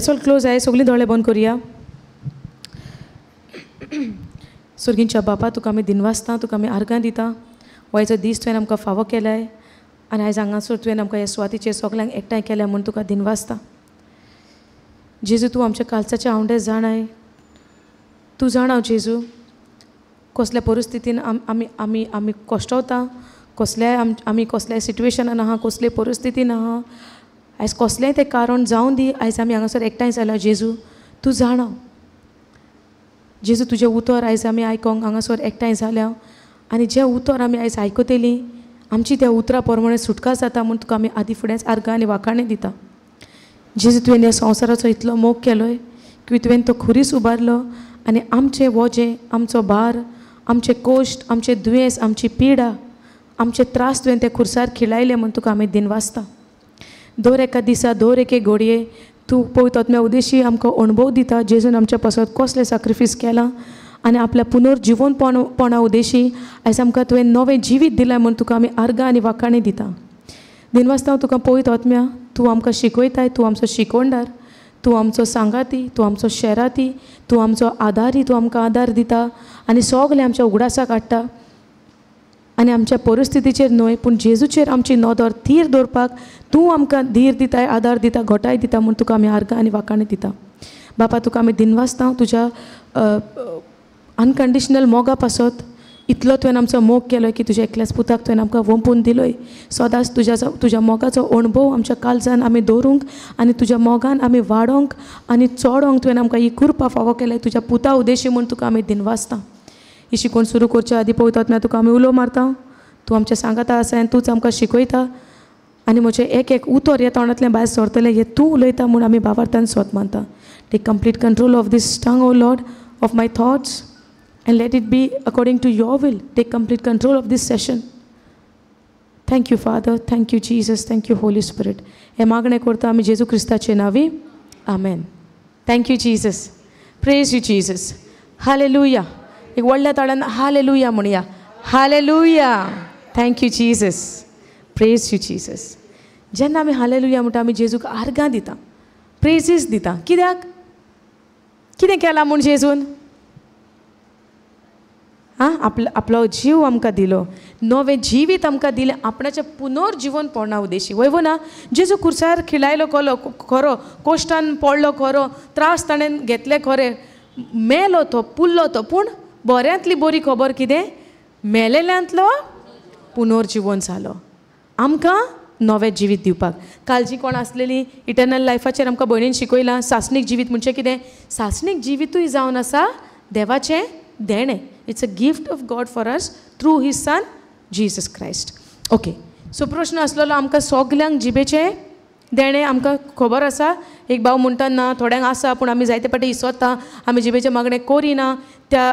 Let's all close आहे सगळीं दोळे बंद करुया. सुर्गींच्या बापा तुका आमी दिनवासता, तुका आमी आर्गां दिता. हो दीस तुवें आमकां फावो केलाय आनी आयज हांगासर तुवें आमकां ह्या सुवातीचेर सगल्यांक एकठांय केल्या म्हूण तुका दिनवासता. जेजू तूं आमच्या कालचाचे हांवडे जाणाय. तूं जाणाव जेजू कसल्या परिस्थितीन आमी आमी आमी कश्टवता, कसल्याय आमी कसल्याय सिट्युएशनान आहा, कसले परिस्थितीन आहा. आयज कसलेंय तें कारण जावन दी. आयज आमी हांगासर एकठांय जाल्या जेजू तूं जाणाव. जेजू तुजें उतर आयज आमी आयकोंक हांगासर एकठांय जाल्या आनी जें उतर आमी आयज आयकतलीं आमची त्या उतरा प्रमाणे सुटका जाता म्हूण तुका आमी आदी फुडेंच आर्गां आनी वाखाणें दिता. जेजू तुवें ह्या संवसाराचो इतलो मोग केलोय की तुवें तो खुरीस उबारलो आनी आमचें वजें, आमचो भार, आमचे कोश्ट, आमचे दुयेंस, आमची पिडा, आमचे त्रास तुवें ते खुर्सार खिळायले म्हूण तुका आमी दिनवासता. दर एका दिसा दर एके घडये तूं पळयत आत्म्या उदेशी आमकां अणभव दिता. जेजून आमच्या पासत कसलें सॅक्रिफीस केलां आनी आपल्या पुनर्जिवनपणा उदेशी आयज आमकां तुवें नवें जिवीत दिलां म्हूण तुका आमी आर्गां आनी वाखाणें दिता. दिनवासता हांव तुका पळयत आत्म्या तूं आमकां शिकयताय, तूं आमचो शिकोवणदार, तूं आमचो सांगाती, तूं आमचो शेराती, तूं आमचो आदारी, तूं आमकां आदार दिता आनी सगलें आमच्या उगडासाक हाडटा. आनी आमच्या परिस्थितीचेर न्हय पूण जेजूचेर आमची नदर थीर दवरपाक तूं आमकां धीर दिताय, आदार दिता, घोटाय दिता म्हूण तुका आमी आर्गां आनी वाखाणें दिता. बापा तुका आमी दिनवासता तुज्या अनकंडिशनल मोगा पासत इतलो तुवें आमचो मोग केलो की तुज्या एकल्याच पुताक तुवें आमकां वंपून दिलोय. सदांच तुज्या मोगाचो अणभव आमच्या काळजान आमी दवरूंक आनी तुज्या मोगान आमी वाडोंक आनी चोडोंक तुवें आमकां ही कृपा फावो केल्या तुज्या पुता उदेशी म्हूण तुका आमी दिनवासता. ही शिकोवन सुरू करच्या आदी पळयतात ना तुका आमी उलो मारता. तूं आमच्या सांगाता आसा आनी तूंच आमकां शिकयता आनी म्हजें एक एक उतर ह्या तोंडांतल्यान भायर सरतलें हें तूं उलयता म्हूण आमी भावार्थान स्वत मानता. Take complete control of this tongue O lord, of my thoughts and let it be according to your will. Take complete control of this session. Thank you Father, thank you Jesus, thank you Holy Spirit. हे मागणे करता आमी जेजू क्रिस्ताचे नावी. Amen. Thank you Jesus. Praise you Jesus. Hallelujah. एक व्हडल्या ताळ्यान hallelujah म्हणया. Hallelujah. Thank you Jesus. Praise you Jesus. जेन्ना आमी हालेलुया म्हणटा आमी जेजूक आर्गां दिता, प्रेजीस दिता. कित्याक? कितें केलां म्हूण जेजून? आपलो जीव आमकां दिलो, नवें जिवीत आमकां दिलें आपणाच्या पुनर्जीवनपणा उदेशी. वयवो ना जेजू खुर्सार खिळायलो खरो, कोश्टान पडलो खरो, त्रास ताणें घेतले खरे, मेलो तो, पुल्लो तो, पूण बऱ्यांतली बरी खबर कितें? मेलेल्यांतलो पुनर्जीवन जालो आमकां नवें जिवीत दिवपाक. कालजी कोण आसलेली इटर्नल लायफाचेर आमकां भयणीन शिकयलां. सासणीक जिवीत म्हणजे कितें? सासणीक जिवीतूय जावन आसा देवाचें देणें. It's a gift of God for us through His Son, Jesus Christ. Okay. So प्रश्न आसलेलो आमकां सगल्यांक जिबेचें देणें आमकां खबर आसा. एक भाव म्हणटा ना, थोड्यांक आसा पूण आमी जायते फावटी इसोता, आमी जिबेचें मागणें करिना. त्या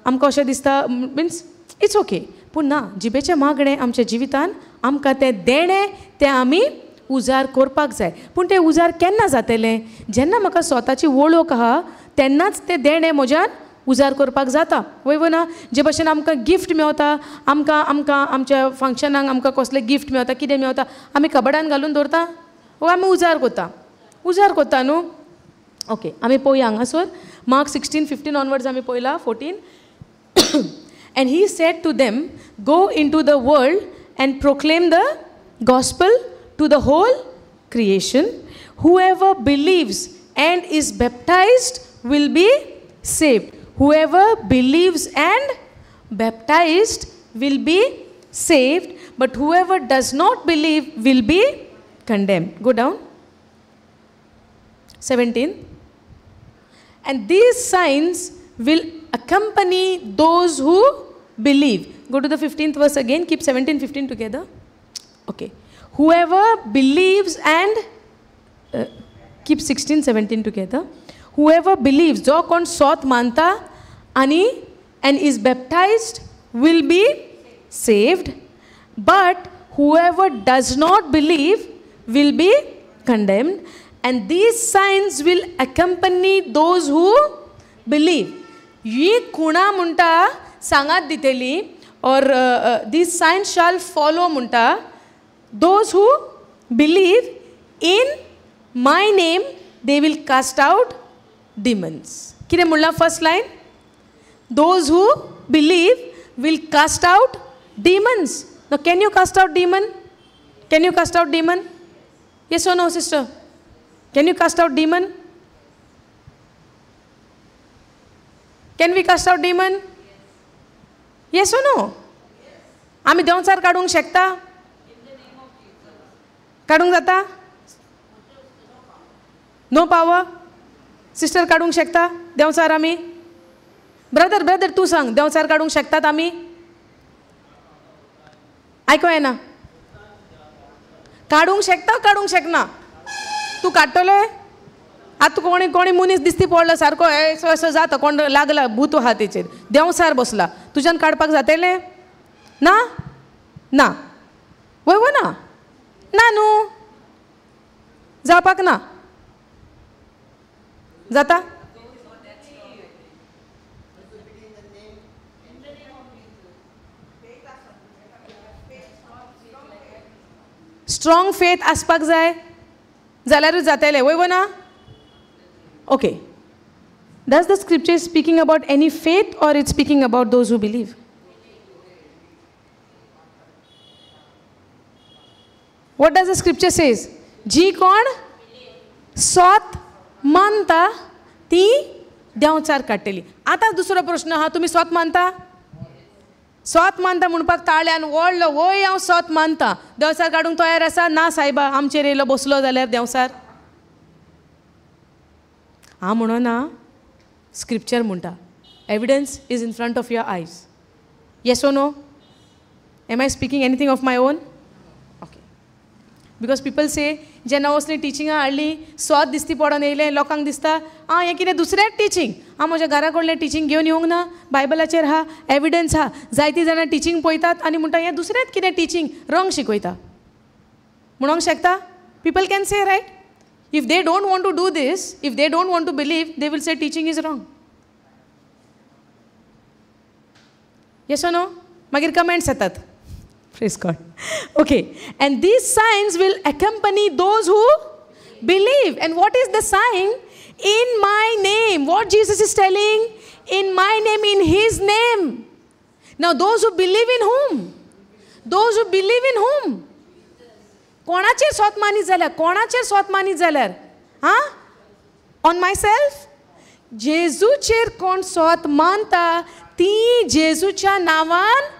आमकां अशें दिसता मिन्स इट्स ओके. पूण ना, जिबेचें मागणें आमच्या जिवितान आमकां तें देणें तें आमी उजार करपाक जाय. पूण तें उजार केन्ना जातलें? जेन्ना म्हाका स्वताची वळख आहा तेन्नाच तें देणें म्हज्यान उजार करपाक जाता. वयवो ना जे भशेन आमकां गिफ्ट मेवता, आमकां आमकां आमच्या फंक्शनाक आमकां कसलें गिफ्ट मेवता, कितें मेवता, आमी कबडान घालून दवरता वो आमी उजार करता न्हू. ओके. आमी पळोवया हांगासर मार्क 16:15 ऑनवर्ड्स आमी पळयला. 14 And he said to them, go into the world and proclaim the gospel to the whole creation. Whoever believes and is baptized will be saved. Whoever believes and baptized will be saved, but whoever does not believe will be condemned. Go down. 17. And these signs will accompany those who believe. Go to the 15th verse again. Keep 17, 15 together. Okay. Whoever believes and keep 16, 17 together. Whoever believes, जो कोण सोत मानता आणि and is baptized will be saved, but whoever does not believe will be condemned. And these signs will accompany those who believe. ही खुणा म्हणटा सांगात दितेली or these signs shall follow म्हणटा those who believe in my name they will cast out demons. कितें म्हणलां first lion? Those who believe will cast out demons. Now can you cast out demon? Can you cast out demon? Yes or no, sister? Can you cast out demon? Can we cast out demon? Yes or no? आमी देंवचार काडूंक शकता? काडूंक जाता? No power? Sister काडूंक शकता देंवचार आमी? Brother तूं सांग, देंवचार काडूंक शकतात आमी? आयको येना. काडूंक शकता काडूंक शकना? तूं काडटले? आतां कोणी मनीस दिसती पडलो सारको असो जाता, कोण लागला भूत हातीचेर, देंवचार बसला, तुज्यान काडपाक जातलें? ना ना वय ना ना न्हू, जावपाक ना. जाता? स्ट्रॉंग फेथ आसपाक जाय जाल्यारूच जातलें, वय ना? Okay. Does the scripture speaking about any faith or it's speaking about those who believe? What does the scripture says? जी कोण स्वत मानता ती देंवचार काडटली. आतां दुसरो प्रश्न आहा, तुमी स्वत मानता? स्वत मानता म्हणपाक ताळ्यान वळलो, वय हांव स्वत मानता. देंवचार काडूंक तयार आसा? ना सायबा, आमचेर येयलो बसलो जाल्यार देंवचार. हांव म्हणना, स्क्रिप्चर म्हणटा. Evidence is in front of your eyes. Yes or no? Am I speaking anything of my own? Because people say जेन्ना वचली टिचिंगां हाडली, स्वत दिसती पडोन येयलें, लोकांक दिसता हें कितें दुसरेंच टिचींग, हांव म्हज्या घरा कडलें टिचींग घेवन येवंक ना, बायबलाचेर आहा, एविडन्स आहा. जायतीं जाणां टिचींग पळयतात आनी म्हणटा हें दुसरेंच कितें टिचींग, रॉंग शिकयता म्हणूंक शकता. People can say right, if they don't want to do this, if they don't want to believe, they will say teaching is wrong. Yes or no? मागीर कमेंट्स येतात. Praise God. Okay. And these signs will accompany those who believe. And what is the sign? In my name. What Jesus is telling? In my name, in His name. Now those who believe in whom? Those who believe in whom? कोणाचेर स्वत मानीत जाल्यार? कोणाचेर स्वत मानीत जाल्यार? हा? On myself? जेजूचेर कोण स्वत मानता ती जेजूच्या नांवान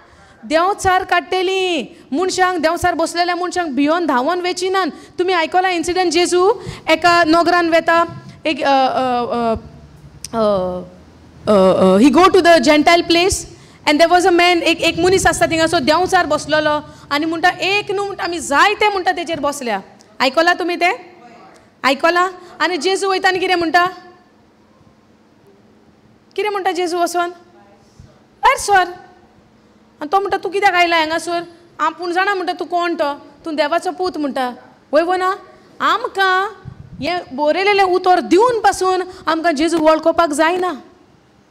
देंवचार काडटली. मनशांक देंवचार बसलेल्या मनशांक भियोन धांवोन वेचिनान. तुमी आयकलां इन्सिडंट? जेजू एका नोगरान वेता, एक he go to the gentile place and there was a man, एक मनीस आसता थिंगासो देंवचार बसलेलो आनी म्हणटा एक न्हू म्हणटा आमी जायते म्हणटा तेचेर बसल्या. आयकलां तुमी तें? आयकलां? आनी जेजू वयता आनी कितें म्हणटा? कितें म्हणटा जेजू वचोन? भायर सर. आनी तो म्हणटा तूं कित्याक आयला हांगासर? आपूण जाणा म्हणटा तूं कोण तो, तूं देवाचो पूत म्हणटा. वय ना? आमकां हें बरयलेलें उतर दिवन पासून आमकां जेजूक वळखोवपाक जायना,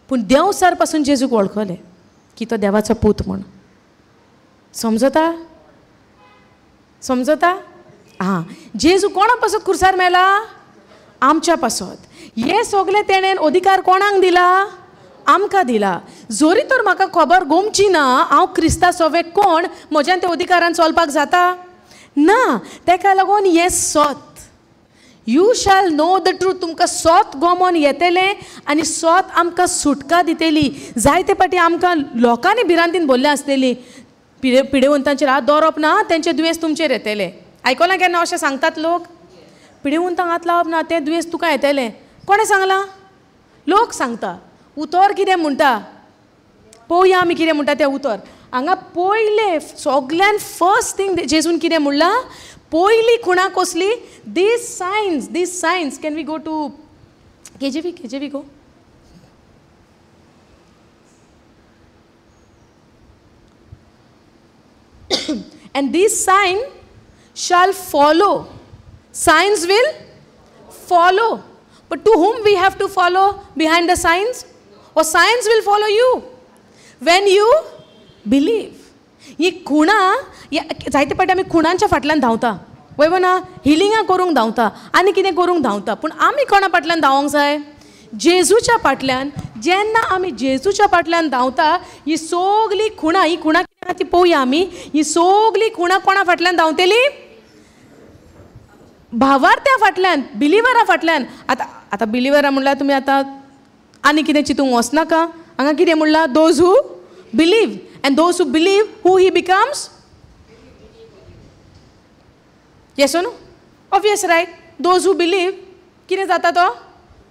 पूण देंवचार पासून जेजूक वळखलें की तो देवाचो पूत म्हूण. समजता? समजता? हां. जेजू कोणा पासून खुर्सार मेला? आमच्या पासत. हे सगळें तेणेन अधिकार कोणाक दिला? आमकां दिला. जोरी तर म्हाका खबर गोमची ना हांव क्रिस्ता सोवे कोण, म्हज्यान त्या अधिकारान चलपाक जाता? ना. तेका लागून हें सोत, you shall know the truth, तुमकां सोत गोमोन येतलें आनी सोत आमकां सुटका दितली. जायते पाटी आमकां लोकांनी भिरांतीन बोल्लें आसतलीं, पिडेवंतांचेर हात दवरप ना, तेंचे दुयेंस तुमचेर येतलें. आयकलां केन्ना अशें सांगतात लोक? पिडेवंतांक हात लावप ना, तें दुयेंस तुका येतलें. कोणें सांगलां? लोक सांगता. उतर कितें म्हणटा? पळोवया आमी कितें म्हणटा तें उतर. हांगा पयलें सगळ्यान फर्स्ट थिंग जेजून कितें म्हणलां? पयली खुणां कसली? This signs. Can we go to KJV go? And this sign shall follow. Signs will follow. But to whom we have to follow behind the signs? Or signs will follow you when you believe. ही खुणा जायते पाटी आमी खुणांच्या फाटल्यान धांवता. वयव ना हिलिंगां करूंक धांवता आनी कितें करूंक धांवता, पूण आमी कोणा फाटल्यान धांवोंक जाय? जेजूच्या फाटल्यान. जेन्ना आमी जेजूच्या फाटल्यान धांवता, ही सगळी खुणां, ही खुणां कितें आहा ती पळोवया आमी. ही सगळी खुणां कोणा फाटल्यान धांवतली? भावार्थ्या फाटल्यान, बिलिवरा फाटल्यान. आतां बिलिवरा म्हणल्यार तुमी आतां आनी कितें चिंतूंक वचनाका. हांगा कितें म्हणलां? Those who believe. And those who believe, who he becomes? Yes no? Obvious right. Those who believe कितें जाता तो?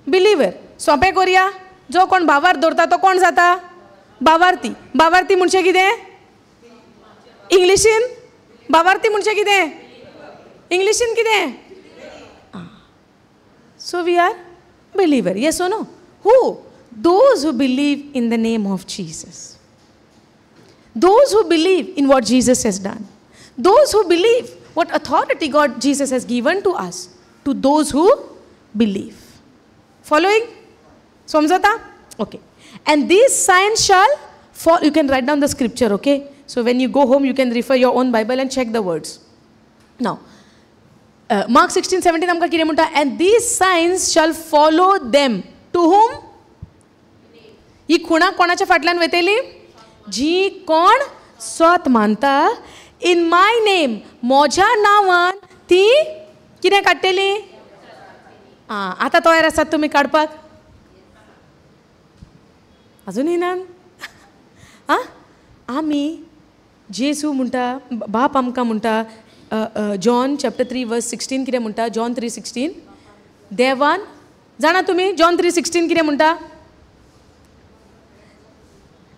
बिलिवर. सोंपें करुया. जो कोण भावार्थ दवरता तो कोण जाता? भावार्थी. भावार्थी म्हणजे कितें? इंग्लिशीन भावार्थी म्हणजे कितें? इंग्लिशीन कितें? So we are believer. Yes or no? Who? Those who believe in the name of Jesus. Those who believe in what Jesus has done. Those who believe what authority Jesus has given to us. To those who believe. Following? Somjata? Okay. And these signs shall follow. You can write down the scripture, okay? So when you go home, you can refer your own Bible and check the words. Now, Mark 16:17 amka कितें म्हणटा? And these signs shall follow them. To whom? ही खुणा कोणाच्या फाटल्यान वयतली? जी कोण स्वत मानता. इन my name, म्हज्या नांवान ती कितें काडटली? आतां तयार आसात तुमी काडपाक? अजून येना? आमी जेजू म्हणटा, बाप आमकां म्हणटा, जॉन चॅप्टर 3 वर्स 16 कितें म्हणटा? जॉन 3:16 देवान, जाणा तुमी जॉन 3:16 कितें म्हणटा?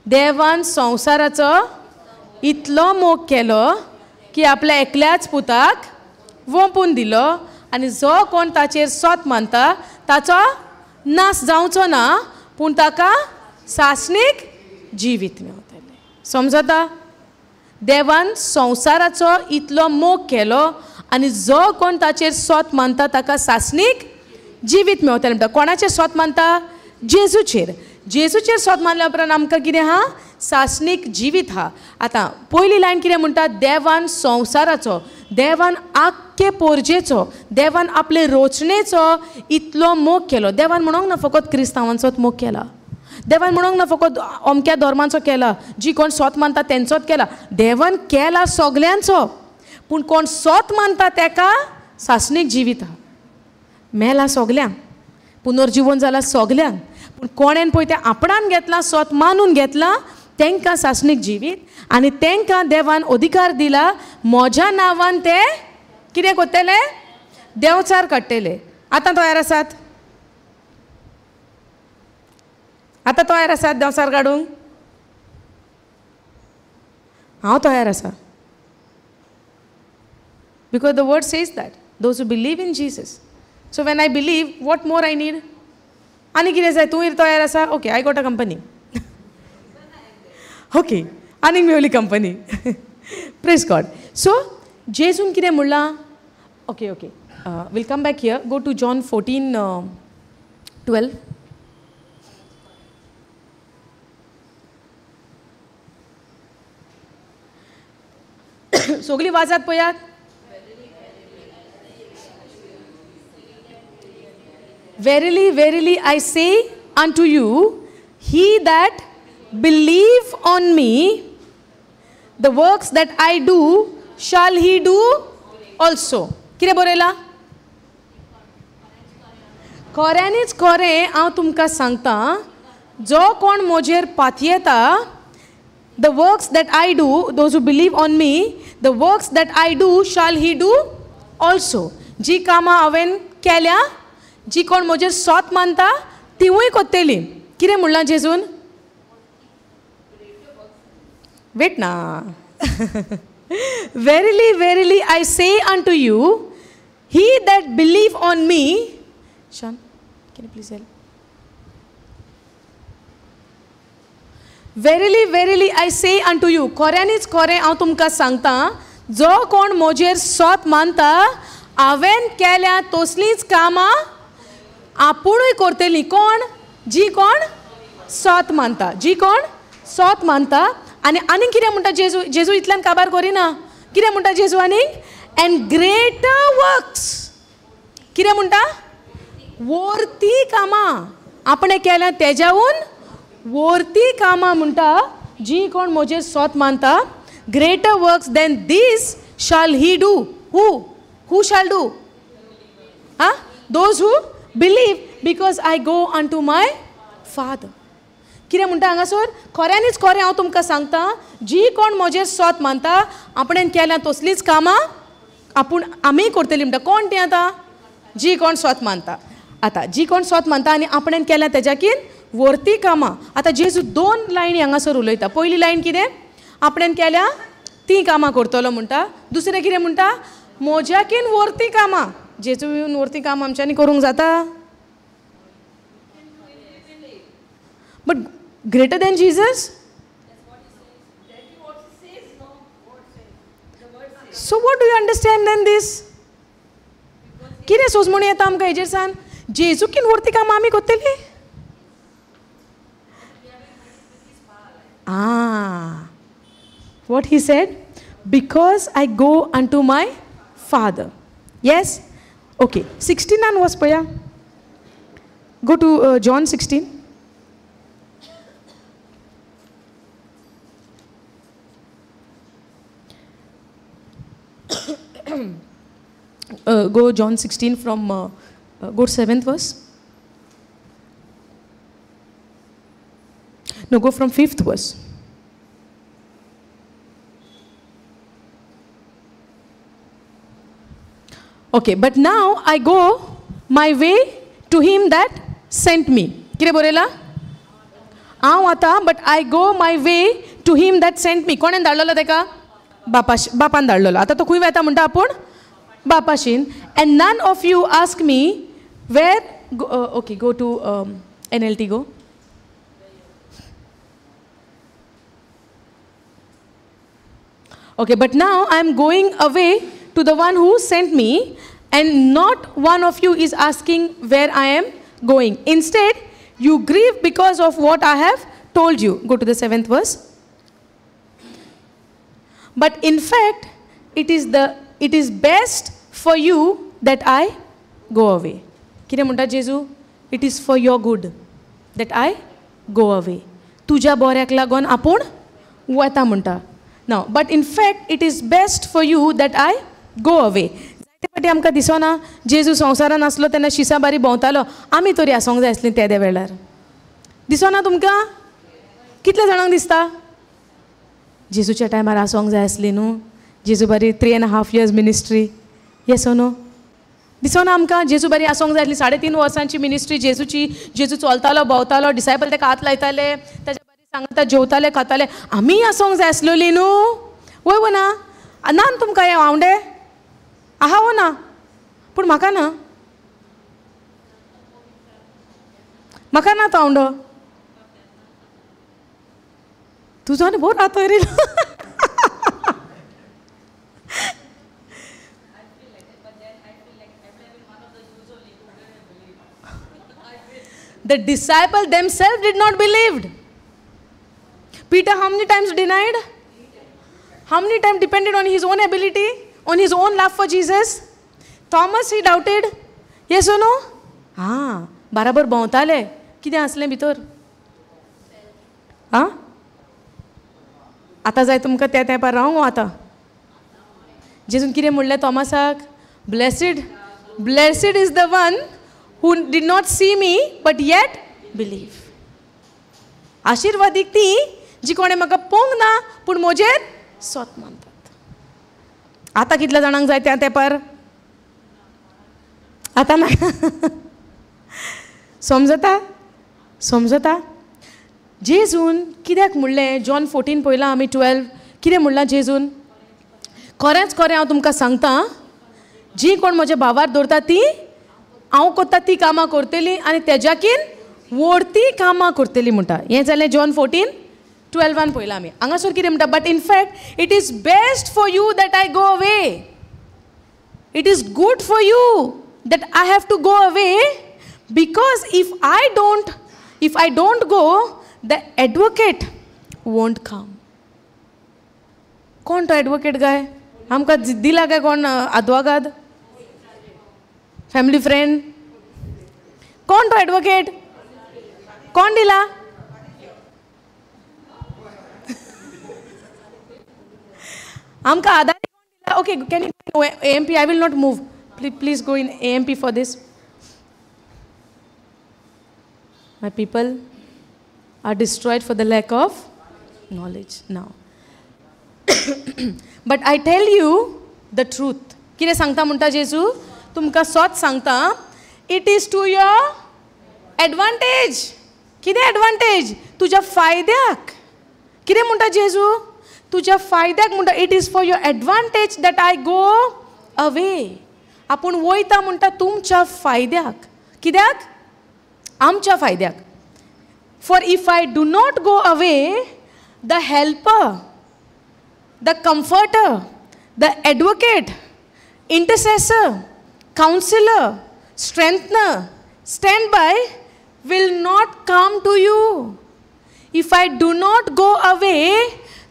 देवान संवसाराचो इतलो मोग केलो की आपल्या एकल्याच पुताक वोंपून दिलो, आनी जो कोण ताचेर सोत मानता ताचो नाश जावचो ना, पूण ताका सासणीक जिवीत मेवतलें. समजता? देवान संवसाराचो इतलो मोग केलो आनी जो कोण ताचेर सोत मानता ताका सासणीक जिवीत मेवतलें म्हणटा. कोणाचेर सोत मानता? जेजूचेर. जेजूचेर सोत मानल्या उपरांत आमकां कितें आहा? सासणीक जिवीत आहा. आतां पयली लायन कितें म्हणटा? देवान संवसाराचो, देवान आख्खे पोरजेचो, देवान आपले रोचणेचो इतलो मोग केलो. देवान म्हणोंक ना फकत क्रिस्तांवांचोच मोग केला. देवान म्हणोंक ना फकत अमक्या धर्माचो केला, जी कोण सोत मानता तेंचोच केला. देवान केला सगल्यांचो, पूण कोण सोत मानता तेका सासणीक जिवीत आहा. मेला सगल्यांक, पुनर्जीवन जाला सगल्यांक, पूण कोणेन पळय तें आपणान घेतलां, सोत मानून घेतलां, तांकां सासणीक जिवीत. आनी तांकां देवान अधिकार दिला, म्हज्या नांवान ते कितें करतले? देंवचार काडटले. आतां तयार आसात? आतां तयार आसात देंवचार काडूंक? हांव तयार आसा. Because the word says that those who believe in Jesus. So when I believe, what more I need? आनी कितें जाय? तूं तयार आसा? Okay, I got a company. Okay, आनी मेवली कंपनी. Praise God. सो जेजून कितें म्हणलां? Okay okay, will come back here. Go to John 14:12. सगळीं वाजात पळयात. Verily, verily, I say unto you, he that believe on me, the works that I do, shall he do also. कितें बरयलां? खऱ्यांनीच खरें हांव तुमकां सांगता, जो कोण म्हजेर पातयेता, the works that I do, those who believe on me, the works that I do, shall he do also. जी कामां हांवें केल्या, जी कोण म्हजेर सोत मानता तिवूय कोत्तेली. कितें म्हणलां जेजून? वेट ना. Verily, verily, I say unto you, he that believe on me. Sean, can you please help? Verily, verily, I say unto you, खऱ्यांनीच खरें हांव तुमकां सांगता, जो कोण म्हजेर सोत मानता, हांवें केल्या तसलींच कामां आपुणूय करतली. कोण? जी कोण सोत मानता. जी कोण सोत मानता. आनी कितें म्हणटा जेजू? जेजू इतल्यान काबार करिना. कितें म्हणटा जेजू आनीक? And greater works. कितें म्हणटा? वर्ती कामां आपणें केल्या तेज्याहून वर्ती कामां म्हणटा जी कोण म्हजेर स्वत मानता. Greater works than this shall he do. Who shall do? Those who believe because I go unto my father. कितें म्हणटा हांगासर? खऱ्यांनीच खरें हांव तुमकां सांगता, जी कोण म्हजेर स्वत मानता आपणें केल्या तसलीच कामां आमी करतली म्हणटा. कोण ती आतां? जी कोण स्वत मानता. आतां जी कोण स्वत मानता आनी आपणें केल्या तेज्याकीन वर्ती कामां. आतां जेजू 2 लायनी हांगासर उलयता. पयली लायन कितें? आपणें केल्या ती कामां करतलो म्हणटा. दुसरें कितें म्हणटा? म्हज्याकीन वर्ती कामां. जेजू येवन वर्ती कामां आमच्यांनी करूंक जाता? But greater than Jesus? So what do you understand then this? कितें सोजमणी येता आमकां हेजेर सान? जेजूकीन वर्ती कामां आमी करतली? What he said? Because I go unto my Father. Yes? Okay. 16 was paya. Go to John 16. Go John 16 from go 7th verse. No, go from 5th verse. Okay, but now I go my way to him that sent me. कितें बरयला? हांव आता but I go my way to him that sent me. कोणें धाडलेलो तेका? बापान धाडलेलो. आता तो खंय वता म्हणटा आपूण? बापाशीन. And none of you ask me where okay, go to NLT go. Okay, but now I am going away to the one who sent me, and not one of you is asking where I am going. Instead, you grieve because of what I have told you. Go to the 7th verse. But in fact, it is best for you that I go away. कितें म्हणटा जेजू? It is for your good that I go away. तुज्या बऱ्याक लागून आपूण वता म्हणटा. Now, but in fact, it is best for you that I go away. जायते फाटी आमकां दिसना जेजू संवसारान आसलो तेन्ना शिसा बारी भोंवतालो, आमी तरी आसोंक जाय आसलीं त्या वेळार. दिसना तुमकां? कितल्या जाणांक दिसता? जेजूच्या टायमार आसोंक जाय आसली न्हू. जेजू बारी 3.5 years मिनिस्ट्री. Yes no? दिसना आमकां जेजू बारी आसोंक जाय आसली. 3.5 वर्सांची मिनिस्ट्री जेजूची. जेजू चलतालो भोंवतालो, डिसायपल तेका हात लायताले, ताच्या बारी सांगता, जेवताले खाताले. आमी आसोंक जाय आसलेली न्हू. वय वो ना? ना तुमकां हें हावंडे आहा वो ना? पूण म्हाका ना. म्हाका ना तो हावंडो. तुजो आनी बोर रातो रे. The disciple themselves did not believe. Peter how many times denied? How many times depended on his own ability, on his own love for Jesus? Thomas he doubted. Yes or no? बराबर भोंवताले. कितें आसलें भितर? आतां जाय तुमकां त्या तेंपार रावंक आतां. जेजून कितें म्हणलें थॉमसाक? Blessed is the one who did not see me but yet believe. आशीर्वादीक ती जी कोणें म्हाका पळोवंक ना पूण म्हजेर स्वत मानतात. आतां कितल्या जाणांक जाय त्या तेंपार? आतां ना. समजता? जेजून कित्याक म्हणलें? जॉन 14 पळयलां आमी 12. कितें म्हणलां जेजून? खरेंच खरें हांव तुमकां सांगता, जी कोण म्हज्या भावार दवरता ती हांव कोत्ता ती कामां करतली आनी तेज्याकीन व्हडती कामां करतली म्हणटा. हें जालें जॉन 14:12 पळयलां आमी. हांगासर कितें म्हणटा? But in fact it is best for you that I go away. It is good for you that I have to go away, because if I don't go, the advocate won't come. कोण तो advocate गाय? आमकां दिला काय कोण आदवोगाद family friend कोण तो advocate कोण दिला आमकां आदारी कोण दिला okay can you AMP I will not move please go in AMP for this my people are destroyed for the lack of knowledge now but I tell you the truth कितें सांगता म्हणटा जेजू तुमकां सोच सांगता it is to your advantage कितें advantage तुज्या फायद्याक कितें म्हणटा जेजू तुज्या फायद्याक म्हणटा it is for your advantage that I go away आपूण वयता म्हणटा तुमच्या फायद्याक कित्याक आमच्या फायद्याक for if I do not go away the helper the comforter the advocate intercessor counsellor strengthener stand by will not come to you. If I do not go away,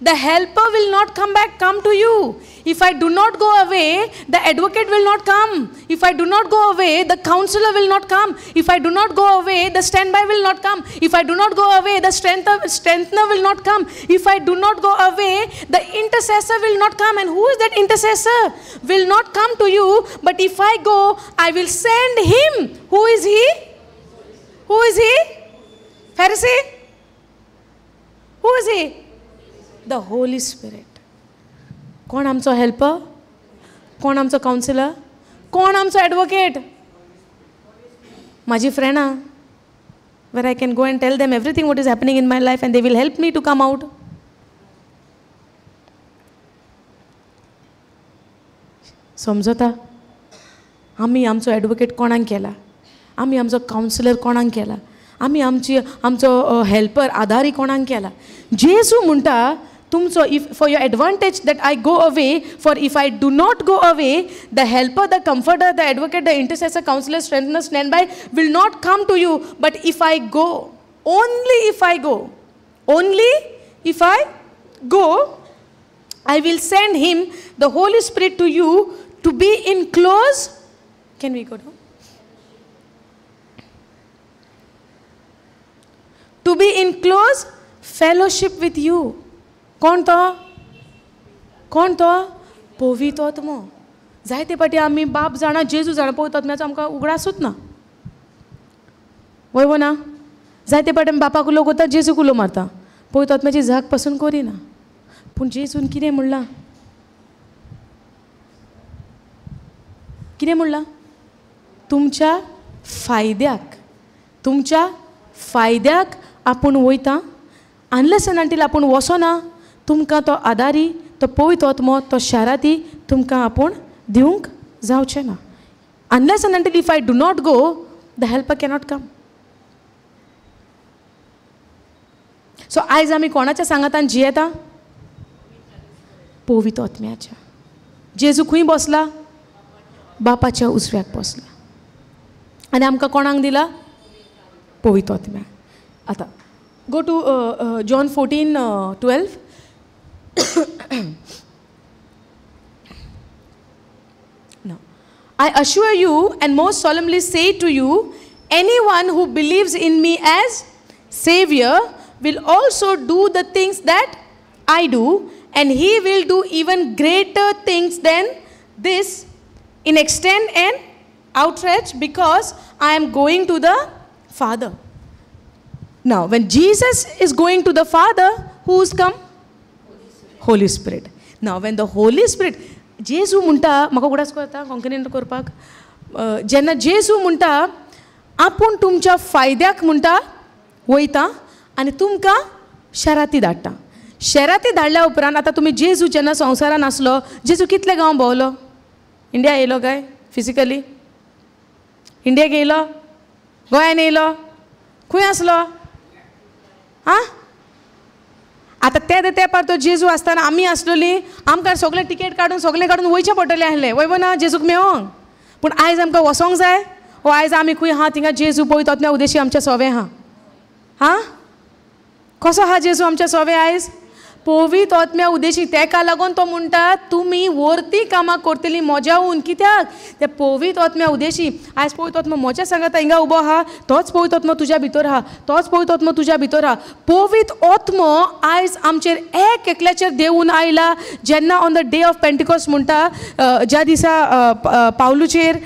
the helper will not come to you. If I do not go away, the advocate will not come. If I do not go away, the counselor will not come. If I do not go away, the standby will not come. If I do not go away, the strengthener will not come. If I do not go away, the intercessor will not come. And who is that intercessor? Will not come to you. But if I go, I will send him. Who is he? Who is he? Pharisee? Who is he? The Holy Spirit. कोण आमचो helper कोण आमचो counsellor कोण आमचो advocate माझी फ्रेंडां where I can go and tell them everything what is happening in my life and they will help me to come out. समजता आमी आमचो एडवोकेट कोणाक केला आमी आमचो काउन्सिलर कोणाक केला आमी आमचो हेल्पर आदारी कोणाक केला जेजू म्हणटा तुमचो if for your advantage that I go away for if I do not go away the helper the comforter the advocate the intercessor counsellor strengthener stand by will not come to you but if I go only if I go I will send him the Holy Spirit to you to be in close can we go down to be in close fellowship with you कोण तो पवित्र आत्मो जायते पाटी आमी बाप जाणा जेजू जाणा पवित्र आत्म्याचो आमकां उगडासूच ना वय ना जायते पाटी आमी बापाक उलो करता जेजूक उलो मारता पवित्र आत्म्याची झाक पासून करिना पूण जेजून कितें म्हणलां तुमच्या फायद्याक आपूण वयता अनलेस एंड अंटील आपूण वचोना तुमकां तो आदारी तो पवित्र आत्मो तो शाराती तुमकां आपूण दिवंक जावचें ना unless and until if I do not go the helper cannot come so आयज आमी कोणाच्या सांगातान जियेता पवित्र आत्म्याच्या जेजू खंय बसला बापाच्या उजव्याक बसला आनी आमकां कोणाक दिला पवित्र आत्म्याक आतां go to John 14:12 no I assure you and most solemnly say to you anyone who believes in me as Savior will also do the things that I do and he will do even greater things than this in extent and outreach because I am going to the Father. Now when Jesus is going to the Father, who's come? Holy Spirit. Now when the Holy Spirit जेजू म्हणटा म्हाका उगडास करता concrete करपाक जेन्ना जेजू म्हणटा आपूण तुमच्या फायद्याक म्हणटा वयता आनी तुमकां शेराती धाडटा शेराती धाडल्या उपरांत आतां तुमी जेजू जेन्ना संवसारान आसलो जेजू कितले गांव भोंवलो इंडिया येयलो काय फिजिकली इंडियाक येयलो गोंयान येयलो खंय आसलो आं आतां त्या तेंपार तो जेजू आसतना आमी आसलोली आमकां सगळें टिकेट काडून सगळें काडून वयचें पडटलें आसलें वयबो ना जेजूक मेळोंक पूण आयज आमकां वसोंक जाय वो आयज आमी खंय आहा थिंगा जेजू पळयता आत्म्या उदेशी आमच्या सोवे आहा हां कसो आहा जेजू आमच्या सोवे आयज पवित्र आत्म्या उद्देशी तेका लागून तो म्हणटा तुमी वर्ती कामां करतली मोज्याहून. कित्याक ते पवित्र आत्म्या उद्देशी. आयज पवित्र आत्मा मोज्या सांगाता हिंगा उबो आहा, तोच पवित्र आत्मा तुज्या भितर आहा, तोच पवित्र आत्मा तुज्या भितर आहा. पवित्र आत्मो आयज आमचेर एक एकल्याचेर देऊन आयला. जेन्ना on the day of Pentecost म्हणटा ज्या दिसा पावलूचेर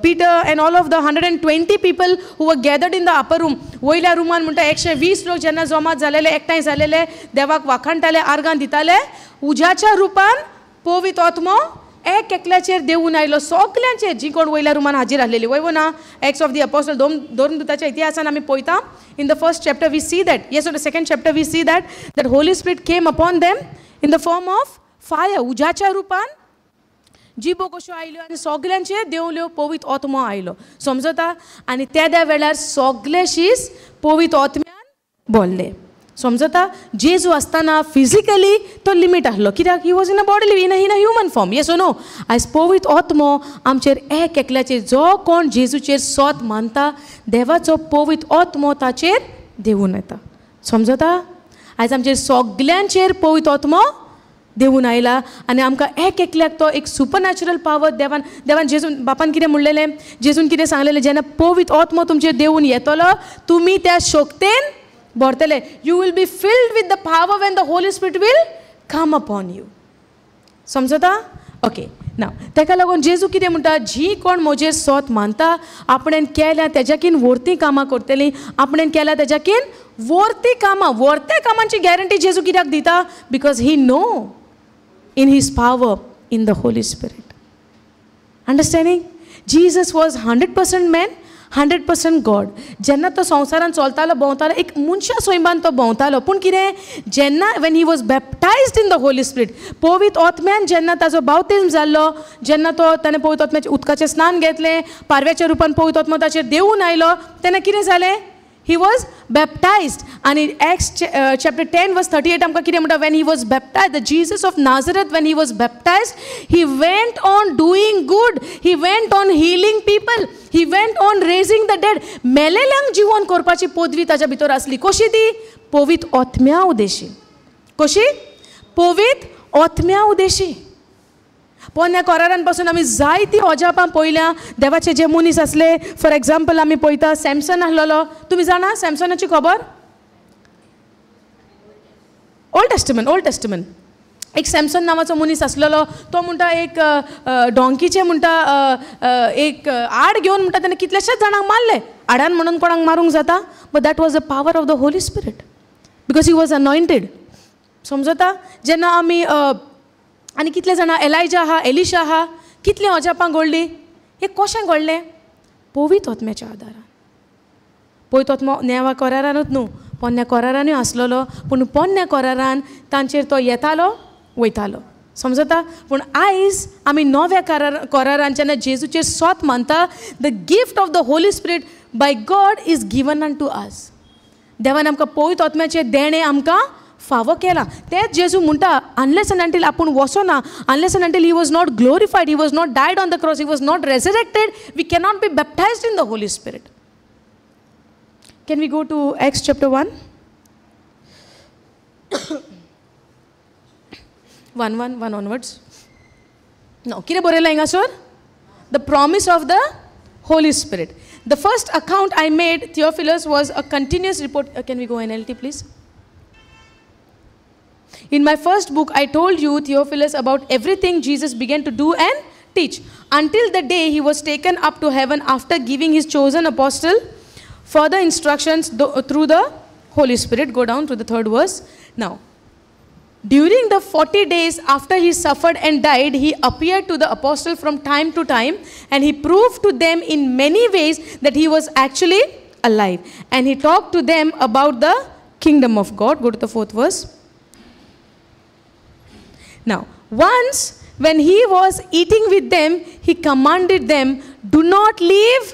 Peter and all of the 120 people who were gathered in the upper room. वयल्या रुमान म्हणटा 120 लोक जेन्ना जमा जालेले, एकठांय जालेले, देवाक वाखाणटाले, आर्गां दिताले, उज्याच्या रुपान पवित्र आत्मो एक एकल्याचेर देऊन आयलो. सगल्यांचेर जी कोण वयल्या रुमान हाजीर आसलेली. वयवो ना एक्ट्स ऑफ द अपोस्टल दोन दुताच्या इतिहासान आमी पळयता. In the first chapter we see that, yes the second chapter we see that Holy Spirit came upon them in the form of fire. उज्याच्या रुपान जिबो कश्यो आयल्यो आनी सगल्यांचेर देवल्यो पवित्र आत्मो आयलो. समजता. आनी त्या वेळार सगळे शीस पवित्र आत्म्यान भरले. समजता. जेजू आसतना फिजिकली तो लिमीट आसलो. कित्याक he was in a body, in a human form. Yes or no. आयज पवित्र आत्मो आमचेर एक एकल्याचेर जो कोण जेजूचेर सोत मानता देवाचो पवित्र आत्मो ताचेर देवून येता. समजता. आयज आमचेर सगल्यांचेर पवित्र आत्मो देवून आयला आनी आमकां एक एकल्याक तो एक सुपरनॅचरल पावर देवान जेजून बापान कितें म्हणलेलें, जेजून कितें सांगलेलें, जेन्ना पवित्र आत्मो तुमचेर देवून येतलो तुमी त्या शक्तीन भरतले. You will be filled with the power when the Holi Spirit will come upon you. समजता. ओके. ना तेका लागून जेजू कितें म्हणटा, जी कोण म्हजेर सोत मानता आपणें केल्या तेज्याकीन वर्ती कामां करतलीं, आपणें केल्या तेज्याकीन वर्ती कामां. वर्ते कामांची गॅरंटी जेजू कित्याक दिता? Because he know in his power in the Holy Spirit. Understanding? Jesus was 100% man, 100% God. जेन्ना तो संवसारान चलतालो भोंवतालो एक मनशा सोयमान तो भोंवतालो. पूण कितें जेन्ना when he was baptized in the Holy Spirit, पवित्र आत्म्यान जेन्ना ताजो बावतिस्म जाल्लो, जेन्ना ताणें पवित्र आत्म्याचे उदकाचें स्नान घेतलें, पारव्याच्या रुपान पवित्र आत्मा ताचेर देवून आयलो, तेन्ना कितें जालें? He was baptized. And in Acts chapter 10 verse 38 आमकां कितें म्हणटा, when he was baptized, the Jesus of Nazareth, when he was baptized, he went on doing good, he went on healing people, he went on raising the dead. मेलेल्यांक जिवंत करपाची पदवी ताच्या भितर आसली. कशी ती? पवित्र आत्म्या उद्देशी. कशी? पवित्र आत्म्या उद्देशी. पोन्या कोरारान पासून आमी जायतीं अजापां पळयल्या. देवाचे जे मनीस आसले, फॉर एग्जाम्पल आमी पळयता सॅमसन आसलेलो. तुमी जाणा सॅमसनाची खबर? Old testament. एक सॅमसन नांवाचो मनीस आसलेलो. तो म्हणटा एक डॉंकीचे म्हणटा एक आड घेवन म्हणटा ताणें कितलेशेच जाणांक मारले. आडान म्हणून कोणाक मारूंक जाता? But that was the power of the Holi Spirit because he was anointed. समजता. जेन्ना आमी आनी कितले जाणां एलायजा आहा, एलिशा आहा, कितले अजापां घडलीं. हे कशें घडलें? पवित्र आत्म्याच्या आदारान. पवित्र आत्मो नेवा कोरारानूच न्हू, पोन्न्या कोरारानूय आसलेलो. पूण पोन्न्या कोरारान तांचेर तो येतालो वयतालो. समजता. पूण आयज आमी नव्या कोरारान जेन्ना जेजूचेर सोत मानता, the gift of the Holi spirit by God is given unto us. देवान आमकां पवित्र आत्म्याचें देणें आमकां फावो केला. तेच जेजू म्हणटा अनलेस अँड अंटील आपूण वचना, unless and until he was not glorified, he was not died on the cross, he was not resurrected, we cannot be baptised in the Holi Spirit. Can we go to Acts chapter 1:1 onwards. No कितें बरयलां हिंगासर? The promise of the Holi Spirit. The first account I made Theophilus was a continuous report. Can we go NLT please? In my first book, I told you, Theophilus, about everything Jesus began to do and teach until the day he was taken up to heaven after giving his chosen apostle further instructions through the Holy Spirit. Go down to the 3rd verse. Now, during the 40 days after he suffered and died, he appeared to the apostle from time to time, and he proved to them in many ways that he was actually alive. And he talked to them about the kingdom of God. Go to the 4th verse. Now, once when he was eating with them, he commanded them, do not leave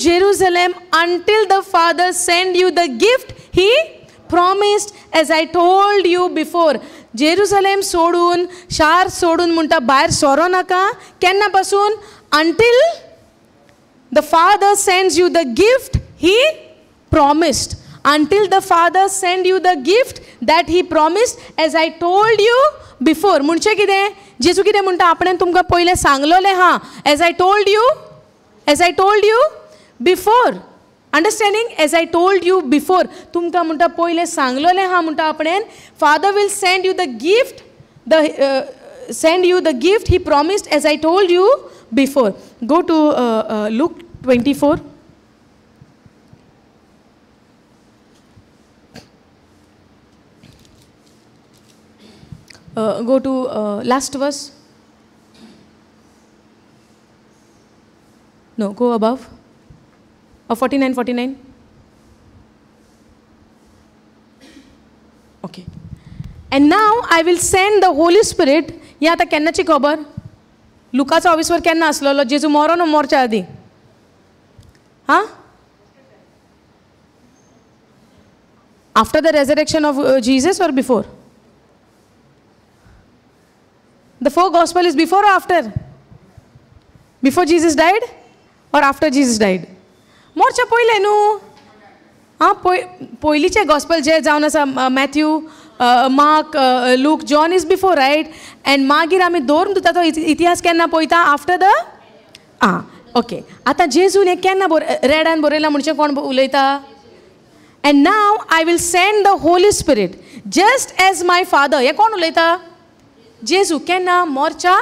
Jerusalem until the Father send you the gift he promised, as I told you before. Jerusalem सोडून, शार सोडून म्हणटा भायर सोरो नाका. केन्ना पासून? Until the Father sends you the gift he promised. until the Father send you the gift that he promised, as I told you before. म्हणजे कितें जेजू कितें म्हणटा आपणें तुमकां पयलें सांगलोलें हा, as I told you before. Understanding, as I told you before. तुमकां म्हणटा पयलें सांगलोलें हा म्हणटा आपणें. Father will send you the gift, he promised, as I told you before. Go to Luke 24. Go to last verse. No, go above. 49. Okay. And now I will send the Holy Spirit. हे आता केन्नाची खबर? लुकाचो ऑफिसवर केन्ना आसलोलो? जेजू मरो न्हू मोरच्या आदी? हां? After the resurrection of Jesus or before? The four gospel is before or after? Before Jesus died or after Jesus died? मोरच्या पयले न्हू. हां, पयलींचे गॉस्पल जे जावन आसा Matthew, Mark, Luke, John is before, right? And मागीर आमी दवरून दिता तो इतिहास केन्ना पळयता? After the okay. आतां जेजून हें केन्ना रेडान बरयलां म्हणचे कोण उलयता? And now I will send the Holi spirit just as my father. हें कोण उलयता? जेजू. केन्ना? मोरच्या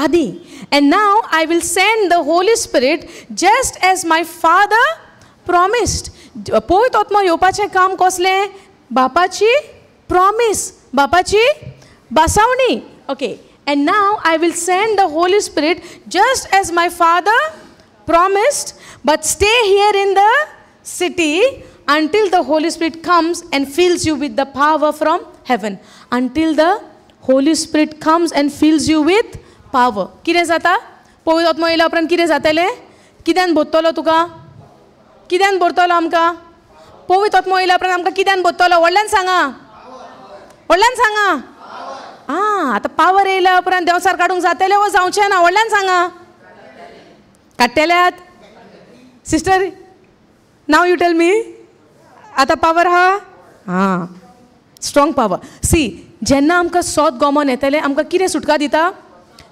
आदी. And now I will send the Holi spirit just as my father promised. पळयत आत्मा येवपाचें काम कसलें? बापाची प्रॉमिस, बापाची बासावणी. Okay. And now I will send the Holi spirit just as my father promised, but stay here in the city until the Holy Spirit comes and fills you with the power from heaven. Until the Holy Spirit comes and fills you with power. कितें जाता? पवित्र आत्मा येयल्या उपरांत कितें जातलें? कित्यान भरतलो तुका? कित्यान भरतलो आमकां? पवित्र आत्मा येयल्या उपरांत आमकां कित्यान भरतलो? व्हडल्यान सांगा, व्हडल्यान सांगा. आं, आतां पावर येयल्या उपरांत देवसार काडूंक जातलें वो जावचें ना? व्हडल्यान सांगा. काडटल्यात? Sister, now you tell me. आतां पावर हा? हां, स्ट्रॉंग पावर. सी, जेन्ना आमकां सोत गमोन येतलें आमकां कितें सुटका दिता?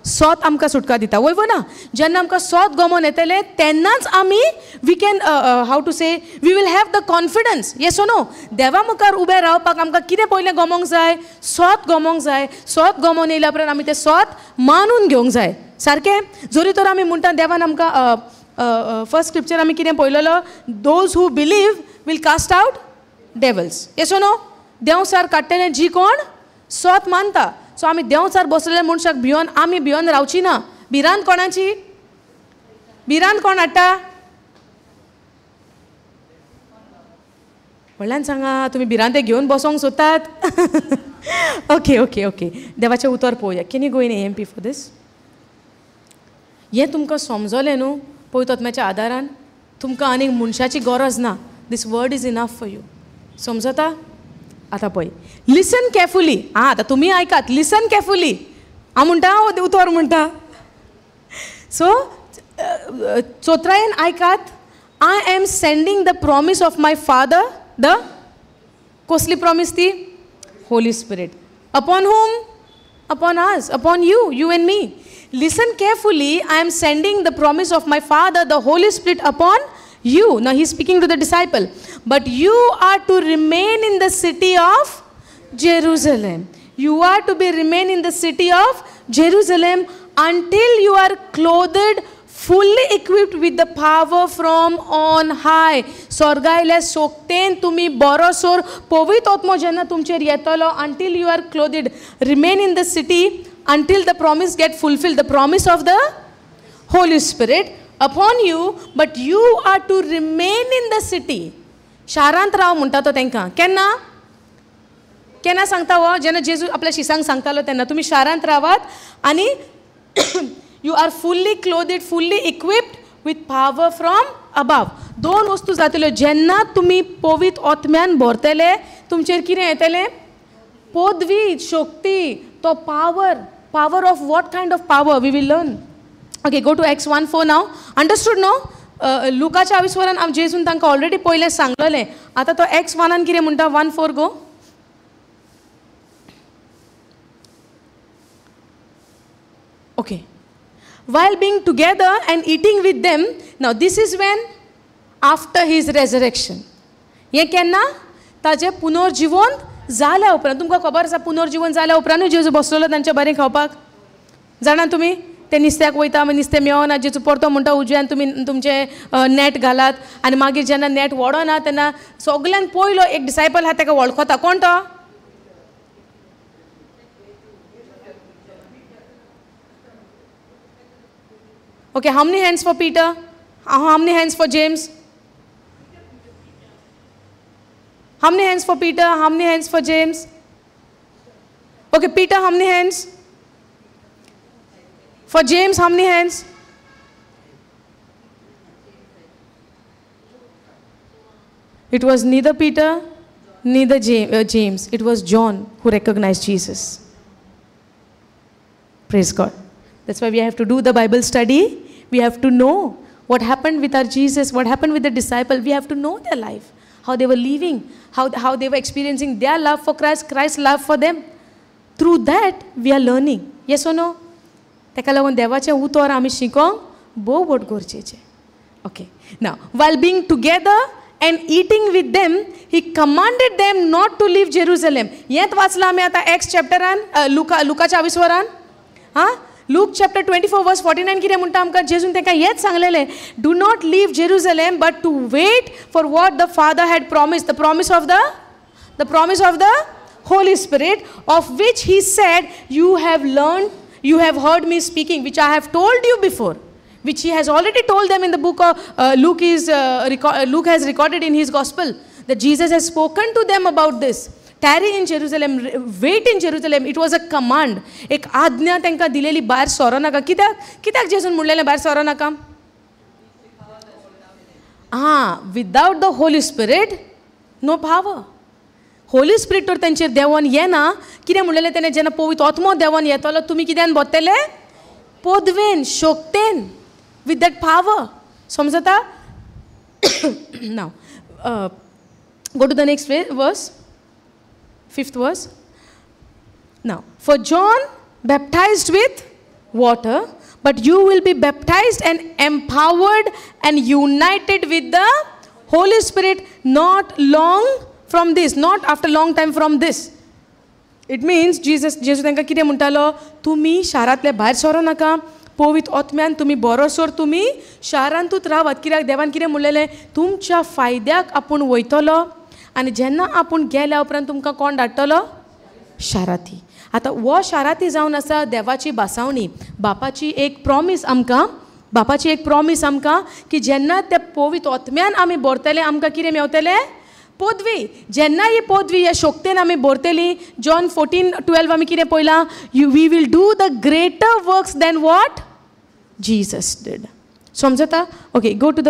सोत आमकां सुटका दिता, वय ना? जेन्ना आमकां सोत गमोन येतलें तेन्नाच आमी we can have to say we will have the confidence. Yes or no? देवा मुखार उबें रावपाक आमकां कितें पयलें गमोंक जाय? सोत गमोंक जाय. सोत गमोन येयल्या उपरांत आमी तें सोत मानून घेवंक जाय. सारकें? जोरी तर आमी म्हणटा देवान आमकां फर्स्ट स्क्रिप्चर आमी कितें पळयलेलो? Those who believe will cast out devils. Yes or no? देवसार काडटलें जी कोण सोत मानता. सो आमी देवसार बसलेले मनशाक भियोन आमी भियोन रावची ना. भिरांत कोणाची? भिरांत कोण हाडटा? व्हडल्यान सांगा. तुमी भिरांते घेवन बसोंक सोदतात? ओके. देवाचें उतर पळोवया. Can you go in AMP for this? हें तुमकां समजलें न्हू पवित्र आत्म्याच्या आदारान? तुमकां आनीक मनशाची गरज ना. This word is enough for you. समजता? आता पळय, लिसन केअरफुली. हां, आतां तुमी आयकात. Listen carefully. हांव म्हणटा, उतर म्हणटा. सो चोत्रायेन आयकात. I am sending the promise of my father. The कसली प्रॉमीस ती? Holy Spirit. Upon whom? Upon us, upon you and me. Listen carefully. I am sending the promise of my Father, the Holy Spirit, upon you. Now he is speaking to the disciple. But you are to remain in the city of Jerusalem. You are to remain in the city of Jerusalem until you are clothed, fully equipped with the power from on high. स्वर्गायल्या सोक्तेन तुमी बरोसोर पवित्र आत्मो जेन्ना तुमचेर येतलो. Until you are clothed. Remain in the city until the promise get fulfilled. The promise of the Holy Spirit upon you, but you are to remain in the city. शारांत राव म्हणटा तो तांकां. केन्ना सांगता हो? जेन्ना जेजू आपल्या शिसांक सांगतालो तेन्ना तुमी शारांत रावात आनी you are fully clothed, fully equipped with power from above. दोन वस्तू जातल्यो. जेन्ना तुमी पवित्र आत्म्यान भरतले तुमचेर कितें येतलें? पदवी, शक्ती, तो power of what kind of power we will learn. Okay, go to Acts 1:4 now. Understood, no? लुकाच्या 28 जेजून तांकां ऑलरेडी पयलें सांगलेलें. आतां तो Acts 1 कितें म्हणटा, 1:4 गो. Okay. While being together and eating with them, now this is when after his resurrection. हे केन्ना? ताजें पुनर्जीवन जाल्या उपरांत. तुमकां खबर आसा पुनर्जीवन जाल्या उपरांतूय जेजू बसलेलो तांच्या बरें खावपाक. जाणा तुमी ते नुस्त्याक वयता, मागीर नुस्तें मेळना, जेजू परतो म्हणटा उजव्यान तुमी तुमचें नेट घालात. आनी मागीर जेन्ना नेट वडना तेन्ना सगळ्यान पयलो एक डिसायपल आहा ताका वळखता. कोण तो? Okay, how many hands for Peter? How many hands for James? How many hands for Peter? How many hands for James? Okay, Peter, how many hands? For James, how many hands? It was neither Peter, neither James. It was John who recognized Jesus. Praise God. That's why we have to do the Bible study. We have to know what happened with our Jesus, what happened with the disciple. We have to know their life, how they were living, how they were experiencing their love for Christ, Christ's love for them. Through that, we are learning. Yes or no? तेका लागून देवाचें उतर आमी शिकोंक भोव boat गरजेचें. Okay. Now, while being together and eating with them, he commanded them not to leave Jerusalem. हेंच वाचलां आमी आतां Acts चॅप्टरान, लुकाच्या 28 हां. Luke chapter 24 verse 49 कितें म्हणटा आमकां? जेजून तांकां हेंच सांगलेलें, do not leave Jerusalem but to wait for what the father had promised, the promise of the Holy Spirit, of which he said, you have heard me speaking, which I have told you before, which he has already told them in the book of Luke has recorded in his gospel, that Jesus has spoken to them about this. Tarry in Jerusalem, wait in Jerusalem. It was a command. एक आज्ञा तांकां दिलेली, भायर सरो नाका. कित्याक जेजून म्हणलेलें भायर सरो नाका? Without the Holi spirit no power. Holy spirit तर तांचेर देंवोन येना. कितें म्हणलेलें तेणें, जेन्ना पवित्र आत्मो देंवोन येतलो, तुमी कित्यान बोत्तले? पोदवेन, शोकतेन, विथ दॅट पावर. समजता? Now go to the next verse. 5th verse. Now, for John baptized with water, but you will be baptized and empowered and united with the Holy Spirit not long from this, not after long time from this. It means जेजू तांकां कितें म्हणटालो, तुमी शारांतले भायर सरो नाका, पवित्र आत्म्यान तुमी बरोसोर तुमी शारांतूच रावात. कित्याक देवान कितें म्हणलेलें, तुमच्या फायद्याक आपूण वयतलो आनी जेन्ना आपूण गेल्या उपरांत तुमकां कोण धाडटलो? शाराती. आतां हो शाराती जावन आसा देवाची बासावणी. बापाची एक प्रॉमीस आमकां की जेन्ना ते पवित्र आत्म्यान आमी भरतले आमकां कितें मेवतलें? पदवी. जेन्ना ही पदवी ह्या शोकतेन आमी भरतली, जॉन 14:12 आमी कितें पळयलां? We will do the greater works than what Jesus did. समजता? Okay, go to the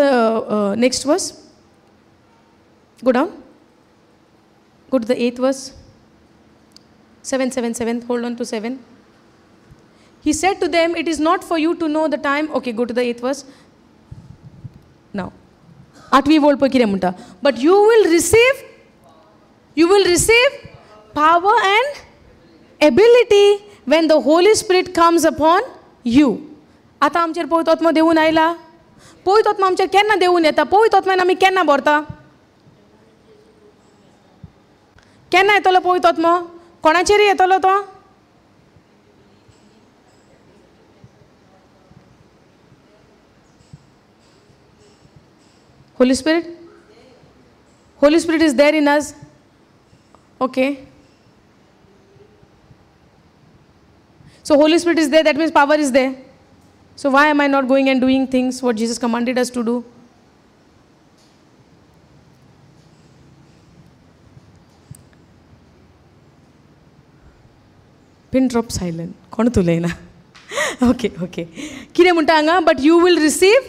next verse. Go down. Go to the 8th verse. 7. Hold on to 7. He said to them, it is not for you to know the time. Okay, go to the 8th verse. Now, 8वी word पर कितें म्हणटा? But you will receive power and ability when the Holy Spirit comes upon you. आतां आमचेर पवित्र आत्मा देवून आयला. पवित्र आत्मा आमचेर केन्ना देवून येता? पवित्र आत्म्यान आमी केन्ना भरता? केन्ना येतलो पवित्र आत्मा? कोणाचेर येतलो तो? Holy Spirit? Holy Spirit is there in us. Okay. So Holy Spirit is there, that means power is there. So why am I not going and doing things what Jesus commanded us to do? Pin drop silent. कोण तुलयना? Okay. कितें म्हणटा हांगा? But you will receive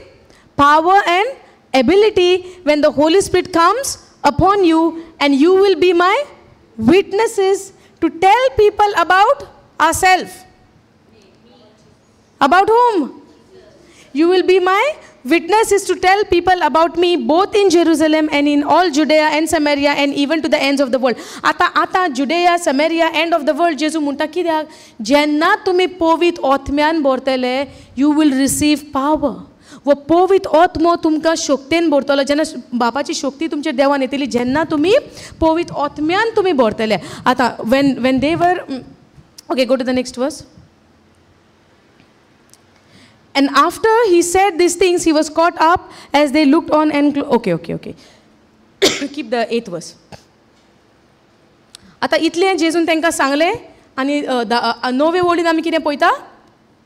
power and ability when the Holy Spirit comes upon you, and you will be my witnesses to tell people about ourselves. About whom? You will be my witness is to tell people about me both in Jerusalem and in all Judea and Samaria and even to the ends of the world. आता Judea, Samaria, end of the world. जेजू म्हणटा कित्याक जेन्ना तुमी पवित्र आत्म्यान भरतले you will receive power. वो पवित्र आत्मो तुमकां शक्तीन भरतलो. जेन्ना बापाची शक्ती तुमच्या देवान येतली जेन्ना तुमी पवित्र आत्म्यान तुमी भरतले. आता when they were okay, go to the next verse. And after he said these things, he was caught up as they looked on and... Okay. Keep the 8th verse. आता इतलें जेजून तांकां सांगलें आनी 9वे वळीन आमी कितें पळयता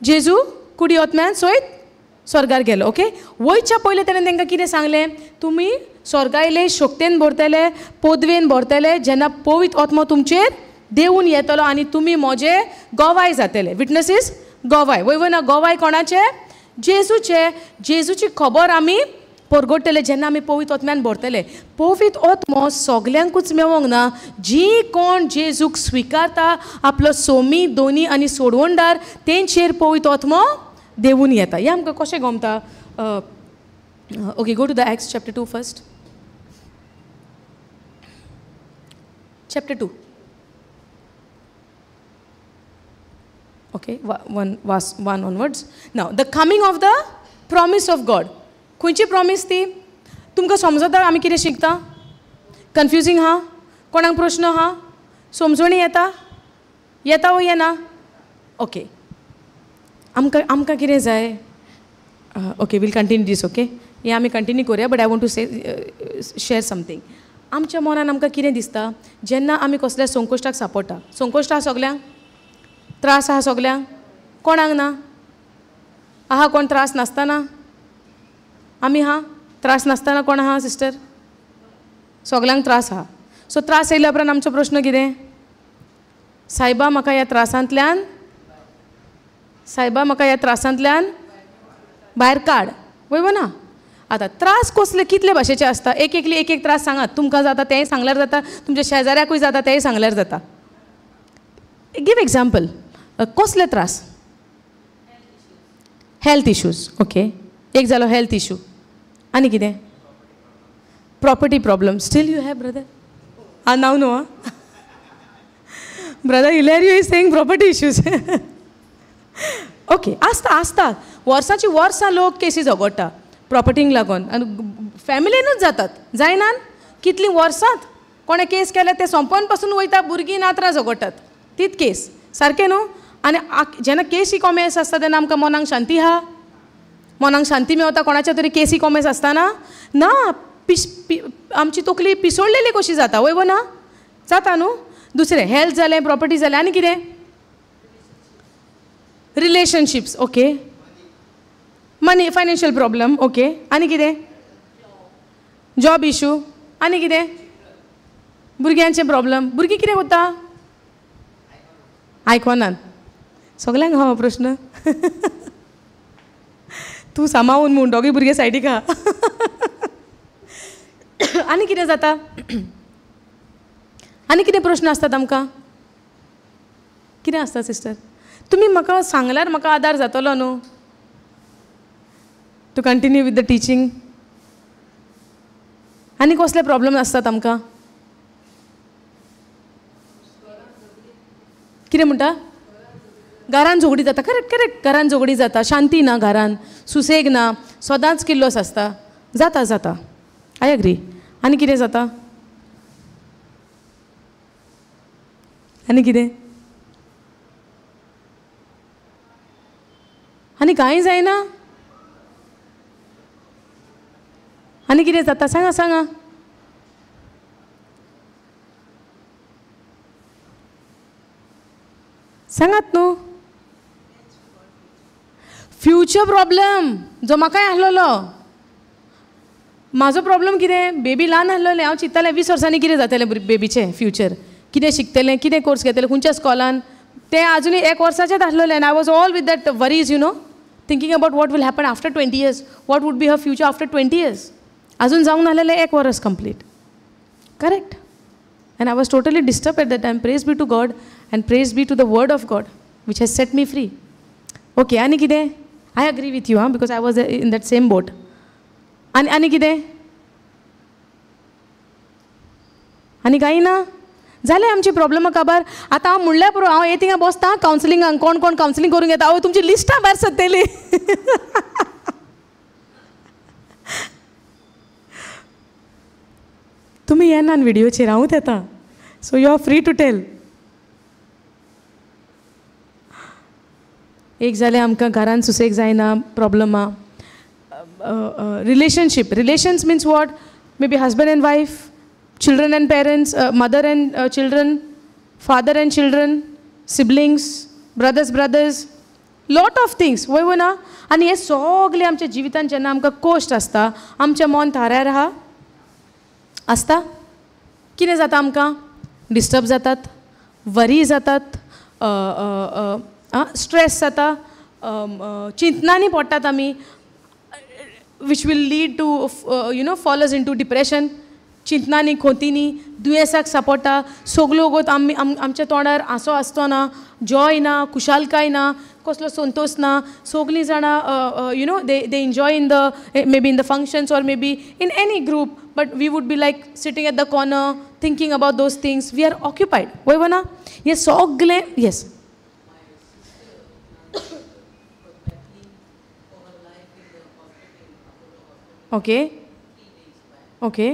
जेजू कुडी आत्म्यान सयत स्वर्गार गेलो. ओके, वयच्या पयलीं ताणें तांकां कितें सांगलें तुमी स्वर्गायले शक्तीन भरतले पदवेन भरतले जेन्ना पवित्र आत्मो तुमचेर देवून येतलो आनी तुमी म्हजे गोवाय जातले. विटनेसीस गोवाय. वय ना गोवाय कोणाचे जेजूचे. जेजूची खबर आमी परगडटले जेन्ना आमी पवित्र आत्म्यान भरतले. पवित्र आत्मो सगल्यांकूच मेळोंक ना. जी कोण जेजूक स्विकारता आपलो सोमी दोनी आनी सोडवणदार तेंचेर पवित्र आत्मो देवून येता. हें आमकां कशें गमता. Okay, go to the Acts chapter 2 first. Chapter 2. Okay, 1 onwards. Now, the coming of the promise of God. खंयची प्रॉमिस ती तुमकां समजता आमी कितें शिकता. कन्फ्युजींग हा, कोणाक प्रश्न हा, समजणी येता वो येना. ओके, आमकां कितें जाय. Okay, will continue this. Okay, हें आमी कंटिन्यू करुया. But I want to share something. आमच्या मनान आमकां कितें दिसता जेन्ना आमी कसल्या संकश्टाक सांपडटा. संकश्ट आहा सगल्यांक, त्रास आहा सगल्यांक, कोणाक ना आहा कोण त्रास नासतना. आमी हा त्रास नासतना कोण आहा सिस्टर. सगल्यांक त्रास आहा. सो त्रास येयल्या उपरांत आमचो प्रश्न कितें सायबा म्हाका ह्या त्रासांतल्यान भायर काड. वय ना. आतां त्रास कसले कितले भाशेचे आसता. एक त्रास सांगात. तुमकां जाता तेंय सांगल्यार जाता, तुमच्या शेजाऱ्याकूय जाता तेंय सांगल्यार जाता. Give example. कसले त्रास. Health issues. ओके, एक जालो हेल्थ इश्यू. आनी कितें property problem. Still you have brother. Now no brother Hilario is saying property issues. Okay, आसता वर्सांची वर्सां लोक केसी झगडटा प्रॉपर्टींक लागून आनी फॅमिलीनूच जातात. जायनान कितलीं वर्सांत कोणें केस केले ते सोंपोवन पासून वयता. भुरगीं नात्रां झगडटात तीच केस. सारकें न्हू. आनी जेन्ना केसी कॉमेस आसता तेन्ना आमकां मनाक शांती आहा. मनाक शांती मेवता कोणाच्या तरी केसी कॉमेस आसतना ना. आमची तकली पिसोडलेली कशी जाता. वय ना जाता न्हू. दुसरें हेल्थ जालें, प्रॉपर्टी जालें, आनी कितें relationships. Okay, money financial problem. Okay, आनी कितें जॉब इश्यू. आनी कितें भुरग्यांचे प्रॉब्लम. भुरगीं कितें करता आयकोनात. सगल्यांक हा प्रश्न. तूं सांबाळून म्हूण दोगूय भुरगे सायडीक आहा. आनी कितें जाता. आनी कितें प्रश्न आसतात आमकां. कितें आसता सिस्टर. तुमी म्हाका सांगल्यार म्हाका आदार जातलो न्हू to continue with the teaching. आनी कसले प्रॉब्लम आसतात आमकां. कितें म्हणटा घरान झगडी जाता. करेक्ट घरान झगडी जाता. शांती ना घरान, सुसेग ना, सदांच किल्लोस आसता. जाता आय एग्री. आनी कितें जाता. आनी कितें आनी कांय जायना. आनी कितें जाता सांगा. सांगात न्हू. फ्युचर प्रॉब्लम जो म्हाकाय आसलेलो. म्हाजो प्रॉब्लम कितें बेबी ल्हान आसलेलें. हांव चिंत्तालें 20 वर्सांनी कितें जातलें बेबीचें फ्युचर. कितें शिकतलें, कितें कोर्स घेतलें, खंयच्या स्कॉलान. तें आजुनूय 1 वर्साचेंच आसलेलें. I was all with that worries thinking about what will happen after 20 years. What would be her future after 20 years. अजून जावंक नासलेलें 1 वर्स complete. Correct. And I was totally disturbed at that time. Praise be to God and praise be to the word of God which has set me free. Okay, ani kide? I agree with you because I was in that same boat. आनी कितें आनी कांय ना जालें आमची प्रॉब्लमा काबार. आतां हांव म्हणल्यार पुरो हांव हे थिंगा बसतां कावन्सिलिंगाक कोण कोण कावन्सिलींग करूंक येता. आवय तुमची लिस्टां भायर सरतली. तुमी येना व्हिडिओचेर हांवूच येता. So you are free to tell. एक जालें आमकां घरान सुसेग जायना प्रॉब्लमा. Relations means what may be husband and wife, children and parents, mother and children, father and children, siblings, brothers, lot of things. वय ना. आनी हे सगळे आमच्या जिवितान जेन्ना आमकां कोश्ट आसता आमचें मन थाऱ्यार आसता. कितें जाता आमकां डिस्टर्ब जातात, वरी जातात, स्ट्रेस जाता, चिंतनांनी पडटात आमी, which will lead to fall us into depression. चिंतनांनी खोतींनी दुयेंसाक सांपडटा. सगळ्यो गोत आमच्या तोंडार आसो आसतो ना, जॉय ना, खुशालकाय ना, कसलो संतोष ना. सगळीं जाणां they enjoy in the maybe in the functions or maybe in any group, but we would be like sitting at the corner thinking about those things. We are occupied. वय ना. हे सगळे yes. Okay. Okay.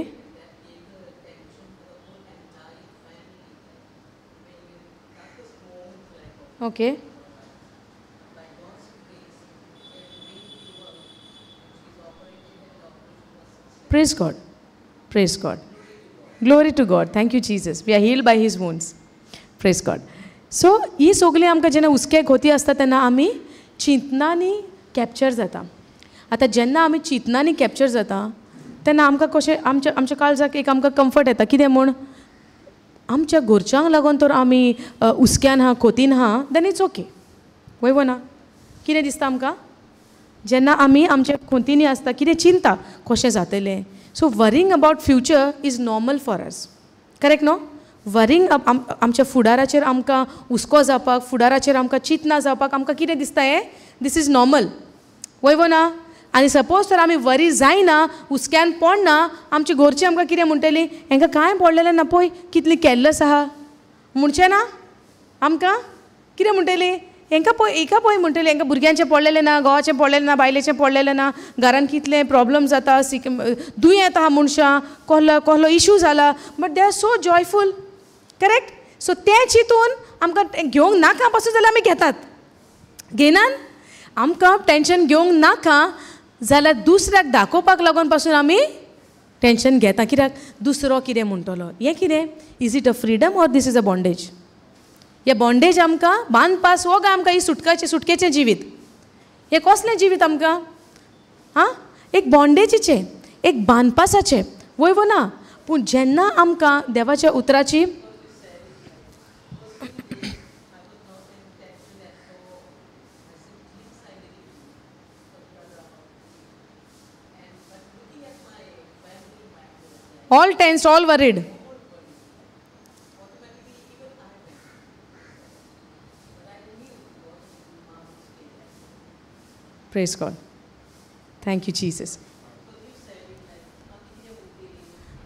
Okay. Praise God. Praise God. Glory to God. Thank you, Jesus. We are healed by His wounds. Praise God. So, ही सगळी आमकां जेन्ना हुस्के खोती आसता तेन्ना आमी चिंतनांनी capture जाता. आतां जेन्ना आमी चिंतनांनी कॅप्चर जाता तेन्ना आमकां कशें आमच्या काळजाक एक आमकां कम्फर्ट येता. कितें म्हूण आमच्या घरच्यांक लागून तर आमी हुस्क्यान आहा, खोतीन आहा, देन इट्स ओके. वय ना. कितें दिसता आमकां जेन्ना आमी आमच्या खोतींनी आसता कितें चिंता कशें जातलें. So worrying about future is normal for us. Correct न्हू. वरींग आमच्या फुडाराचेर आमकां हुस्को जावपाक, फुडाराचेर आमकां चिंतना जावपाक आमकां कितें दिसता हें दीस इज नॉर्मल. वय ना. आनी सपोज तर आमी वरी जायना, हुस्क्यान पडना, आमची घरची आमकां कितें म्हणटली हेंकां कांय पडलेलें ना पळय, कितली केर्लेस आहा म्हणचें ना. आमकां कितें म्हणटली हेंकां पळय, हेका पळय म्हणटली, हेंकां भुरग्यांचें पडलेलें ना, घोवाचें पडलेलें ना, बायलेचें पडलेलें ना, घरान कितले प्रॉब्लम जाता, दुयेंत आहा मनशां, कसलो इशू जाला, but they are so joyful. Correct. So तें चिंतून आमकां घेवंक नाका पासून जाल्यार आमी घेतात. घेनात. आमकां टेंशन घेवंक नाका जाल्यार दुसऱ्याक दाखोवपाक लागून पासून आमी टेंशन घेता. कित्याक दुसरो कितें म्हणटलो. हें कितें is it a freedom or this is a bondage. हे बॉन्डेज आमकां बांदपास हो काय आमकां ही सुटकेचें जिवीत. हे कसलें जिवीत आमकां एक बॉन्डेजीचें, एक बांदपासाचें. वय ना. पूण जेन्ना आमकां देवाच्या उतराची all tensed, all worried. Praise God. Thank you, Jesus.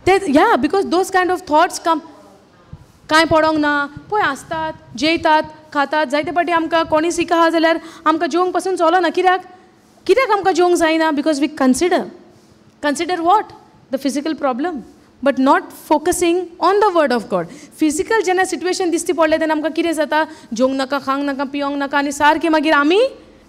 Yeah, because those kind of thoughts come. कांय पडोंक ना पळय आसतात, जेयतात, खातात. जायते पाटी आमकां कोणी सिका आहा जाल्यार आमकां जेवंक पासून चलना. कित्याक आमकां जेवंक जायना. Because we consider what the physical problem, but not focusing on the word of God. Physical जेन्ना सिट्युएशन दिसती पडलें तेन्ना आमकां कितें जाता, जेवंक नाका, खावंक नाका, पियोंक नाका, आनी सारकें मागीर आमी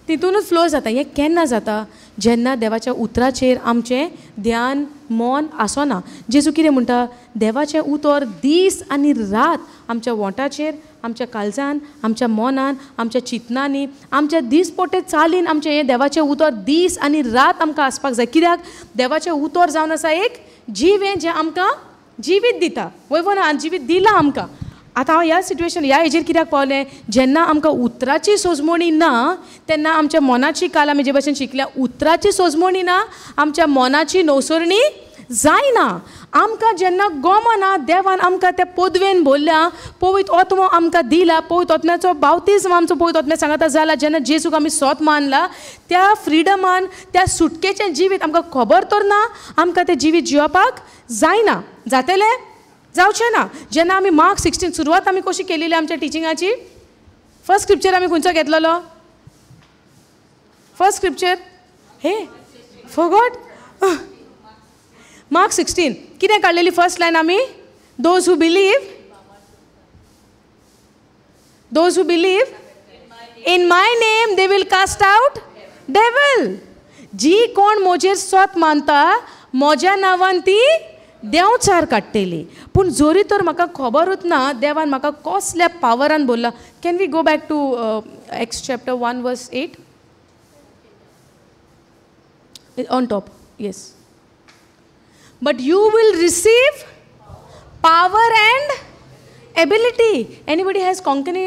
तितूनच फ्लो जाता. हें केन्ना जाता जेन्ना देवाच्या उतराचेर आमचें ध्यान मन आसना. जेजू कितें म्हणटा, देवाचें उतर दीस आनी रात आमच्या वोंटाचेर, आमच्या काळजान, आमच्या मनान, आमच्या चिंतनांनी, आमच्या दिसपोटे चालीन आमचें हें देवाचें उतर दीस आनी रात आमकां आसपाक जाय. कित्याक देवाचें उतर जावन आसा एक जीव हें जें आमकां जिवीत दिता. वय ना. जिवीत दिलां आमकां. आतां हांव ह्या सिट्युएशन ह्या हेजेर कित्याक पावलें, जेन्ना आमकां उतराची सोजमणी ना तेन्ना आमच्या मनाची काल आमी जे भाशेन शिकल्या, उतराची सोजमणी ना, आमच्या मनाची नवसरणी जायना. आमकां जेन्ना गोमना देवान आमकां त्या पदवेन बोल्ल्या, पवित्र आत्मो आमकां दिला, पवित्र आत्म्याचो बावतिस्म आमचो पवित्र आत्म्या सांगता जाला, जेन्ना जेजूक आमी स्वत मानला, त्या फ्रिडमान, त्या सुटकेचें जिवीत आमकां खबर तर ना, आमकां तें जिवीत जिवपाक जायना. जातलें? जावचें ना. जेन्ना आमी मार्क 16 सुरवात आमी कशी केलेली आमच्या टिचिंगाची, फर्स्ट स्क्रिप्चर आमी खंयचो घेतलेलो? First scripture he forgot. Mark 16 कितें काडलेली फर्स्ट लायन आमी? Those who believe in my name they will cast out devil. जी कोण म्हजेर स्वत मानता, म्हज्या नांवान ती देंवचार काडटली. पूण जोरी तर म्हाका खबरूच ना देवान म्हाका कसल्या पावरान बोल्ला. Can we go back to x chapter 1 verse 8 on top? Yes. But you will receive power and ability. Anybody has Konkani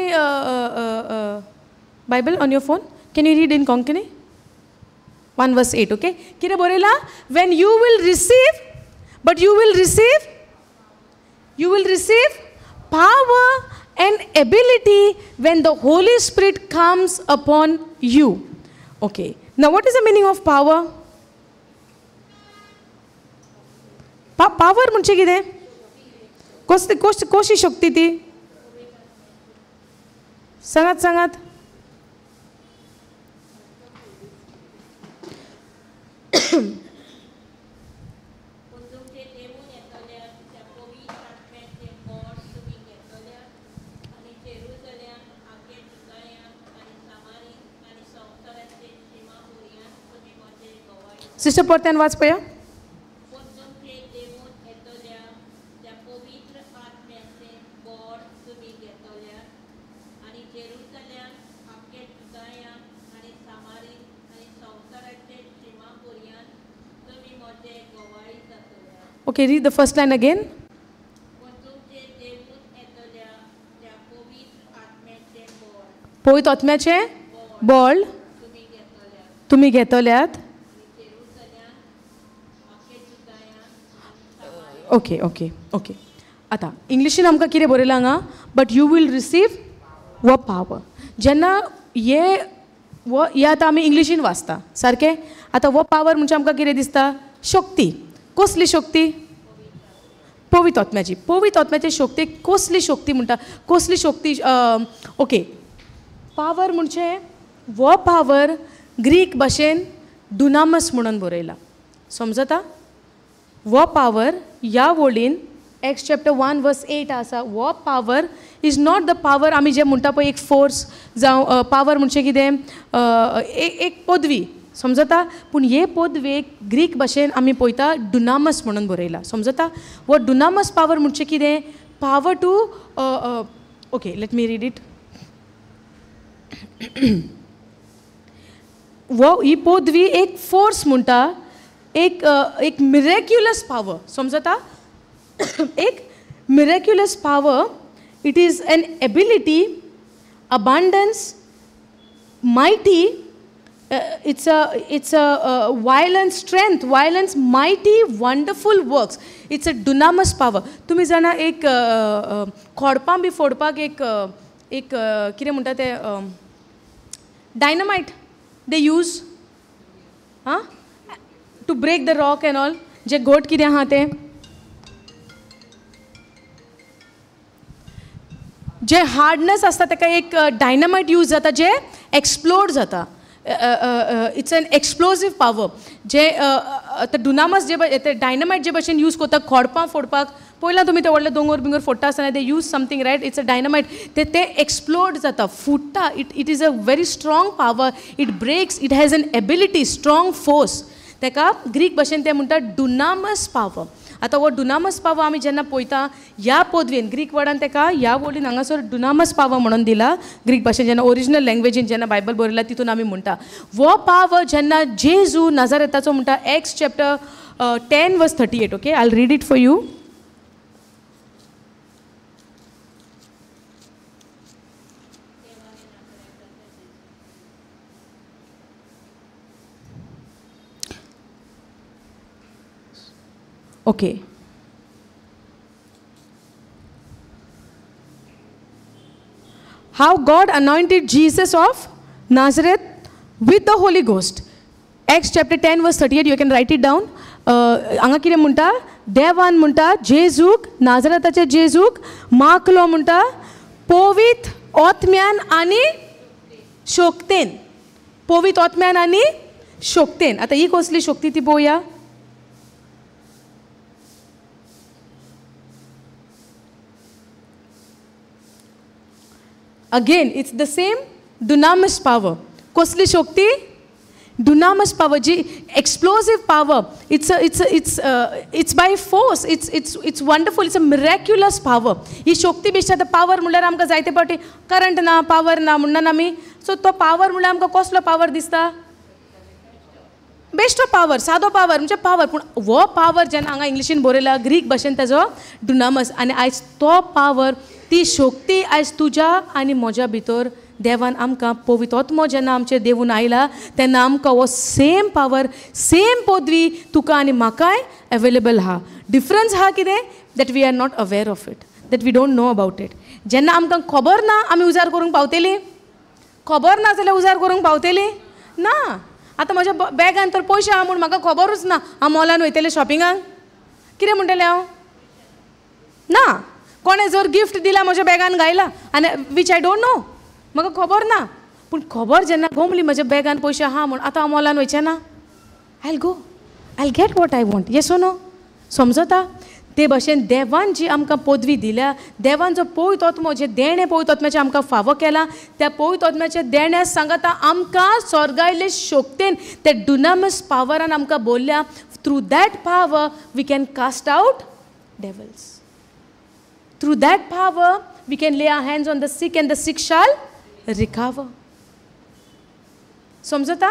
Bible on your phone? Can you read in Konkani? 1 verse 8, okay? Kire borela? When you will receive, but you will receive power and ability when the Holy Spirit comes upon you. Okay. Now what is the meaning of power? Power म्हणजे कितें? कशी शक्ती ती? सांगात. Sister परत्यान watch पया. Okay, read the first line again. पवित्र आत्म्याचे बळ तुम्ही घेतल्यात. ओके. आता इंग्लिशीन आमकां कितें बरयलां हांगा? बट यू वील रिसीव वो पावर. जेन्ना हे आतां आमी इंग्लिशीन वाचता सारकें. आतां वो पावर म्हणजे आमकां कितें दिसता? शक्ती. कसली शक्ती? पवित्र आत्म्याची शक्ती. कसली शक्ती म्हणटा? कसली शक्ती? ओके. पावर म्हणजे वो पावर ग्रीक भाशेन डुनामस म्हणून बरयला. समजता? वो पावर ह्या वोडीन एक्स चॅप्टर 1 वर्स 8 आसा. वो power is not the power आमी जे म्हणटा पळय एक फोर्स जावं पावर म्हणजे कितें? एक पदवी. समजता? पूण हे पदवेक ग्रीक भाशेन आमी पळयता डुनामस म्हणून बरयला. समजता? वो डुनामस पावर म्हणजे कितें? Power to okay let me read it. वो ही पदवी एक फोर्स म्हणटा, एक मिरेक्युलस पावर. समजता? एक miraculous power. It is an ability, abundance, mighty. It's a violent strength, violence, mighty, wonderful works. It's a dunamis power. तुम्ही जाणा एक खोडपां बी फोडपाक एक कितें म्हणटा ते dynamite they use to break the rock and all. जे घोट कितें आहा ते जे हार्डनेस आसता ताका एक डायनामायट यूज जाता जे एक्सप्लोड जाता. It's an explosive power. जे डुनामस जे डायनामायट जे भाशेन यूज करता खोडपां फोडपाक. पयला तुमी ते व्हडले दोंगर बिंगर फोडटा आसतना they use something right. It's a dynamite. ते एक्सप्लोड जाता, फुट्टा. It is a very strong power. It breaks. It has an ability, strong force. ताका ग्रीक भाशेन ते म्हणटा डुनामस पावर. आतां हो डुनामस पावर आमी जेन्ना पळयता ह्या पदवेन ग्रीक वर्डान ताका ह्या वोडीन हांगासर डुनामस पावर म्हणून दिला. ग्रीक भाशेन जेन्ना ओरिजिनल लँग्वेजीन जेन्ना बायबल बरयला तितून आमी म्हणटा वो पावर जेन्ना जेजू नाजारेताचो म्हणटा. Acts chapter 10 verse 38. Okay, I will read it for you. Okay. How God anointed Jesus of Nazareth with the Holy Ghost. Acts chapter 10 verse 38, you can write it down. हांगा कितें म्हणटा, देवान म्हणटा जेजूक, नाजराताचे जेजूक माकलो म्हणटा पवित्र आत्म्यान आनी शोक्तेन. पवित्र आत्म्यान आनी शोक्तेन. आता ही कसली शक्ती ती पळोवया. Again, it's the same dunamis power. कसली शक्ती? Dunamis power, explosive power. It's by force. It's wonderful. It's a miraculous power. ही शक्ती बेश्टा पावर म्हणल्यार आमकां जायते पावटी करंट ना, पावर ना म्हणना आमी. सो तो पावर म्हणल्यार आमकां कसलो पावर दिसता? बेश्टो पावर, सादो पावर म्हणजे पावर. पूण हो पावर जेन्ना हांगा इंग्लिशीन बरयला, ग्रीक भाशेन ताजो डुनामस. आनी आयज तो पावर, ती शक्ती आयज तुज्या आनी म्हज्या भितर देवान आमकां पवित्र आत्मो जेन्ना आमचेर देवून आयला तेन्ना आमकां हो सेम पावर, सेम पदवी तुका आनी म्हाकाय अवेलेबल आहा. डिफरन्स आहा कितें? That we are not aware of it, that we don't know about it. जेन्ना आमकां खबर ना आमी उजार करूंक पावतली? खबर ना जाल्यार उजार करूंक पावतली ना. आतां म्हज्या बॅगान तर पयशे आहा म्हूण म्हाका खबरूच ना, हांव मॉलान वयतलें शॉपिंगाक, कितें म्हणटलें हांव? ना. कोणें जर गिफ्ट दिला म्हज्या बॅगान घायला आनी वीच आय डोंट नो, म्हाका खबर ना. पूण खबर जेन्ना गोमली म्हज्या बॅगान पयशे आहा म्हूण आतां हांव मॉलान वयचें ना. I go, I get what I want. Yes or no? समजता? ते भाशेन देवान जी आमकां पदवी दिल्या, देवान जो पवित्र आत्मो, जे देणें पवित्र आत्म्याचें आमकां फावो केला, त्या पवित्र आत्म्याच्या देण्या सांगता आमकां स्वर्गायले शक्तीन, ते डुनामस पावरान आमकां बोलल्या. Through that power we can cast out devils. Through that power, we can lay our hands on the sick and the sick shall recover. समजता?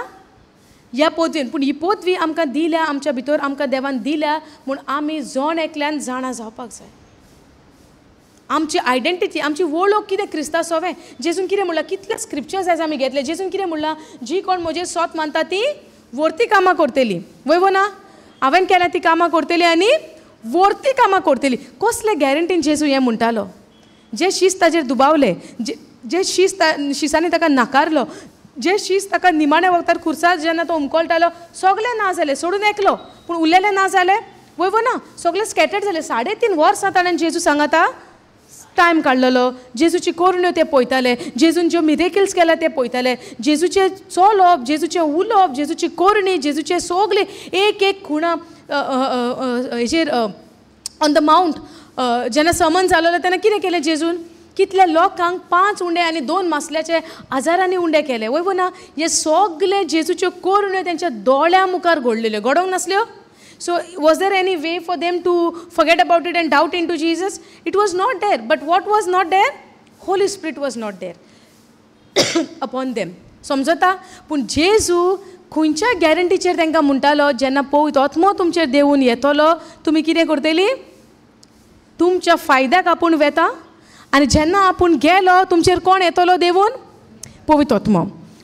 ह्या पदवीन. पूण ही पदवी आमकां दिल्या, आमच्या भितर आमकां देवान दिल्या म्हूण आमी जण एकल्यान जाणा जावपाक जाय. आमची आयडेंटिटी, आमची वळख कितें क्रिस्तांव सोवें. जेजून कितें म्हणलां? कितले स्क्रिप्चर्स आयज आमी घेतले. जेजून कितें म्हणलां? जी कोण म्हजेर स्वत मानता ती वर्ती कामां करतली. वयवो ना? हांवें केल्या ती कामां करतली आनी वर्ती कामां करतली. कसले गॅरंटीन जेजू हें म्हणटालो? जे शीस ताजेर दुबावले, जे शिसांनी ताका नाकारलो, जे शीस ताका निमाण्या वखदार खुर्सार जेन्ना तो उमकळटालो, सगळे ना जाले, सोडून एकलो. पूण उरलेले ना जाले? वयवो ना? सगळे स्कॅटर्ड जाले. 3.5 वर्सां ताणें जेजू सांगता टायम काडलेलो. जेजूची कोरण्यो ते पळयताले, जेजून ज्यो मिरेकल्स केल्या ते पळयताले. जेजूचे चलप, जेजूचे उलोवप, जेजूची कोरणी, जेजूचे सगळे एक एक खुणा हेजेर ऑन द माउंट जेन्ना समन जालोलो तेन्ना कितें केलें जेजून? कितल्या लोकांक 5 उंडे आनी 2 मासल्याचे हजारांनी उंडे केले. वयवो ना? हे सगळे जेजूच्यो कोरण्यो तेंच्या दोळ्या मुखार घडलेल्यो. घडोवंक नासल्यो? So was there any way for them to forget about it and doubt into Jesus? It was not there. But what was not there? Holy Spirit was not there upon them. समजता? पूण जेजू खंयच्या गॅरंटीचेर तांकां म्हणटालो, जेन्ना पवित्र आत्मो तुमचेर देवून येतलो, तुमी कितें करतली? तुमच्या फायद्याक आपूण वेता. आनी जेन्ना आपूण गेलो, तुमचेर कोण येतलो देवून? पवित्र आत्मो.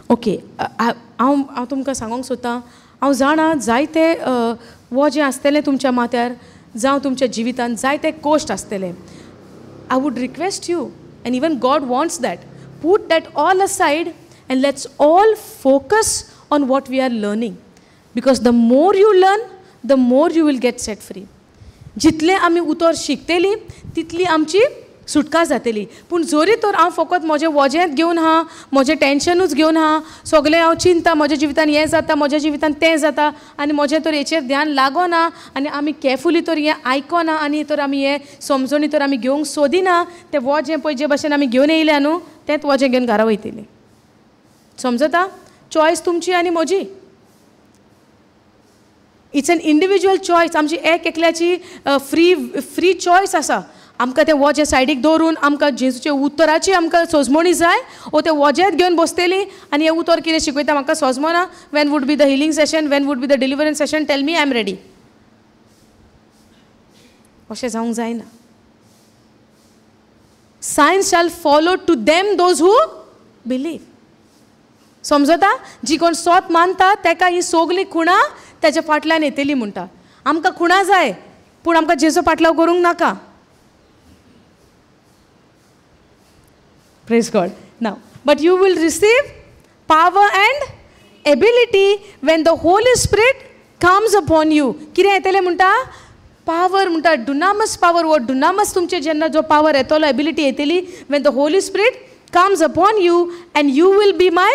ओके. हांव तुमकां सांगूंक सोदतां, हांव जाणा जायते वो जें आसतलें तुमच्या माथ्यार, जावं तुमच्या जिवितांत जायते कोश्ट आसतले. I would request you, and even God wants that, put that all aside and let's all focus on what we are learning, because the more you learn, the more you will get set free. जितले आमी उतर शिकतली तितली आमची सुटका जातली. पूण जरी तर हांव फकत म्हजें वजेंत घेवन हा, म्हजें टेंशनूच घेवन हा, सगळें हांव चिंता, म्हज्या जिवितान हें जाता, म्हज्या जिवितान तें जाता, आनी म्हजें तर हेचेर ध्यान लागना, आनी आमी केरफुली तर हें आयकना, आनी तर आमी हें समजणी तर आमी घेवंक सोदिना, तें वजें पळय जे भाशेन आमी घेवन येयल्या न्हू, तेंच वजें घेवन घरा वयतलीं. समजता? चॉयस तुमची आनी म्हजी. It's an individual choice. आमची एकल्याची फ्री चॉयस आसा. आमकां तें वजें सायडीक दवरून आमकां जेजूचे उतराची आमकां सोजमणी जाय, ओ तें वजेंत घेवन बसतली आनी हें उतर कितें शिकयता म्हाका सोजमना. When would be the healing session, when would be the deliverance session, tell me, I am ready. अशें जावंक जायना. Signs shall follow to them those who believe. समजता? जी कोण स्वत मानता तेका ही सगळीं खुणां तेच्या फाटल्यान येतली म्हणटा. आमकां खुणां जाय, पूण आमकां जेजो पाटलाव करूंक नाका. Praise God. Now, but you will receive power and ability when the Holy Spirit comes upon you. कितें येतलें म्हणटा? पावर म्हणटा, dunamis power. वो dunamis तुमचे जेन्ना जो पावर येतलो, ability येतली, when the Holy Spirit comes upon you, and you will be my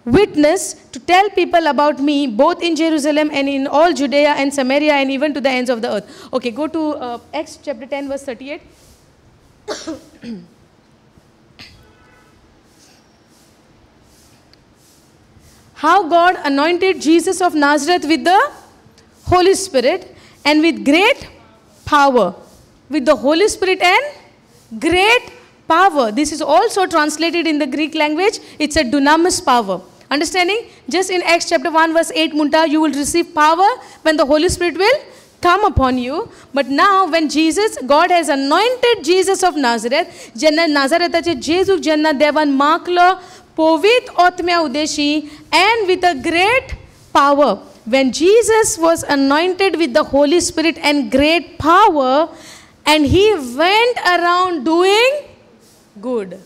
witness to tell people about me, both in Jerusalem and in all Judea and Samaria and even to the ends of the earth. Okay, go to Acts chapter 10 verse 38. How God anointed Jesus of Nazareth with the Holy Spirit and with great power. With the Holy Spirit and great power. This is also translated in the Greek language. It's a dunamis power. Understanding? Just in Acts chapter 1 verse 8 munta, you will receive power when the Holy Spirit will come upon you. But now when God has anointed Jesus of Nazareth, jenna Nazaretache Jesu jenna devan maklo povit otmya udeshi, and with a great power. When Jesus was anointed with the Holy Spirit and great power, and he went around doing good.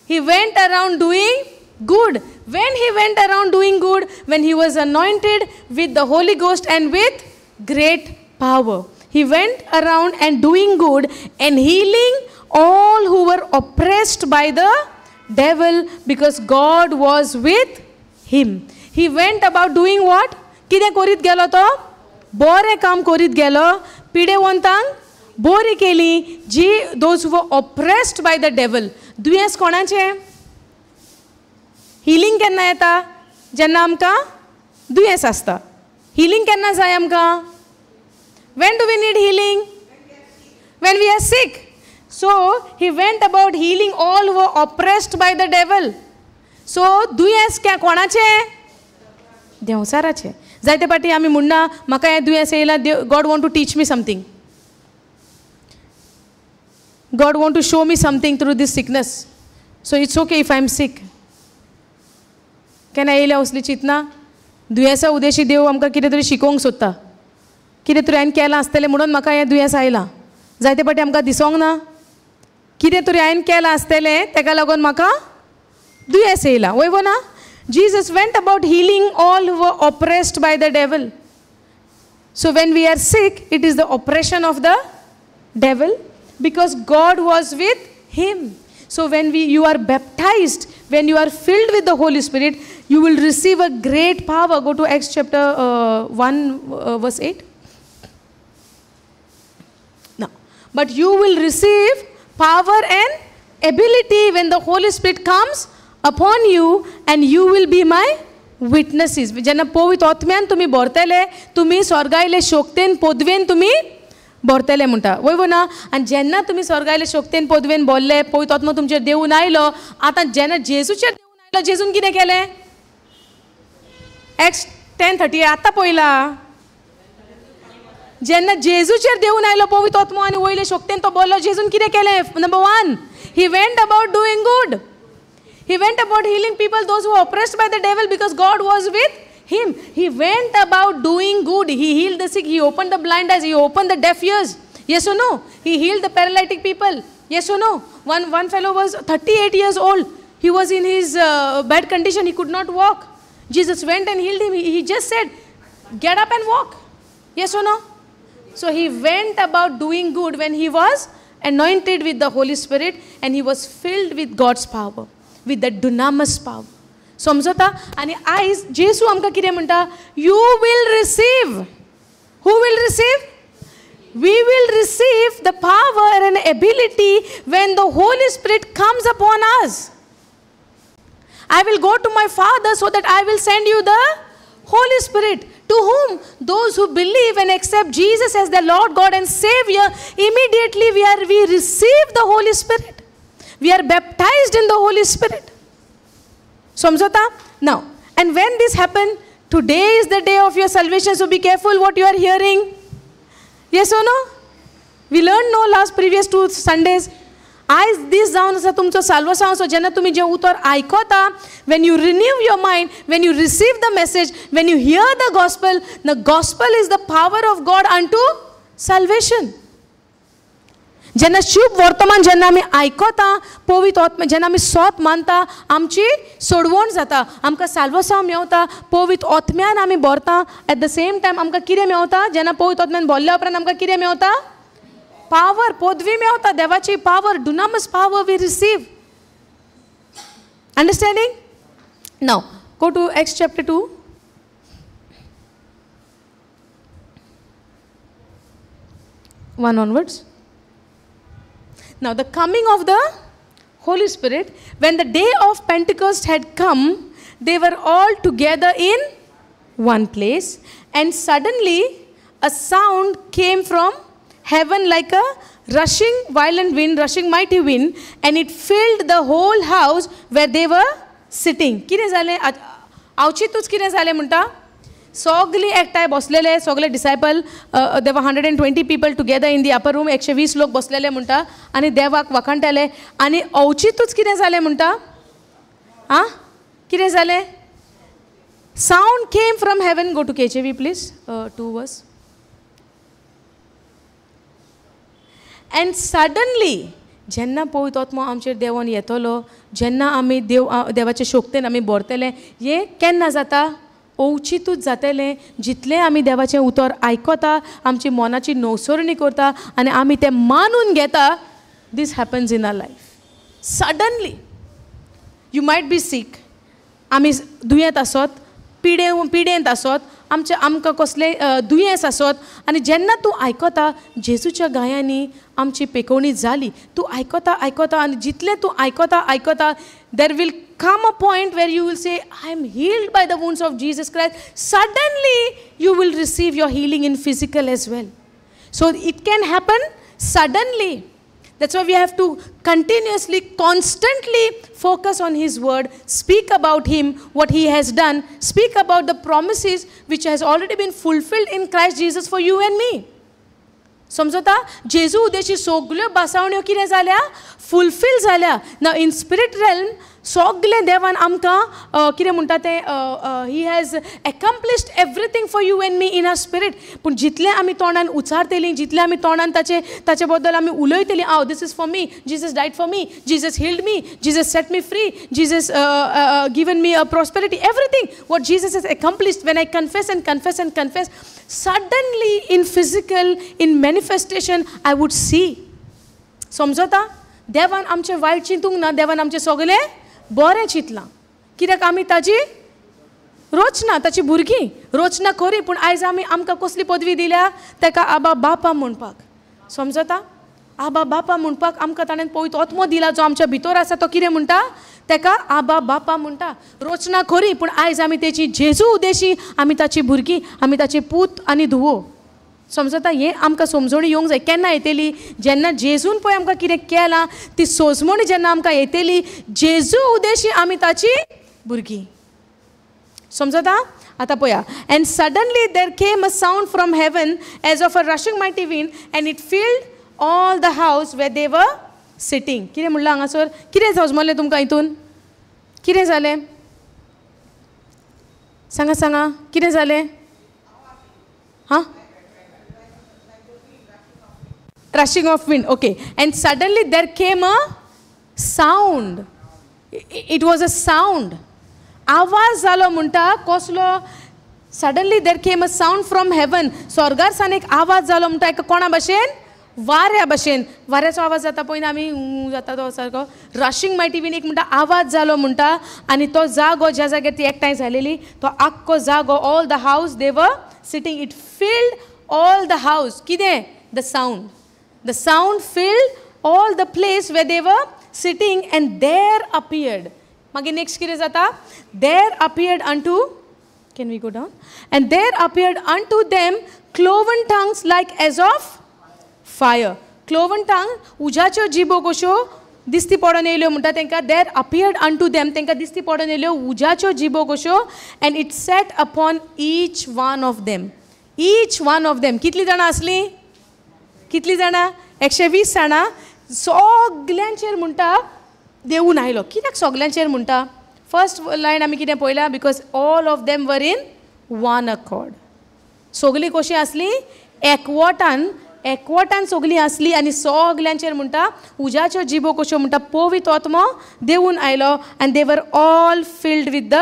He went around doing good. When he went around doing good, when he was anointed with the Holy Ghost and with great power, he went around and doing good and healing all who were oppressed by the devil, because God was with him. He went about doing what? कितें करीत गेलो तो? बरें काम करीत गेलो. पिडेवंतांक बरी केली. जी those who were oppressed by the devil. दुयेंस कोणाचे? हिलिंग केन्ना येता? जेन्ना आमकां दुयेंस आसता. हिलिंग केन्ना जाय आमकां? When do we need healing? When we are sick. So he went about healing all who were oppressed by the devil. So दुयेंस क्या कोणाचे? देवसाराचे. जायते पाटी आमी म्हणना म्हाका हें दुयेंस येयला, God want to teach me something. God want to show me something through this sickness. So it's okay if I'm sick. केन्ना येयल्या असली चिंतना? दुयेंसा उदेशी देव आमकां कितें तरी शिकोवंक सोदता. कितें तरी हांवें केलां आसतलें म्हणून म्हाका हें दुयेंस आयलां. जायते पाटी आमकां दिसोंक ना कितें तरी हांवें केलां आसतलें तेका लागून म्हाका दुयेंस येयलां. वयवो ना? Jesus went about healing all who were oppressed by the devil. So when we are sick, it is the oppression of the devil, because God was with him. So when you are baptized, when you are filled with the Holy Spirit, you will receive a great power. Go to Acts chapter 1 verse 8. Now, but you will receive power and ability when the Holy Spirit comes upon you, and you will be my witnesses. जेन्ना पवित्र आत्म्यान तुमी भरतले, तुमी स्वर्गायले शोक्तेन पदवेन तुमी भरतले म्हणटा. वयवो ना? आनी जेन्ना तुमी स्वर्गायले शोक्तेन पदवेन भरले, पवित्र आत्मा तुमचेर देवून आयलो, आतां जेन्ना जेजूचेर देवून आयलो, जेजून कितें केलें? Acts 10:38 आतां पळयला. जेन्ना जेजूचेर देवून आयलो पवित्र आत्मा आनी वयले शोक्तेन तो भरलो, जेजून कितें केलें? Number 1, he went about doing good. He went about healing people, those who were oppressed by the devil, because God was with him. He went about doing good. He healed the sick. He opened the blind eyes. He opened the deaf ears. Yes or no? He healed the paralytic people. Yes or no? One fellow was 38 years old. He was in his bad condition. He could not walk. Jesus went and healed him. He just said, get up and walk. Yes or no? So he went about doing good when he was anointed with the Holy Spirit and he was filled with God's power, with the dunamis power. समजता? आणि आयज जेसू आमकां कितें म्हणटा? You will receive. Who will receive? We will receive the power and ability when the Holy Spirit comes upon us. I will go to my Father so that I will send you the Holy Spirit. To whom? Those who believe and accept Jesus as their Lord, God and Savior. Immediately we receive the Holy Spirit. We are baptized in the Holy Spirit. Samjhota? Now, and when this happened, today is the day of your salvation, so be careful what you are hearing. Yes or no? We learned no previous 2 Sundays. As this जावन आसा तुमचो साल्वसा असो, जेन्ना तुमी जे उतर आयकता, when you renew your mind, when you receive the message, when you hear the gospel is the power of God unto सॅल्वेशन. जेन्ना शुभ वर्तमान जेन्ना आमी आयकता, पवित्र आत्मा जेन्ना आमी सोत मानता, आमची सोडवण जाता, आमकां साल्वसांव मेवता, पवित्र आत्म्यान आमी भरता. एट द सेम टायम आमकां कितें मेवता? जेन्ना पवित्र आत्म्यान भरल्या उपरांत आमकां कितें मेवता? पावर, पदवी मेवता, देवाची पावर, डुनामस power we receive. Understanding? Now go to Acts chapter 2. One onwards. Now the coming of the Holy Spirit, when the day of Pentecost had come, they were all together in one place, and suddenly a sound came from heaven like a rushing violent wind, rushing mighty wind, and it filled the whole house where they were sitting. कितें जालें? आवचितूच कितें जालें म्हणटा? सगळी एकठांय बसलेले, सगळे disciple, देवा 120 people together in the upper room, 120 लोक बसलेले म्हणटा, आनी देवाक वखणटाले, आनी अवचितूच कितें जालें म्हणटा? आं कितें जालें? Sound came from heaven. Go to KJV please, 2 verse. And suddenly जेन्ना पवित्र आत्मा आमचेर देवान येतलो, जेन्ना आमी देवाचे शोक्तेन आमी भरतले, हें केन्ना जाता? ओवचितूच जातलें जितलें आमी देवाचें उतर आयकता, आमची मनाची नवसरणी करता, आनी आमी तें मानून घेता. This happens in our life. Suddenly you might be sick, आमी दुयेंत आसत, पिडेंत आसत, आमकां कसलें दुयेंस आसत, आनी जेन्ना तूं आयकता जेजूच्या गायांनी आमची पेकोवणी जाली, तूं आयकता आनी जितलें तूं आयकता, देर we'll come a point where you will say, I am healed by the wounds of Jesus Christ. Suddenly you will receive your healing in physical as well. So it can happen suddenly. That's why we have to continuously, constantly focus on His word, speak about Him, what He has done, speak about the promises which has already been fulfilled in Christ Jesus for you and me. समजता? जेजू उद्देशी सगळ्यो बासावण्यो कितें जाल्या? Fulfil जाल्या. ना इन spirit realm सगळें देवान आमकां कितें म्हणटा तें he has accomplished everything for you and me in are spirit. पूण जितलें आमी तोंडान उच्चारतलीं, जितलें आमी तोंडान ताचे बद्दल आमी उलयतलीं, oh this is for me, Jesus died for me, Jesus healed me, Jesus set me free, Jesus given me a prosperity, everything what Jesus has accomplished. When I confess and confess and confess, suddenly in physical, in manifestation I would see. समजता? देवान आमचें वायट चिंतूंक ना, देवान आमचें सगळें बरें चिंतलां. कित्याक आमी ताची रोचना, ताची भुरगीं, रोचना खरी. पूण आयज आमकां कसली पदवी दिल्या? ताका आबा बापा म्हणपाक. समजता? आबा बापा म्हणपाक आमकां ताणें पवित्र आत्मो दिला, जो आमच्या भितर आसा. तो कितें म्हणटा? ताका आबा बापा म्हणटा. रोचना खरी, पूण आयज आमी तेची जेजू उद्देशी आमी ताची भुरगीं, आमी ताचे पूत आनी धुवो. समजता? हें आमकां समजणी येवंक जाय. केन्ना येतली? जेन्ना जेजून पळय आमकां कितें केलां, ती सोजमणी जेन्ना आमकां येतली, जेजू उद्देशी आमी ताची भुरगीं. समजता? आतां पळया. And suddenly there came a sound from heaven as of a rushing mighty wind, and it filled all the house where they were sitting. कितें म्हणलां हांगासर? कितें समजलें तुमकां हितून? कितें जालें? सांगा कितें जालें? हां, rushing of wind. Okay. And suddenly there came a sound. It was a sound. आवाज जालो म्हणटा कसलो? Suddenly there came a sound from heaven. स्वर्गार सान एक आवाज जालो म्हणटा. एका कोणा भाशेन? वाऱ्या भाशेन. वाऱ्याचो आवाज जाता पळय ना आमी जाता तो सारको. रशिंग मायटी विंड एक म्हणटा आवाज जालो म्हणटा. आनी तो जागो ज्या जाग्यार ती एकठांय जालेली, तो आख्खो जागो, all the house they were sitting, it filled all the house. कितें? The sound. The sound filled all the place where they were sitting, and there appeared. Mage next kire jata? There appeared unto, can we go down? And there appeared unto them cloven tongues like as of fire. Cloven tongue, ujacho jibo kosho दिसती पडून येयल्यो म्हणटा तांकां. देर appeared unto them, तांकां दिसती पडून येयल्यो उजाच्यो जिबो कश्यो. And it sat upon each one of them. Each one of them. कितलीं जाणां आसलीं? कितलीं जाणां? 120 जाणां. सगल्यांचेर म्हणटा देवून आयलो. कित्याक सगल्यांचेर म्हणटा? फर्स्ट लायन आमी कितें पळयलां? Because all of them were in one accord. सगलीं कशीं आसलीं? एकवटान एकवटान सगलीं आसलीं आनी सगल्यांचेर म्हणटा उज्याच्यो जिबो कश्यो म्हणटा पवित्र आत्मो देवून आयलो आनी they were all filled with the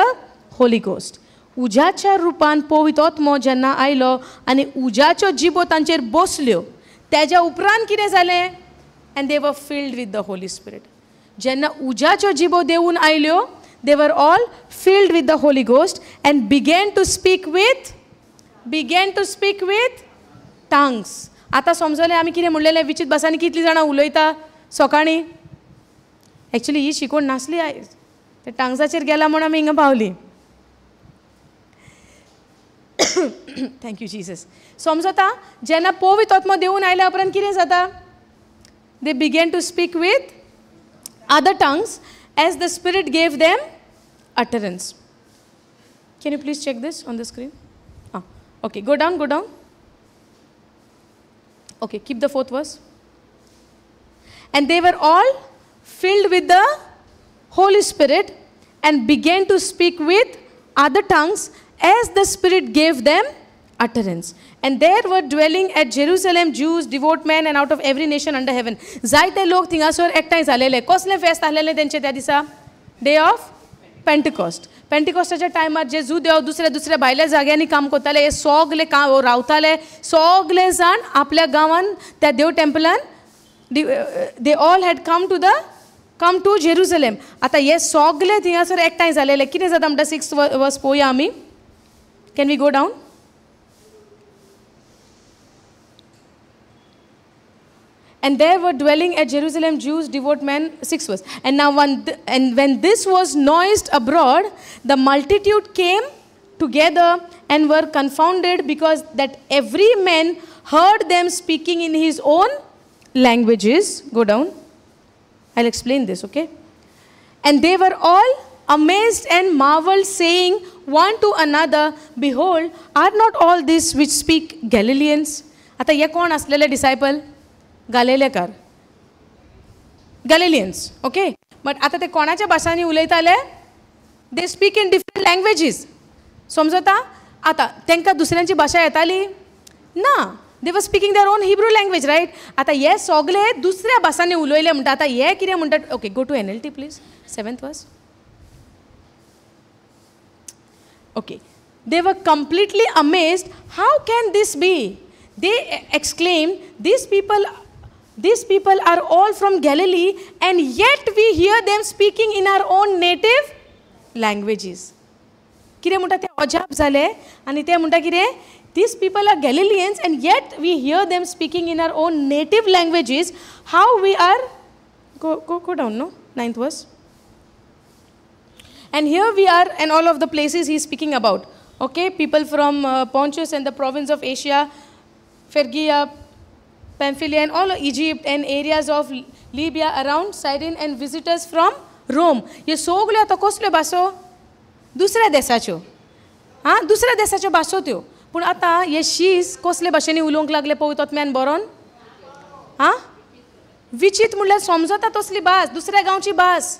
Holy Ghost. उज्याच्या रुपान पवित्र आत्मो जेन्ना आयलो आनी उज्याच्यो जिबो तांचेर बसल्यो तेज्या उपरांत कितें जालें? And they were field with the Holi spirit. जेन्ना उज्याच्यो जिबो देवून आयल्यो they were all filled with the Holy Ghost and began to speak with tongues. आता समजले आमी कितें म्हणलेलें विचित्र भासांनी कितलीं जाणां उलयता सकाळीं. एक्चुअली ही शिकवण नासली आयज, ते टांग्साचेर गेला म्हूण आमी हिंगा पावलीं. Thank you Jesus. समजता जेन्ना पवित्र आत्मो देवून आयल्या उपरांत कितें जाता? They begin to speak with other tongues as the Spirit gave them utterance. Can you please check this on the screen? Okay, go down. Okay, keep the 4th verse. And they were all filled with the Holy Spirit and began to speak with other tongues as the Spirit gave them utterance. And there were dwelling at Jerusalem Jews, devout men, and out of every nation under heaven. जायते लोक थिंगासोर एकठांय जालेले. कसलें फेस्त आसलेलें तेंचे त्या दिसा? Day of Pentecost. पेंटिकॉस्टाच्या टायमार जे जू देव दुसऱ्या भायल्या जाग्यांनी काम करताले हे सगळे रावताले. सगळे जाण आपल्या गांवान त्या देव टेंपलान they all had come to Jerusalem. आतां हे सगळे थिंगासोर एकठांय जालेले. कितें जाता म्हणटा 6th वर्स पळोवया आमी. Can we go down? And there were dwelling at Jerusalem Jews, devout men, 6th verse. And now when this was noised abroad, the multitude came together and were confounded because that every man heard them speaking in his own languages. Go down. I'll explain this, okay? And they were all amazed and marveled, saying one to another, behold, are not all these which speak Galileans? आता ये कोण असलेले disciple? गालिलेकार, Galileans. Okay, but आता ते कोणाच्या भाशांनी उलयताले? They speak in different languages. समजता? आता तांकां दुसऱ्यांची भाशा येताली ना. They were speaking their own Hebrew language, right? आता हे सगळे दुसऱ्या भाशांनी उलयले म्हणटा. आता हे कितें म्हणटात? Okay, go to NLT please. 7th verse. Okay, they were completely amazed. How can this be? They exclaimed, these people are all from Galilee, and yet we hear them speaking in our own native languages. कितें म्हणटा ते अजाप जाले आनी ते म्हणटा कितें? These people are Galileans and yet we hear them speaking in our own native languages. How we are? Go down, no? 9th verse. And here we are, and all of the places he is speaking about. Okay, people from Pontus and the province of Asia, Phrygia, Pamphylia, and all of Egypt and areas of Libya around Cyrene, and visitors from Rome. हे सगळ्यो आतां कसल्यो भासो? दुसऱ्या देशाच्यो. दुसऱ्या देशाच्यो भासो त्यो. पूण आतां हे शीस कसले भाशेनी उलोवंक लागले पवित्र आत्म्यान बरोवन? विचित्र म्हणल्यार समजता तसली भास, दुसऱ्या गांवची भास.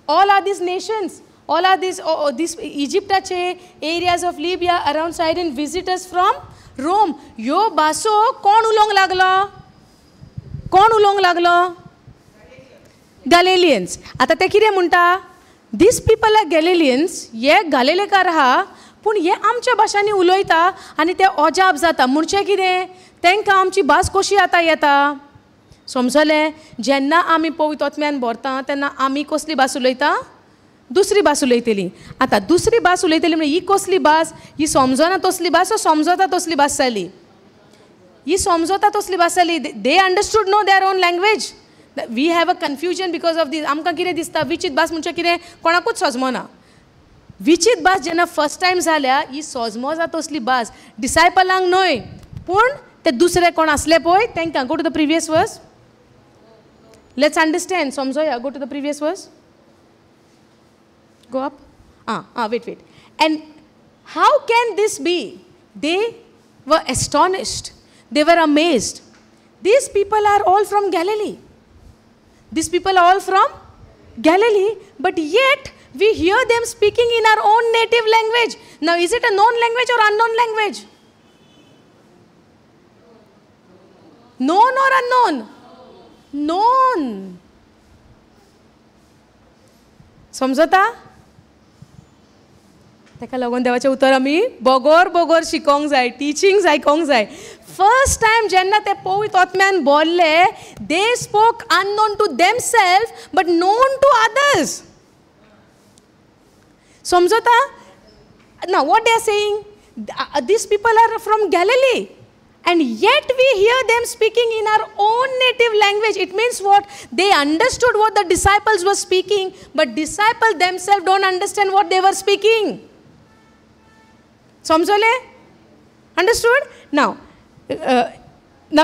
All are these nations, all are these Egyptaचे areas of Libya around Cyrene, visitors from Rome. ह्यो भासो कोण उलोवंक लागलो? गॅलिलियन्स. आतां ते कितें म्हणटा? These people are गॅलिलियन्स. हे गालिलेकार आहा पूण हे आमच्या भाशांनी उलयता आनी ते अजाप जाता. म्हणचें कितें? तांकां आमची भास कशी आतां येता? समजलें? जेन्ना आमी पवित्र आत्म्यान भरता तेन्ना आमी कसली भास उलयता? दुसरी भास उलयतली. आतां दुसरी भास उलयतली म्हणजे ही कसली भास? ही समजना तसली भास, समजता तसली भास जाली? ही समजता तसली भास जाली. They understood no their own language. We have a confusion because of this. आमकां कितें दिसता? विचित्र भास म्हणजे कितें? कोणाकूच सजमना. विचित्र भास जेन्ना फर्स्ट टायम जाल्या ही सजमजा तसली भास डिसायपलांक न्हय पूण ते दुसरे कोण आसले पळय तांकां. Go to the previous verse. Let's understand. समजोया. Go to the previous verse. Go up. Wait. And how can this be? They were astonished. They were amazed. These people are all from Galilee. These people are all from Galilee, but yet we hear them speaking in our own native language. Now, is it a known language or unknown language? Known or unknown? Known. समजता? ताका लागून देवाचें उतर आमी Bogor Bogor शिकोंक जाय, teachings आयकोंक जाय. First time जेन्ना ते पवित्र आत्म्यान बोल्ले, they spoke unknown to themselves but known to others. समजता? Now what they are saying, these people are from Galilee, and yet we hear them speaking in our own native language. It means what? They understood what the disciples were speaking, but disciples themselves don't understand what they were speaking. Samjhole? Understood? Now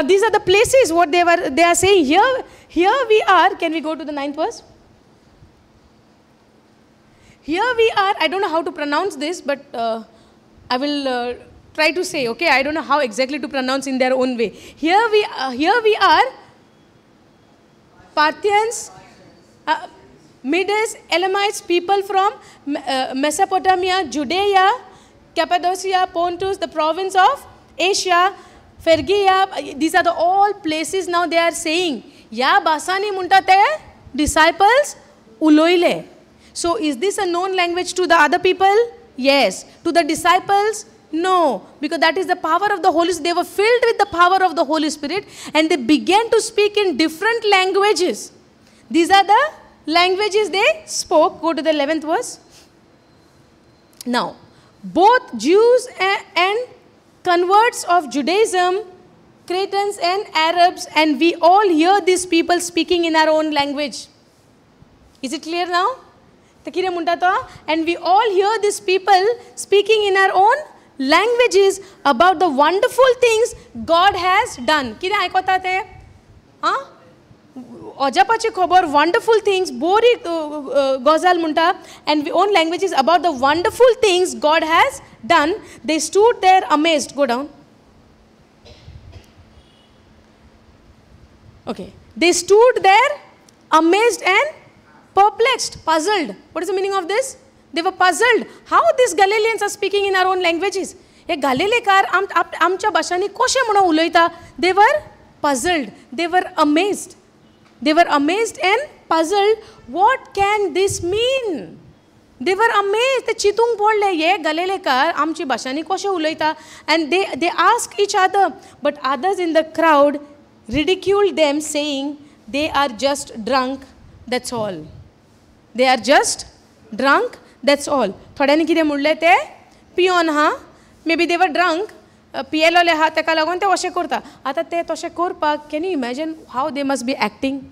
these are the places what they are saying here. Here we are. Can we go to the 9th verse? Here we are. I don't know how to pronounce this, but I will try to say. Okay, I don't know how exactly to pronounce in their own way. Here we are. Parthians, Medes, Elamites, people from Mesopotamia, Judea, Cappadocia, Pontus, the province of Asia, Phrygia. These are the all places now they are saying. Ya basani munta te disciples uloile. So is this a known language to the other people? Yes. To the disciples? No. Because that is the power of the Holy Spirit. They were filled with the power of the Holy Spirit and they began to speak in different languages. These are the languages they spoke. Go to the 11th verse. Now, both Jews and converts of Judaism, Cretans and Arabs, and we all hear these people speaking in our own language. Is it clear now? And we all hear these people speaking in our own languages about the wonderful things God has done. Kire aykota te? Ojapache khobor, wonderful things, bori gozal munta, and we own languages about the wonderful things God has done. They stood there amazed. Go down. Okay. They stood there amazed and perplexed, puzzled. What is the meaning of this? They were puzzled. How these Galileans are speaking in our own languages? He Galileekar amcha bashani koshe म्हणून उलयता. They were puzzled. They were amazed. They were amazed and puzzled. What can this mean? They were amazed. They चितूंक पडले हे Galileekar आमची bashani koshe उलयता. And they asked each other. But others in the crowd ridiculed them, saying, they are just drunk. That's all. They are just drunk, that's all. थोड्यांनी कितें म्हणलें ते पियोन maybe they were drunk, पियेलोले ताका लागून ते अशें करता. आतां ते तशें करपाक, can you imagine how they must be acting?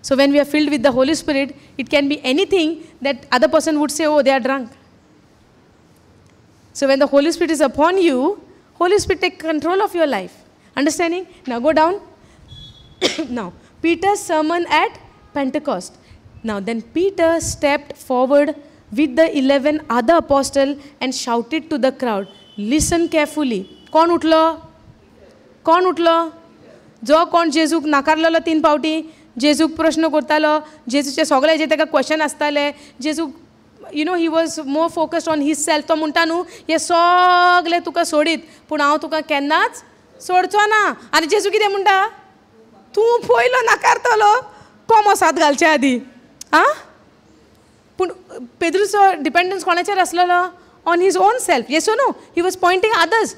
So when we are filled with the Holy Spirit, it can be anything that other person would say, oh, they are drunk. So when the Holy Spirit is upon you, Holy Spirit take control of your life. Understanding? Now go down. Now, Peter's sermon at Pentecost. Now then Peter stepped forward with the 11 other apostles and shouted to the crowd, listen carefully. कोण उठलो? जो कोण जेजूक नाकारलेलो 3 पावटी, जेजूक प्रश्न करतालो, जेजूचे सगळे जे ताका question आसताले, जेजूक he was more focused on his self. तो म्हणटा न्हू, हे सगळे तुका सोडीत, पूण हांव तुका केन्नाच सोडचो ना. आनी जेजू कितें म्हणटा? तूं पयलो नाकारतलो कोमोसात घालच्या आदी. पूण पेद्रूचो डिपेंडन्स कोणाचेर आसलेलो? On his own self. Yes or no? He was pointing others.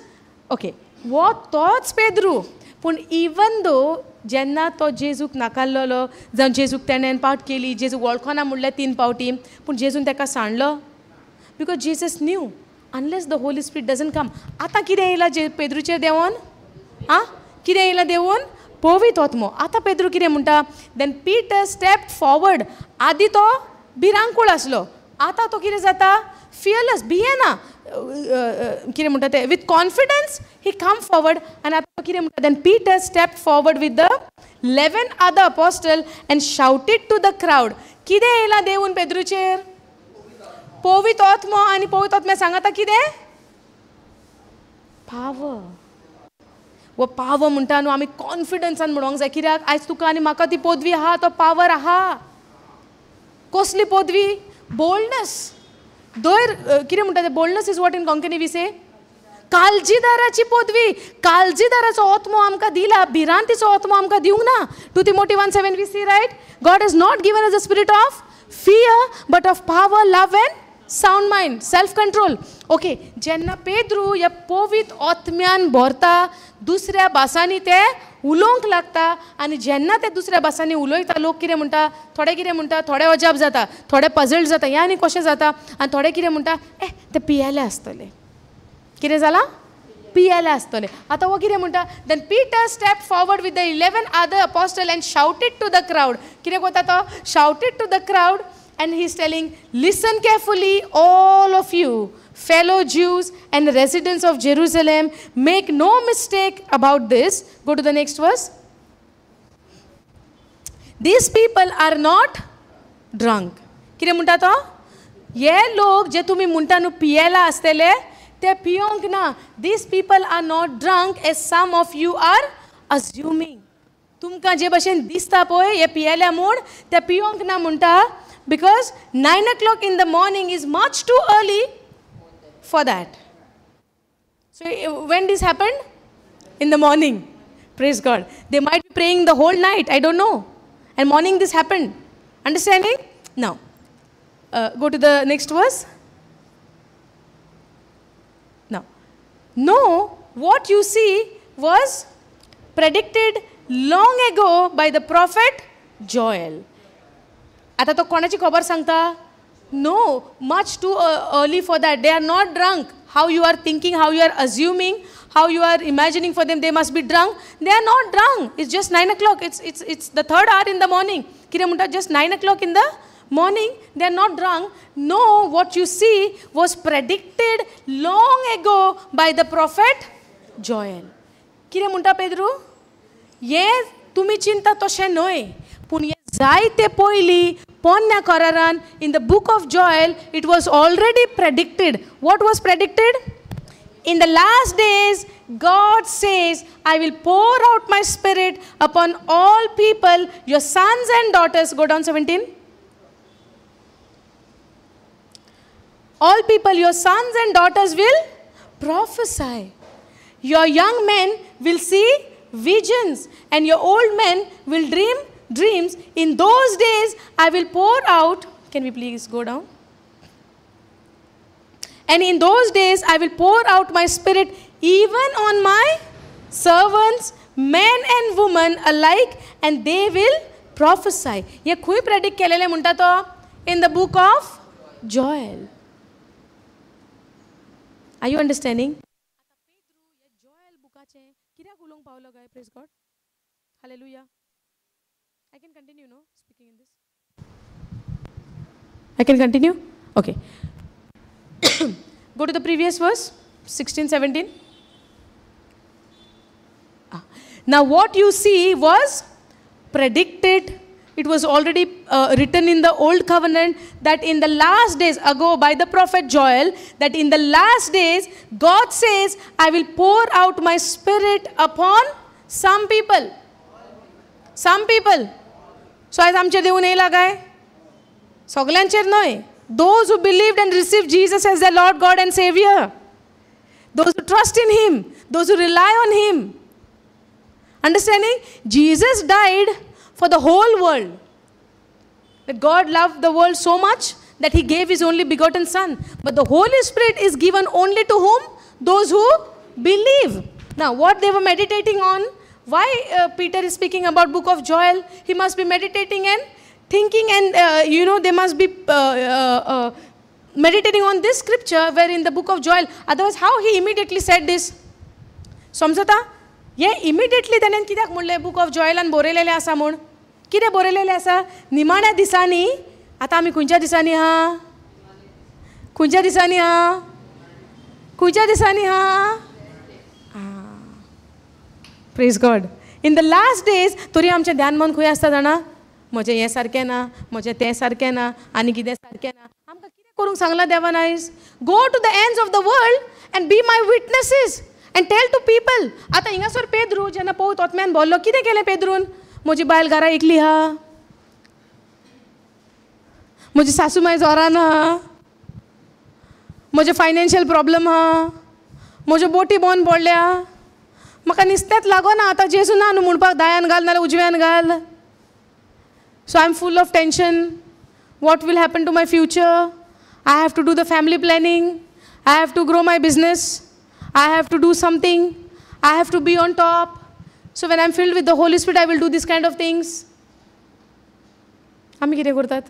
Okay, वो तोच पेद्रू. पूण इवन दो जेन्ना तो जेजूक नाकारलेलो, जावं जेजूक तेणेन पावट केली, जेजूक वळखना म्हणलें 3 पावटी, पूण जेजून ताका सांडलो. Because Jesus knew unless the Holi Spirit doesn't come. आतां कितें येयलां पेद्रूचेर देंवोन? कितें येयलां देंवोन? पवित्र आत्मो. आतां पेद्रू कितें म्हणटा? Then Peter stepped forward. आदी तो भिरांकूळ आसलो, आतां तो कितें जाता? फियरलेस, भियेना. कितें म्हणटा ते? With confidence he come forward. आनी आतां तो कितें म्हणटा? Then Peter stepped forward with the 11 other apostles and shouted to the crowd. कितें येयलां देंवून पेद्रूचेर? पवित्र आत्मो. आनी पवित्र आत्म्यान सांगता कितें? पावर. वो पावर म्हणटा न्हू, आमी कॉन्फिडन्सान म्हणूंक जाय. कित्याक आयज तुका आनी म्हाका ती पदवी आहा, तो पावर आहा. कसली पदवी? बोल्डनेस. धैर्य. कितें म्हणटा ते? Boldness is what in Konkani we say? काळजीदाराची पदवी, काळजीदाराचो आत्मो आमकां दिला, भिरांतीचो आत्मो आमकां दिवंक ना. 2 Timothy 1:7 we see, right? God has not given us a spirit of fear, but of power, love and sound mind, self control. Okay, जेन्ना पेद्रू ह्या पवित्र आत्म्यान भरता, दुसऱ्या भासांनी ते उलोवंक लागता, आनी जेन्ना ते दुसऱ्या भासांनी उलयता, लोक कितें म्हणटा, थोडे कितें म्हणटा, थोडे अजाप जाता, थोडे पजल्ड जाता, हें आनी कशें जाता, आनी थोडे कितें म्हणटा, ते पियेले आसतले. कितें जालां? पियेले आसतले. आतां हो कितें म्हणटा, then Peter step forward with the 11 other apostles and shouted to the crowd. कितें कोता तो? Shouted to the crowd, and he's telling, listen carefully, all of you, fellow Jews and residents of Jerusalem, make no mistake about this. Go to the next verse. These people are not drunk. कितें म्हणटा तो? हे लोक जे तुमी म्हणटा न्हू पियेला आसतले, ते पियोंक ना. These people are not drunk as some of you are assuming. तुमकां जे भशेन दिसता पळय हे पियेल्या म्हूण, ते पियोंक ना म्हणटा, because 9 o'clock in the morning is much too early for that. So when this happened? In the morning. Praise God. They might be praying the whole night, I don't know. And morning this happened. Understanding? Now, go to the next verse. Now, no, what you see was predicted long ago by the prophet Joel. आता तो कोणाची खबर सांगता? No, much too early for that. They are not drunk. How you are thinking, how you are assuming, how you are imagining for them they must be drunk. They are not drunk. It's just 9 o'clock. It's the 3rd hour in the morning. कितें म्हणटा? Just 9 o'clock in the morning. They are not drunk. No, what you see was predicted long ago by the prophet Joel. कितें म्हणटा पेद्रू? हे तुमी चिंता तशें न्हय, पूण हे जायते पयली पोन्या करारान in the book of Joel it was already predicted. What was predicted? In the last days God says, I will pour out my spirit upon all people, your sons and daughters. Go down 17. All people, your sons and daughters will prophesy. Your young men will see visions, and your old men will dream dreams. In those days I will pour out, can we please go down? And in those days I will pour out my spirit even on my servants, men and women alike, and they will prophesy. ये खुई predict केलेले म्हणता तो in the book of Joel. Are you understanding? Joel बुकाचे कित्याक उलोवंक Paulo काय? Praise God. Hallelujah. I can continue, no? Speaking in this. I can continue? Okay. Go to the previous verse, 16, 17. Now what you see was predicted. It was already written in the old covenant that in the last days ago by the prophet Joel, that in the last days God says, I will pour out my spirit upon some people. Some people. So आज आमचे देऊन येयला काय? सगळ्यांचेर न्हय. Those who believed and received Jesus as their Lord, God and Savior. Those who trust in Him. Those who rely on Him. Understanding? Jesus died for the whole world. That God loved the world so much that He gave His only begotten Son. But the Holy Spirit is given only to whom? Those who believe. Now what they were meditating on, why Peter is speaking about book of Joel? He must be meditating and thinking, and they must be meditating on this scripture where in the book of Joel. Otherwise how he immediately said this? समजता? ये immediately त्याने कित्याक म्हणले book of Joelan बरयलेले आसा म्हूण? कितें बरयलेले आसा? निमाण्या दिसांनी, आतां आमी खंयच्या दिसांनी आहा? खंयच्या दिसांनी आहा? खंयच्या दिसांनी आहा? Praise God. In the last days, तरी आमचें ध्यान मन खंय आसता जाणा? म्हजें हें सारकें ना, म्हजें तें सारकें ना, आनी कितें सारकें ना. आमकां कितें करूंक सांगलां देवान आयज? Go to the ends of the world and be my witnesses and tell to people. आतां हिंगासर पेद्रू जेन्ना पळोवत आत्म्यान बोल्लो, कितें केलें पेद्रून? म्हजी बायल घरा एकली आहा, म्हजी सासूमाय जोरान आहा, म्हजे फायनान्शियल प्रॉब्लेम आहा, म्हज्यो बोटी बंद पडल्या, म्हाका नुस्तेंच लागना, आतां जेजू ना न्हू म्हणपाक, दायान घाल नाल्यार उजव्यान घाल. So I am full of tension. What will happen to my future? I have to do the family planning. I have to grow my business. I have to do something. I have to be on top. So when I'm filled with the Holy Spirit, I will do this kind of things. आम्ही कितें करतात?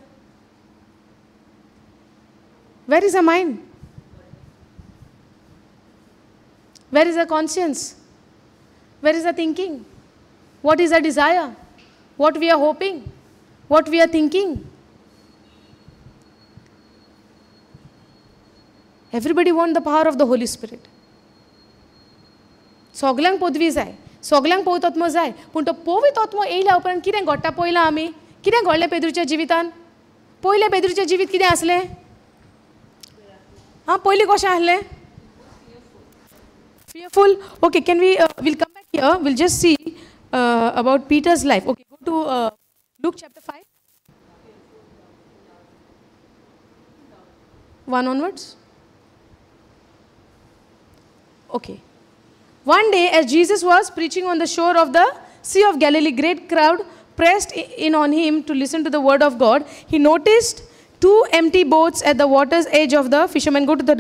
Where is our mind? Where is our conscience? Where is our thinking? What is our desire? What we are hoping? What we are thinking? Everybody wants the power of the Holy Spirit. सगल्यांक पदवी जाय, सगल्यांक पवित्र आत्मो जाय, पूण तो पवित्र आत्मो येयल्या उपरांत कितें घडटा पळयलां आमी? कितें घडलें पेद्रूच्या जिवितान? पयलें पेद्रूचें जिवीत कितें आसलें? पयलीं कशें आसलें? Fearful. Okay, can we'll come back here. We'll just see about Peter's life. Okay, go to Luke chapter 5. 1 onwards. Okay. One day, as Jesus was preaching on the shore of the Sea of Galilee, great crowd pressed in on him to listen to the word of God. He noticed 2 empty boats at the water's edge of the fishermen. Go to the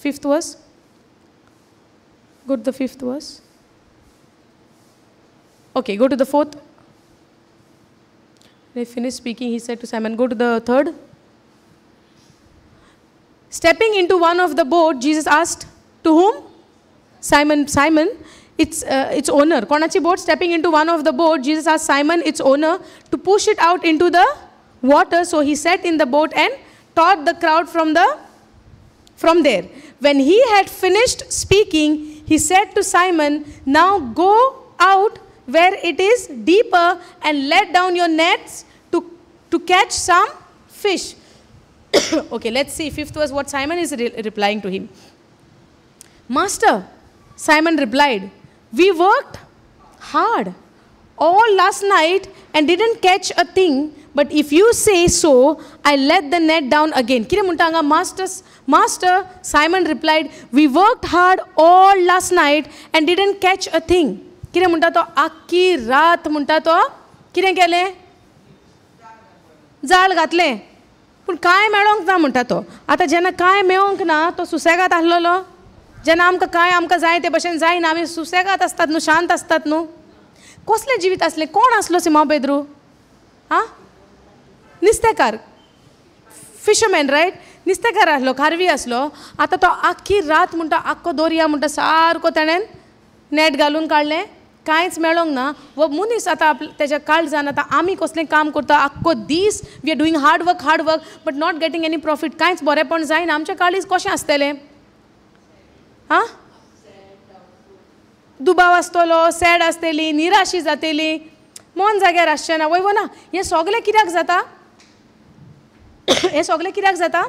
5th verse. Go to the 5th verse. Okay, go to the 4th. When he finished speaking, he said to Simon, go to the 3rd. Stepping into one of the boat, Jesus asked, to whom? Simon, its owner. Konachi boat? Stepping into one of the boat, Jesus asked Simon, its owner, to push it out into the water. So he sat in the boat and taught the crowd from there. When he had finished speaking, he said to Simon, now go out where it is deeper and let down your nets to catch some fish. Okay, let's see 5th verse what Simon is replying to him. Master, Simon replied, we worked hard all last night and didn't catch a thing, but if you say so, I'll let the net down again. Kire muntanga, Master, Simon replied, we worked hard all last night and didn't catch a thing. Kire munta to akki raat munta to kire kele जाळ घातले, पूण कांय मेळोंक ना म्हणटा तो. आतां जेन्ना कांय मेळोंक ना तो सुसेगात आसलेलो, जेन्ना आमकां जाय ते भशेन जायना आमी सुसेगात आसतात न्हू, शांत आसतात न्हू. कसलें जिवीत आसलें? कोण आसलो सिमोन पेद्रू? नुस्तेकार, फिशरमॅन, रायट? नुस्तेकार आसलो, खारवी आसलो. आतां तो आख्खी रात म्हणटा, आख्खो दर्या म्हणटा सारको ताणें नेट घालून काडलें, कांयच मेळोंक ना. वो मनीस आतां तेज्या काळजान आतां आमी कसलें काम करता, आख्खो दीस we are doing hard work but not getting any profit, कांयच बरेंपण जायना. आमच्या काळीज कशें आसतलें? दुबाव आसतलो, सॅड आसतली, निराशी जातली, मन जाग्यार आसचें ना. वय ना, हें सगलें कित्याक जाता? हें सगलें कित्याक जाता?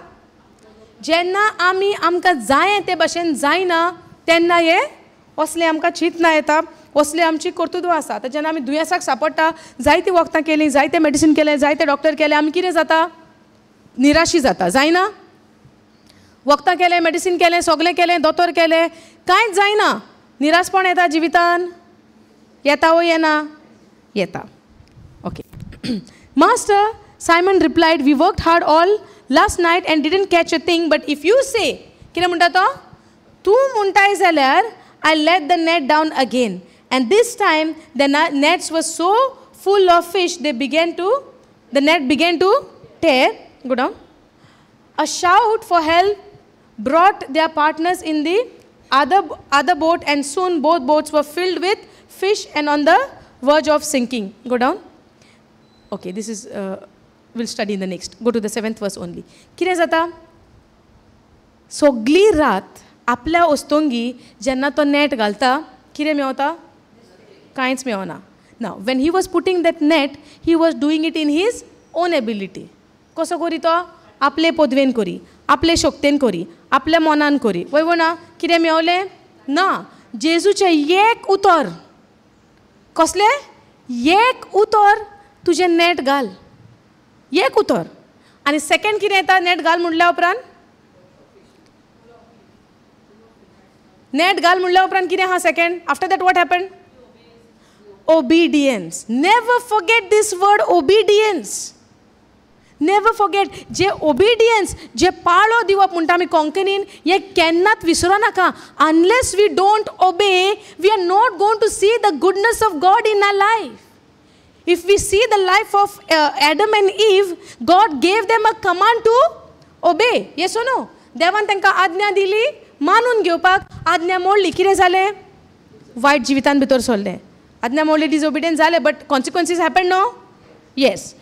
जेन्ना आमी आमकां जाय ते भशेन जायना तेन्ना हे असलें आमकां चिंतना येता, असली आमची कर्तुत्वां आसा. आतां जेन्ना आमी दुयेंसाक सांपडटा, जायतीं वखदां केलीं, जायते मेडिसीन केलें, जायते डॉक्टर केले, आमी कितें जाता? निराशी जाता, जायना? वखदां केलें, मेडिसीन केलें, सगलें केलें, दोतोर केलें, कांयच जायना. निराशपण येता जिवितान? येता वो येना? येता. Okay. Master, Simon replied, we worked hard all last night and didn't catch a thing, but if you say, कितें म्हणटा तो? तूं म्हणटाय जाल्यार I'll let the net down again. And this time the nets were so full of fish the net began to tear. Go down. A shout for help brought their partners in the other boat, and soon both boats were filled with fish and on the verge of sinking. Go down. Okay, this is we'll study in the next. Go to the 7th verse only. कितें जाता? सगळी रात आपल्या ओस्तोंगी जेन्ना तो net घालता, कितें मेवता? कांयच मेवना. Now, when he was putting that net, he was doing it in his own ability. कसो करी तो? आपले पदवेन करी, आपले शक्तीन करी, आपल्या मनान करी. वय ना? कितें मेवलें? ना. जेजूचें एक उतर. कसलें? एक उतर तुजें नेट घाल. एक उतर. आनी सेकंड कितें येता नेट घाल म्हणल्या उपरांत? नेट घाल म्हणल्या उपरांत कितें आहा second after that what happen obedience never forget this word obedience never forget जे ओबिडियन्स जे पाळो दिवप म्हणटा आमी कोंकणीन हें केन्नाच विसरूं नाका unless we don't obey we are not going to see the goodness of God in our life. If we see the life of Adam and Eve, God gave them a command to obey. Yes or no? देवान तांकां आज्ञा दिली मानून घेवपाक आज्ञा मोडली कितें जालें वायट जिवितान भितर सरले आज्ञा मोडली डिसओबिडियंस जाले बट कॉन्सिक्वन्सीस हॅपन नो येस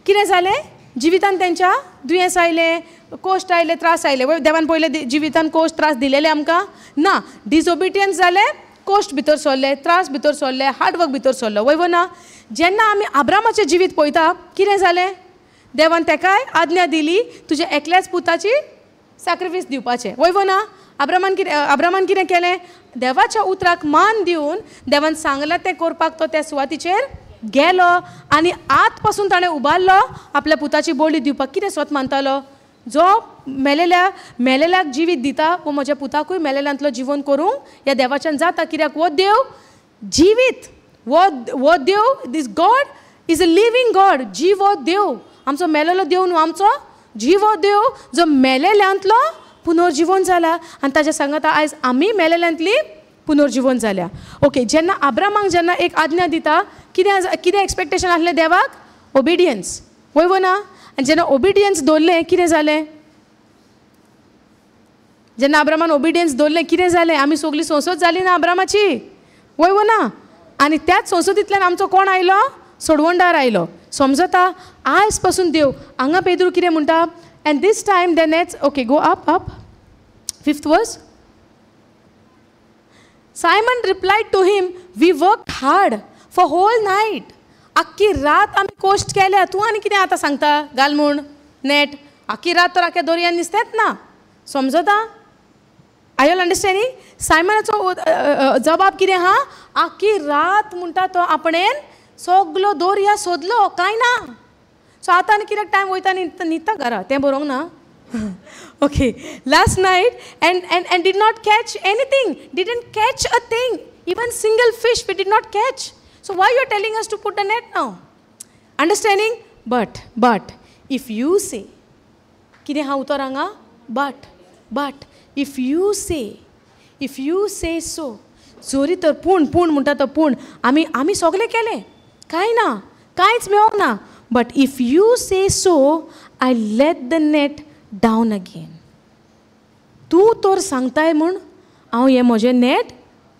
कितें जालें जिवितान तेंच्या दुयेंस आयलें कोश्ट आयले त्रास आयले देवान पयले जिवितान कोश्ट त्रास दिलेले आमकां ना डिसओबिडियंस जाले कोश्ट भितर सरले त्रास भितर सरले हार्डवर्क भितर सरलो वयव ना जेन्ना आमी आब्रामाचें जिवीत पळयता कितें जालें देवान तेकाय आज्ञा दिली तुज्या एकल्याच पुताची सॅक्रिफीस दिवपाचें वयव ना आब्रामान कितें केलें देवाच्या उतराक मान दिवन देवान सांगलां तें करपाक तो त्या सुवातीचेर गेलो आनी आत पासून ताणें उबारलो आपल्या पुताची बोली दिवपाक कितें स्वत मानतालो जो मेलेल्याक जिवीत दिता वो म्हज्या पुताकूय मेलेल्यांतलो जिवन करूंक ह्या देवाच्यान जाता कित्याक वो देव जिवीत वो देव this God is a living God जीव हो देव आमचो मेलेलो देव न्हू आमचो जीव हो देव जो मेलेल्यांतलो पुनर्जीवन जाला आनी ताच्या सांगता आयज आमी मेलेल्यांतली पुनर्जीवन जाल्या ओके जेन्ना आब्रामाक जेन्ना एक आज्ञा दिता कितें एक्सपेक्टेशन आसलें देवाक ओबिडियन्स वयव ना आनी जेन्ना ओबिडियन्स दवरलें कितें जालें जेन्ना आब्रामान ओबिडियन्स दवरलें कितें जालें आमी सगळीं संसद जाली ना आब्रामाची वयव ना आनी त्याच संसदींतल्यान आमचो कोण आयलो सोडवणदार आयलो समजता आयज पासून देव हांगा पेद्रू कितें म्हणटा and this time the nets okay go up 5th verse Simon replied to him, we worked hard for whole night. आख्खी रात आमी कोश्ट केल्या तूं आनी कितें आतां सांगता घाल म्हूण नेट आख्खी रात तर आख्या दर्यान न्हिसतेत ना समजता आय ऑल अंडरस्टँडींग सायमनाचो जबाब कितें आहा आख्खी रात म्हणटा तो आपणेन सगलो दर्या सोदलो कांय ना सो आतां आनी कित्याक टायम वयता न्हिदता घरा तें बरोवंक ना okay last night and did not catch anything didn't catch a thing even single fish we did not catch so why you are telling us to put the net now understanding but if you say कितें हा उतर हांगा but if you say so जोरी तर पूण म्हणटा तो पूण आमी सगळे केले कांय ना कांयच मेळोंक ना but if you say so I let the net down again तूं तर सांगताय म्हूण हांव हें म्हजें नेट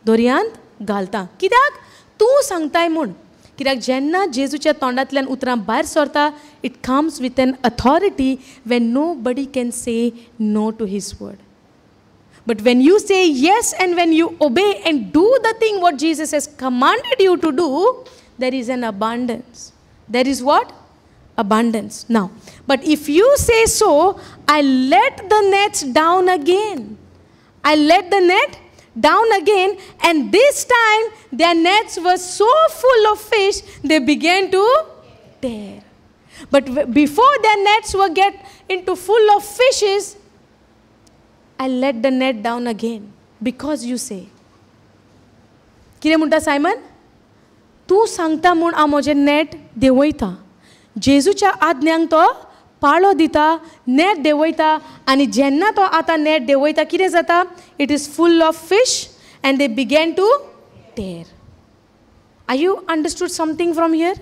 दर्यांत घालतां कित्याक तूं सांगताय म्हूण कित्याक जेन्ना जेजूच्या तोंडांतल्यान उतरां भायर सरता it comes with an authority when nobody can say no to his word but when you say yes and when you obey and do the thing what Jesus has commanded you to do there is an abundance there is what abundance now but if you say so I let the nets down again and this time their nets were so full of fish they began to tear but before their nets were get into full of fishes I let the net down again because you say कितें म्हणटा Simon तूं सांगता म्हूण हांव म्हजें net देंवयता जेजूच्या आज्ञांक तो पाळो दिता नेट देंवयता आनी जेन्ना तो आतां नेट देंवयता कितें जाता it is full of fish and they begin to tear are you understood something from here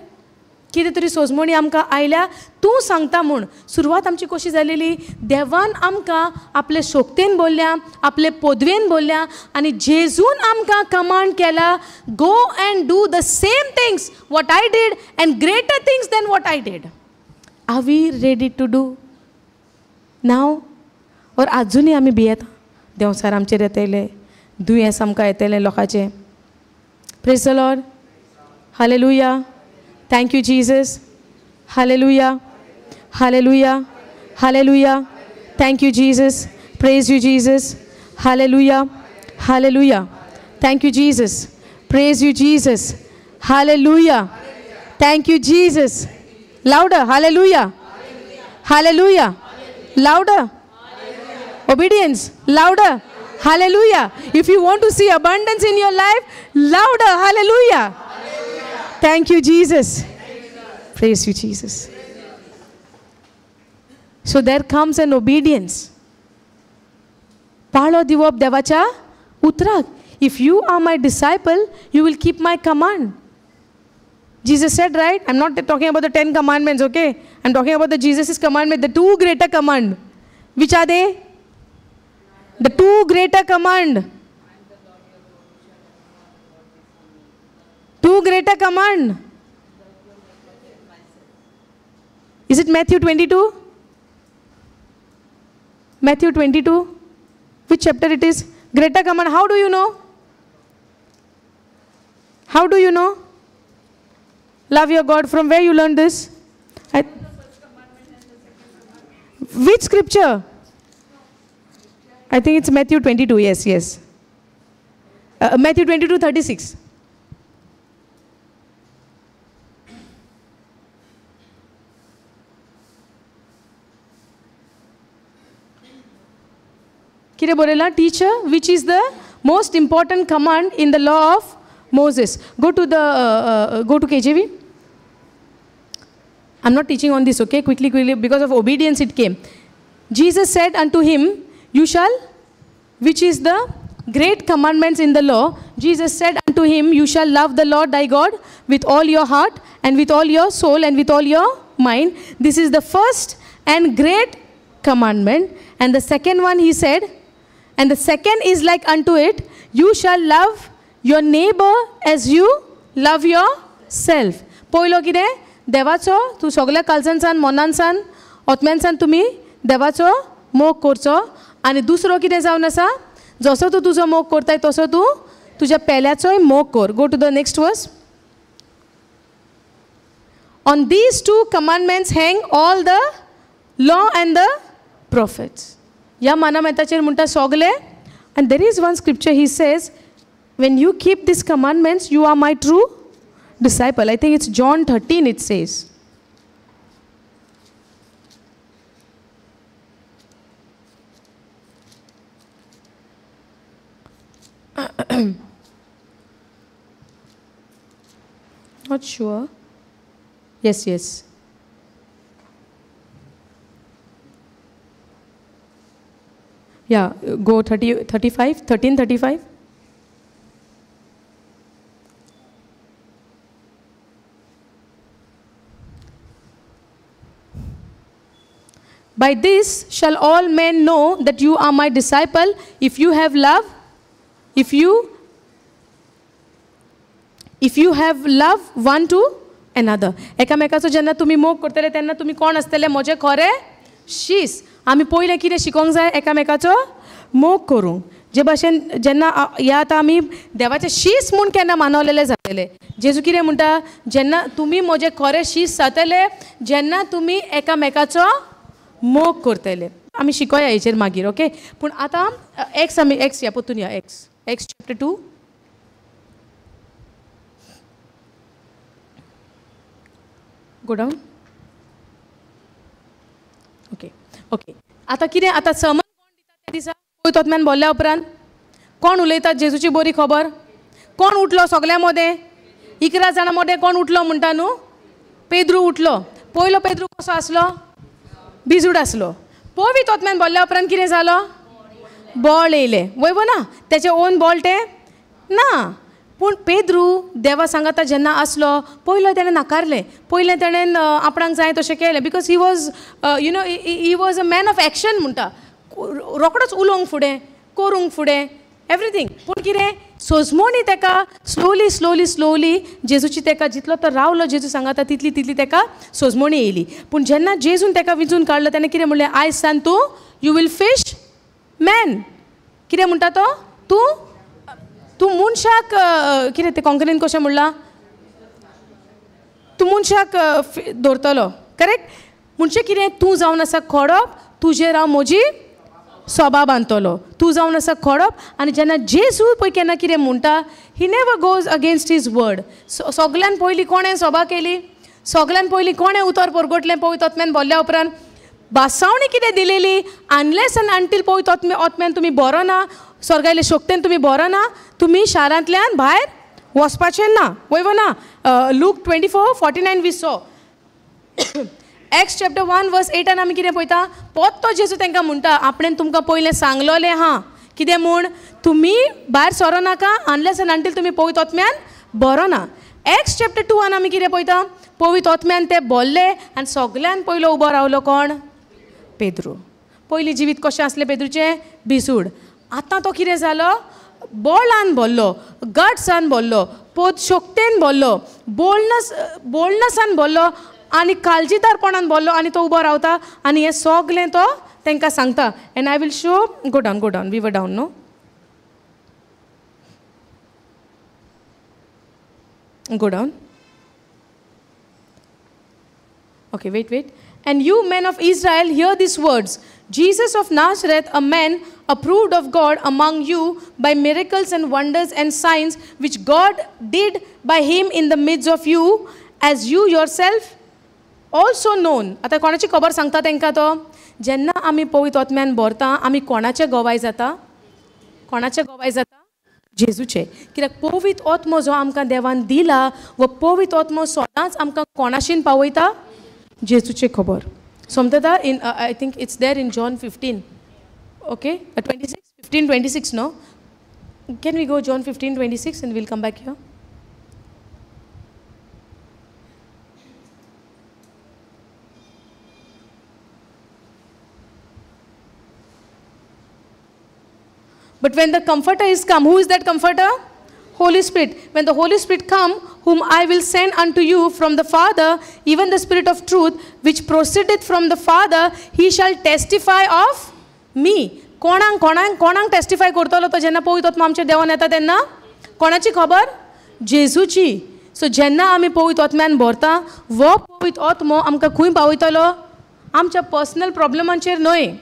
कितें तरी सोजमणी आमकां आयल्या तूं सांगता म्हूण सुरवात आमची कशी जालेली देवान आमकां आपले शोकतेन बोल्ल्या आपले पदवेन बोल्ल्या आनी जेजून आमकां कमांड केला go and do the same things what I did and greater things than what I did are we ready to do now or आजुनूय आमी भियेता देंवसार आमचेर येतले दुयेंस आमकां येतलें लोकांचें praise the Lord hallelujah Thank you, Jesus. Hallelujah. Hallelujah. Hallelujah. Thank you, Jesus. Praise you, Jesus. Hallelujah. Hallelujah. Thank you, Jesus. Praise you, Jesus. Hallelujah. Thank you, Jesus. Louder. Hallelujah. Hallelujah. Louder. Obedience. Louder. Hallelujah. If you want to see abundance in your life, louder. Hallelujah. Thank you, Jesus. Praise you, Jesus. So there comes an obedience. पाळो दिवप देवाच्या उतराक. If you are my disciple, you will keep my command. Jesus said, right? I'm not talking about the 10 commandments, okay? I'm talking about the Jesus' commandment, the 2 greater command. Which are they? The 2 greater command. 2 greater command. Is it Matthew 22? Matthew 22. Which chapter it is? Greater command. How do you know? How do you know? Love your God. From where you learned this? Which scripture? I think it's Matthew 22. Yes, yes. Matthew 22:36. किरे बोलेला, teacher, which is the most important command in the law of Moses? Go to KJV. I'm not teaching on this, okay? Quickly, because of obedience it came. Jesus said unto him, you shall, which is the great commandments in the law. Jesus said unto him, you shall love the Lord thy God with all your heart and with all your soul and with all your mind. This is the first and great commandment. And the second one he said, and the second is like unto it, you shall love your neighbor as you love yourself. पयलो कितें? देवाचो तूं सगळ्या कालसानसान मोनानसान ओतम्यानसान तुमी देवाचो मोग करचो. आनी दुसरो कितें जावन आसा? जसो तूं तुजो मोग करताय तसो तूं तुज्या पेल्याचोय मोग कर. Go to the next verse. On these 2 commandments hang all the law and the prophets. या मानामेताचेर म्हणटा सोगले. And there is one scripture he says, when you keep these commandments, you are my true disciple. I think it's John 13 it says. Not sure. Yes, yes. Yeah, go 13:35. By this shall all men know that you are my disciple, if you have love, if you have love one to another. एकामेकाचो जेन्ना तुमी मोग करतले तेन्ना तुमी कोण आसतले? म्हजे खरे शीस. आमी पयले कितें शिकोंक जाय? एकामेकाचो मोग करूंक. जे भाशेन जेन्ना ह्या आतां आमी देवाचे शीस म्हूण केन्ना मानवलेले जातले. जेजू कितें म्हणटा? जेन्ना तुमी म्हजे खरे शीस जातले जेन्ना तुमी एकामेकाचो मोग करतले. आमी शिकोया हेचेर मागीर, ओके? पूण आतां एक्स या पोतून या. X chapter 2. गो डावन. ओके. आतां कितें? आतां समज कोण दिता त्या दिसा पळयतोत्म्यान बोल्ल्या उपरांत कोण उलयतात जेजूची बरी खबर? कोण उठलो सगल्या मदें? 11 जाणां मदें कोण उठलो म्हणटा न्हू? पेद्रू उठलो. पयलो पेद्रू कसो आसलो? बिजूड आसलो. पवित्रोत्म्यान बोल्ल्या उपरांत कितें जालो? बॉल येयले. वयवो ना तेचे ओन बॉल ते ना. पूण पेद्रू देवा सांगाता जेन्ना आसलो पयलो तेणें नाकारलें. पयलें तेणें आपणाक जाय तशें केलें. Because he was he was a man of action म्हणटा. रोकडोच उलोवंक फुडें, करूंक फुडें, एवरीथींग. पूण कितें? सोजमोणी तेका स्लोली जेजूची तेका जितलो तो रावलो जेजू सांगाता तितली तेका सोजमोणी येयली. पूण जेन्ना जेजून तेका विंचून काडलो तेणें कितें म्हणलें? आयज सान तूं यू वील फीश मॅन. कितें म्हणटा तो? तूं मनशाक कितें तें कोंकणीन कशें म्हणलां? तूं मनशाक दवरतलो. करेक्ट? म्हणजे कितें? तूं जावन आसा खडप, तुजेर हांव म्हजी सोबा बांदतलो. तूं जावन आसा खडप. आनी जेन्ना जेजू पळय केन्ना कितें म्हणटा, he never goes against his word. सगल्यान पयलीं कोणें सोबा केली? सगल्यान पयलीं कोणें उतर परगोटलें पवित्रोत्म्यान बोल्ल्या उपरांत? बासावणी कितें दिलेली? अनलेस एंड अंटील पवित्र ओत्म्यान तुमी बरो ना, स्वर्गायले शोकतेन तुमी बरो ना, तुमी शारांतल्यान भायर वचपाचें ना, वयवो ना. Look 24:49 we saw. Acts chapter 1:8 आमी कितें पळयता, पोत्तो जेजू तांकां म्हणटा, आपणें तुमकां पयलें सांगलोलें आहा कितें म्हूण, तुमी भायर सरो नाका अनलेस एंड अंटील तुमी पवित्र आत्म्यान बरो ना. एक्स चॅप्टर 2 आमी कितें पळयता, पवित्र आत्म्यान ते बोल्ले आनी सगळ्यान पयलो उबो रावलो कोण, पेद्रू. पयलीं जिवीत कशें आसलें पेद्रूचें, भिसूड. आतां तो कितें जालो, बोळान बोल्लो, गट्सान बोल्लो, पोत शोकतेन बोल्लो, बोल्डनसान बोल्लो आनी काळजीदारपणान बोल्लो, आनी तो उबो रावता आनी हें सगळें तो तांकां सांगता. And I will show, go down, we are down no. Go down. Okay, wait. And you men of Israel, hear these words. Jesus of Nazareth, a man approved of God among you by miracles and wonders and signs which God did by him in the midst of you, as you yourself also known. आता कोणाची खबर सांगता तांकां तो, जेन्ना आमी पवित्र आत्म्यान भरता आमी कोणाचे गवाय जाता, कोणाचे गवाय जाता, जेजूचे. कित्याक पवित्र आत्मो जो आमकां देवान दिला, वो पवित्र आत्मो सदांच आमकां कोणाशीन पावयता, जेजूचे खबर. समजता in I think it's there in John 15, okay 15:26 no. Can we go John 15:26 and will come back here. But when the Comforter is come, who is that Comforter? Holy Spirit. When the Holy Spirit come, whom I will send unto you from the Father, even the Spirit of truth, which proceedeth from the Father, he shall testify of me. कोणांक टेस्टिफाय करतलो तो जेन्ना पवित्र आत्मा आमच्या देवान येता तेन्ना? कोणाची खबर? जेजूची. सो जेन्ना आमी पवित्र आत्म्यान भरता, वो पवित्र आत्मो आमकां खंय पावयतलो? आमच्या पर्सनल प्रॉब्लमांचेर न्हय,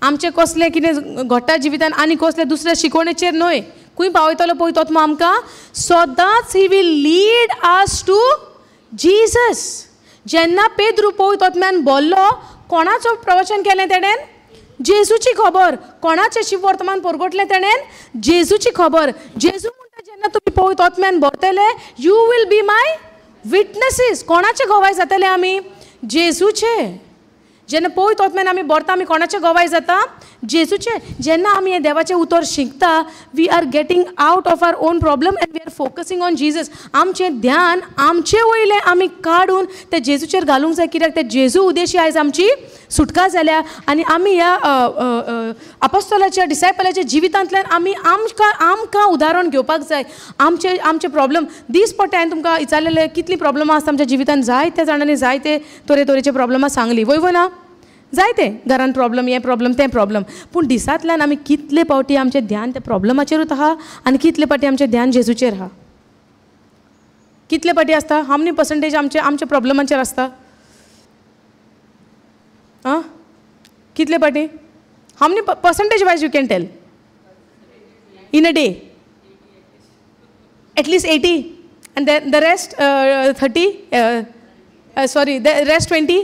आमचे कसले कितें घडटा जिवितान आनी कसले दुसऱ्या शिकवणेचेर न्हय, खंय पावयतलो पवित्र आत्मो आमकां? सदांच he will lead us to Jesus. जेन्ना पेद्रू पवित्र आत्म्यान बोल्लो, कोणाचो प्रवचन केलें तेणेन? जेजूची खबर. कोणाचें शिव वर्तमान परगटलें तेणेन? जेजूची खबर. जेजू म्हणटा जेन्ना तुमी पवित्र आत्म्यान भरतले, यू वील बी माय विटनेसीस. कोणाचे गवाय जातले आमी? जेजूचे. जेन्ना पवित्र आत्म्यान आमी भरता आमी कोणाचे गवाय जाता? जेजूचे. जेन्ना आमी हें देवाचें उतर शिकता, we are getting out of our own problem and we are focusing on Jesus. आमचें ध्यान आमचे वयलें आमी काडून ते जेजूचेर घालूंक जाय. कित्याक ते जेजू उद्देशी आयज आमची सुटका जाल्या आनी आमी ह्या अपोस्तलाच्या डिसायपलाच्या जिवितांतल्यान आमी आमकां उदाहरण घेवपाक जाय. आमचे प्रॉब्लम दीस पडटा. हांवें तुमकां विचारलेले कितलीं प्रॉब्लमां आसता आमच्या जिवितांत. जायत्या जाणांनी जायते तरेतरेचे प्रॉब्लमां सांगली, वयवो ना? जायते घरान प्रॉब्लम, हे प्रॉब्लम, तें प्रॉब्लम. पूण दिसांतल्यान आमी कितले फावटी आमचें ध्यान त्या प्रॉब्लमाचेरूच आहा आनी कितले फावटी आमचें ध्यान जेजूचेर आहा? कितले फावटी आसता? हाव मेनी पर्संटेज आमच्या प्रॉब्लमाचेर आसता? आं कितले फावटी? How many percentage wise you can tell in a day? At least 80 and the rest 30 sorry the rest 20.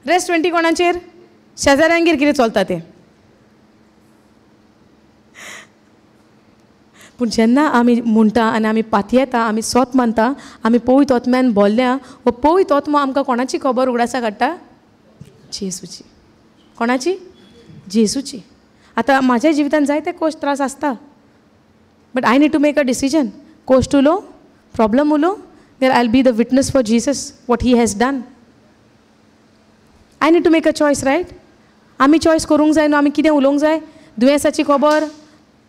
Rest 20 कोणाचेर? शेजाऱ्यांगेर कितें चलता तें. पूण जेन्ना आमी म्हणटा आनी आमी पातयेता, आमी सोत मानता, आमी पवित्र आत्म्यान बोल्ल्या, वो पवित्र आत्मो आमकां कोणाची खबर उगडासा काडटा? जेजूची. कोणाची? जेजूची. आतां म्हाज्या जिवितांत जायते कोश्ट त्रास आसता, but I need to make a decision. कोश्ट उलो, प्रॉब्लम उलो, there I will be the witness for Jesus what he has done. I need to make a choice, right? आमी चॉयस करूंक जाय न्हू. आमी कितें उलोवंक जाय? दुयेंसाची खबर,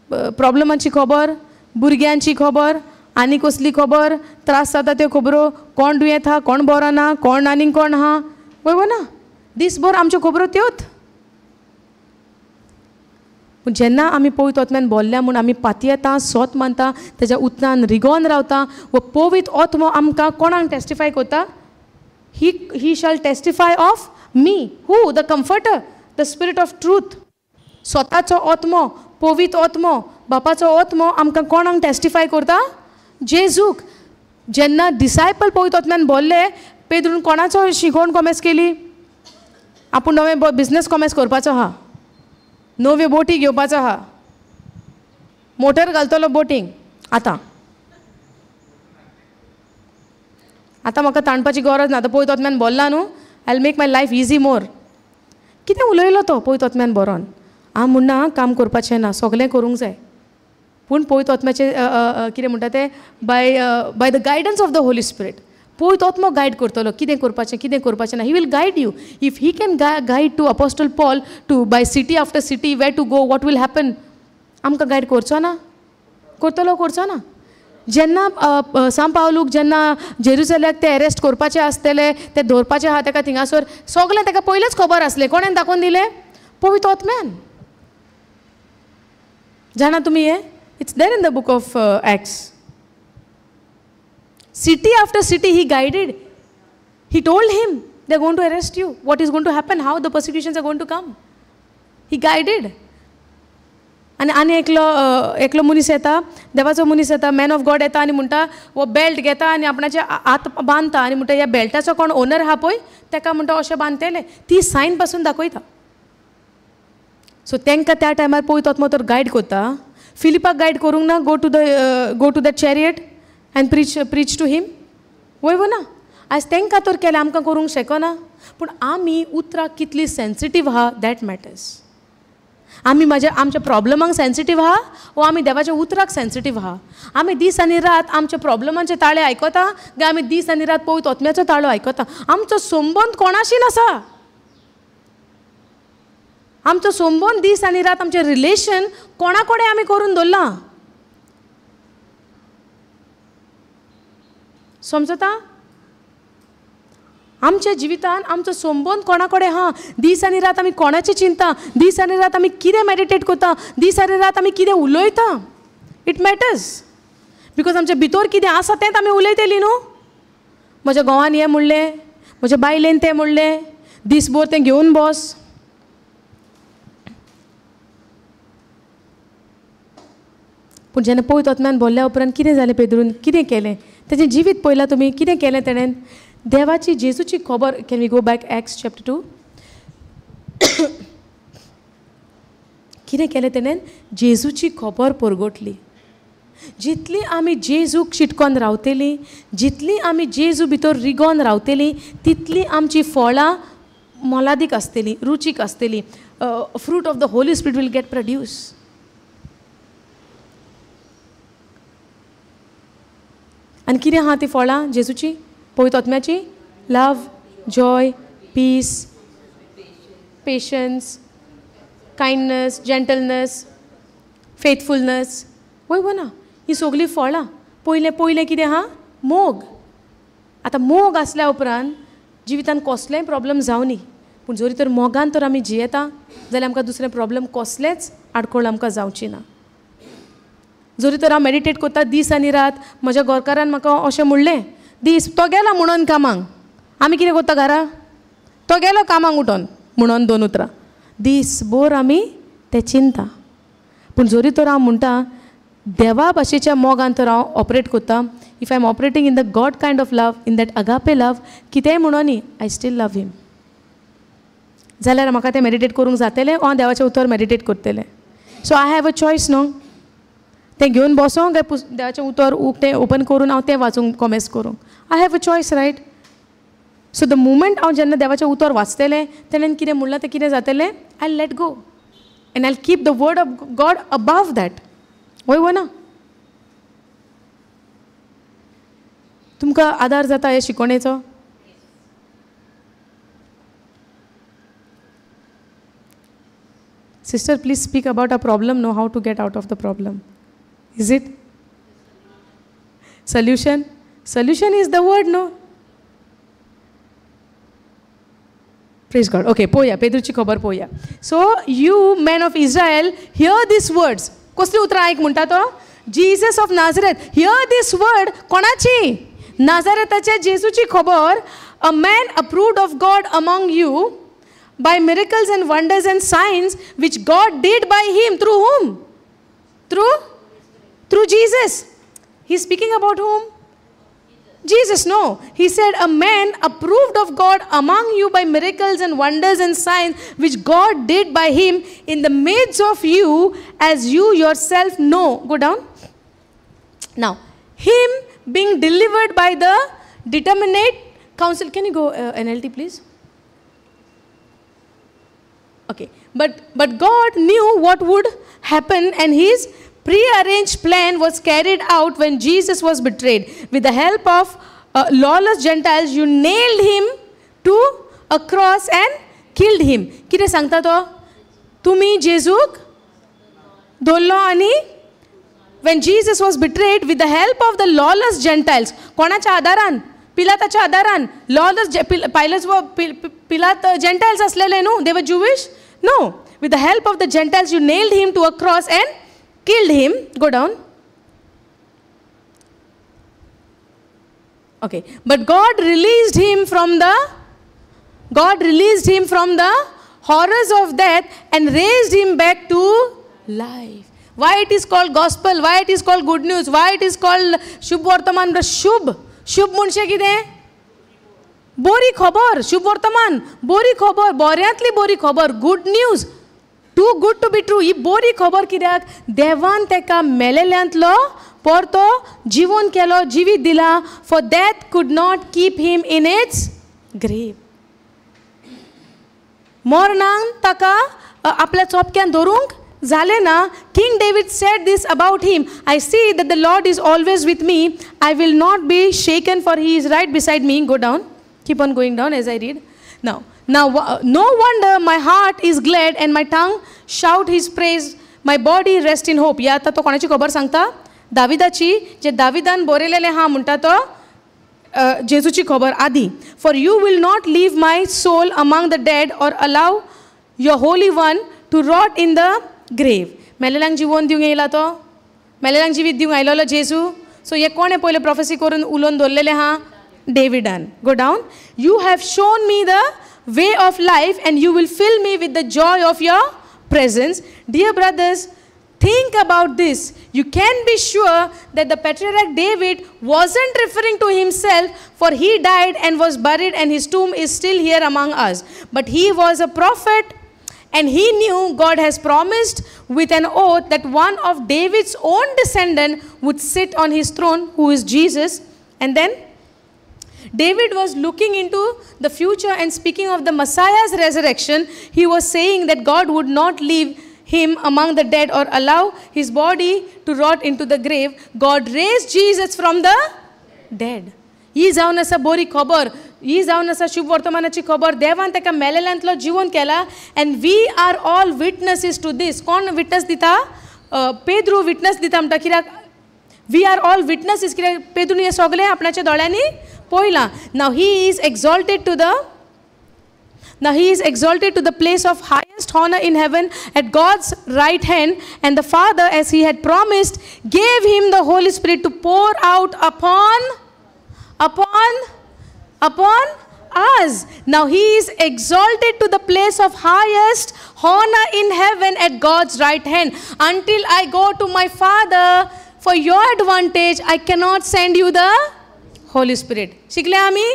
प्रॉब्लमांची खबर, भुरग्यांची खबर, आनी कसली खबर, त्रास जाता त्यो खबरो, कोण दुयेंत आहा, कोण बरो ना, कोण आनीक कोण आहा, वयवो ना? दिसभर आमच्यो खबरो त्योच. पूण जेन्ना आमी पवित्र आत्म्यान बोल्ल्या म्हूण आमी पातयेता, सोत मानता, तेज्या उतरान रिगोवन रावता, वो पवित्र आत्मो आमकां कोणाक टेस्टिफाय करता? He shall testify of me. Who? The comforter, the spirit of truth. स्वताचो आत्मो, पवित्र आत्मो, बापाचो आत्मो आमकां कोणाक टेस्टिफाय करता? जेजूक. जेन्ना डिसायपल पवित्र आत्म्यान बोल्ले, पेद्रून कोणाचो शिकवण कॉमेस केली? आपूण नवें बिझनेस कॉमेस करपाचो आहा. नव्यो बोटी घेवपाचो आहा, मोटर घालतलो बोटींग. आतां म्हाका ताणपाची गरज ना. आतां पळयतोत्म्यान बोल्ला न्हू, I will make my life easy more. कितें उलयलो तो पळयतोत्म्यान बरोवन. हांव म्हणना काम करपाचें ना, सगलें करूंक जाय. पूण पळयतोत्म्याचें कितें म्हणटा तें by the guidance of the Holi spirit पळयतोत्मो गायड करतलो कितें करपाचें ना. He will guide you. If he can guide to apostle Paul to by city after city where to go, what will happen. आमकां गायड करचो ना? करचो ना. जेन्ना सांत पावलूक जेन्ना जेरुसलेमाक ते अरेस्ट करपाचे आसतले, ते धरपाचे आहा ताका थिंगासर, सगलें ताका पयलेंच खबर आसलें. कोणें दाखोवन दिलें? पवित्र जाणा तुमी हें? It's there in the book of acts. City after city he guided. He told him they are going to arrest you, what is going to happen, how the persecutions are going to come. He guided. आनी एकलो मनीस येता, देवाचो मनीस येता, man of God येता आनी म्हणटा वो बेल्ट घेता आनी आपणाचे हात बांदता आनी म्हणटा ह्या बेल्टाचो कोण ओनर आहा पळय ताका म्हणटा अशें बांदतेले. ती सायन पासून दाखयता. सो तांकां त्या टायमार पळयतो तर गायड करता. फिलिपाक गायड करूंक ना, go to the chariot and preach to him. वय ना आज तांकां तर केलें, आमकां करूंक शकना. पूण आमी उतराक कितली सेन्सिटीव आहा दॅट मॅटर्स. आमी आमच्या प्रॉब्लमांक सेन्सिटीव आहा वो आमी देवाच्या उतराक सेन्सिटीव आहा. आमी दीस आनी रात आमच्या प्रॉब्लमांचे ताळे आयकता काय आमी दीस आनी रात पळयत ओत्म्याचो ताळो आयकता. आमचो संबंद कोणाशी नासा. आमचो संबंद दीस आनी रात आमचें रिलेशन कोणा कडेन आमी करून दवरलां. समजता? आमच्या जिवितान आमचो संबंद कोणा कडेन आहा. दीस आनी रात आमी कोणाची चिंता, दीस आनी रात आमी कितें मेडिटेट करता, दीस आनी रात आमी कितें उलयता. इट मॅटर्स बिकॉज आमच्या भितर कितें आसा तेंच आमी उलयतलीं न्हू. म्हज्या घोवान हें म्हणलें, म्हज्या बायलेन तें म्हणलें, दीसभर तें घेवन बस. पूण जेन्ना पळयत ओत्म्यान बोल्ल्या उपरांत कितें जालें पेद्रून, कितें केलें, तेजें जिवीत पळयलां तुमी, कितें केलें तेणें. देवाची जेजूची खबर. Can we go back acts chapter 2. कितें केलें तेणें? जेजूची खबर परगटली. जितली आमी जेजूक चिटकोन रावतलीं, जितली आमी जेजू भितर रिगोन रावतलीं, तितली आमची फळां मोलादीक आसतलीं, रुचीक आसतलीं. Fruit of the Holi spirit will get produce. आनी कितें आहा ती फळां जेजूची पळयत ओत्म्याची? Love, joy, peace, patience, kindness, gentleness, faithfulness. वय ना ही सगळीं फळां. पयलें कितें आहा? मोग. आतां मोग आसल्या उपरांत जिवितान कसलेंय प्रॉब्लेम जावनी. पूण जरी तर मोगान तर आमी जियेता जाल्यार आमकां दुसरे प्रॉब्लेम कसलेच आडखळ आमकां जावची ना. जरी तर हांव मेडिटेट करता दीस आनी रात, म्हज्या घरकारान म्हाका अशें म्हणलें, दीस तो गेला म्हणून कामांक, आमी कितें करता घरा? तो गेलो कामांक उठोन म्हणून 2 उतरां. दीसभर आमी तें चिंता. पूण जरी तर हांव म्हणटा देवा भाशेच्या मोगान तर हांव ऑपरेट करता. If I am operating in the God kind of love, in that agape love, कितेंय म्हणून न्ही, आय स्टील लव हिम. जाल्यार म्हाका तें मेडिटेट करूंक जातलें वा देवाचें उतर मेडिटेट करतलें. सो आय हॅव अ चॉयस न्हू. तें घेवन बसोंक काय देवाचें उतर तें ओपन करून हांव तें वाचूंक कॉमेस करूंक. I have a choice, right. So the moment हांव जेन्ना देवाचें उतर वाचतलें तेणेन कितें म्हणलां तें कितें जातलें? I let go and I keep the word of God above that. वय ना? तुमकां आदार जाता हे शिकोवणेचो? Sister, please speak about a problem, no how to get out of the problem. Is it? Solution? Solution is the word, no? Praise God. Okay, poya. Pedruchi खबर poya. So, you men of Israel, hear these words. कसली उतरां आयक म्हणटा तो? Jesus of Nazareth. Hear this word. कोणाची? नाझारेताचे जेजूची खबर. A man approved of God among you by miracles and wonders and signs which God did by him. Through whom? Through Jesus. He's speaking about whom? Jesus, no. He said, a man approved of God among you by miracles and wonders and signs which God did by him in the midst of you, as you yourself know. Go down. Now, him being delivered by the determinate counsel. Can you go NLT, please? Okay. But God knew what would happen, and his prearranged plan was carried out when Jesus was betrayed. With the help of lawless Gentiles, you nailed him to a cross and killed him. कितें सांगता तो? तुमी जेजूक धरलो आनी when Jesus was betrayed with the help of the lawless Gentiles. कोणाच्या आदारान? पिलाताच्या आदारान. Lawless पिलात Gentiles असलेले न्हू. They were Jewish? No. With the help of the Gentiles, you nailed him to a cross and killed him. Go down. Okay. But God released him from the horrors of death and raised him back to life. Why it is called gospel? Why it is called good news? Why it is called Shubh Vartaman? Shubh म्हणजे कितें? बोरी खबर. शुभ वर्तमान. बोरी खबर. बऱ्यांतली बोरी खबर. Good news. Too good to be true. ही बोरी खबर कित्याक? देवान तेका मेलेल्यांतलो परतो जिवोन केलो, जिवीत दिला. For death could not keep him in its grave. मोरणान ताका आपल्या चोपक्यान धरूंक झाले ना. King David said this about him. I see that the Lord is always with me. I will not be shaken, for he is right beside me. Go down. Keep on going down as I read. Now, no wonder my heart is glad and my tongue shout his praise. My body rest in hope. या आता तो कोणाची खबर सांगता? दाविदाची. जे दाविदान बरयलेले हा म्हणटा तो जेजूची खबर आदी. For you will not leave my soul among the dead or allow your holy one to rot in the grave. मेलेल्यांक जीवन दिवंक येयला तो. मेलेल्यांक जिवीत दिवंक आयलोलो जेजू. सो हे कोणे पयले प्रोफेसी करून उलोवन दवरलेले हा? Davidan. Go down. You have shown me the way of life, and you will fill me with the joy of your presence. Dear brothers, think about this. You can be sure that the patriarch David wasn't referring to himself, for he died and was buried, and his tomb is still here among us. But he was a prophet, and he knew God has promised with an oath that one of David's own descendant would sit on his throne, who is Jesus. And then David was looking into the future and speaking of the Messiah's resurrection. He was saying that God would not leave him among the dead or allow his body to rot into the grave. God raised Jesus from the dead. ही जावन आसा बरी खबर. ही जावन आसा शुभ वर्तमानाची खबर. देवान तेका मेलेल्यांतलो जिवंत केला. And we are all witnesses to this. कोण विटनेस दिता? पेद्रू विटनेस दिता म्हणटा. कित्याक we are all witnesses. कित्याक पेद्रून हे सगळें आपणाच्या दोळ्यांनी पळयलां. Now he is exalted to the place of highest honor in heaven at God's right hand, and the Father, as he had promised, gave him the Holy Spirit to pour out upon us. Now he is exalted to the place of highest honor in heaven at God's right hand. Until I go to my Father for your advantage, I cannot send you the Holy Spirit. शिकले आम्ही?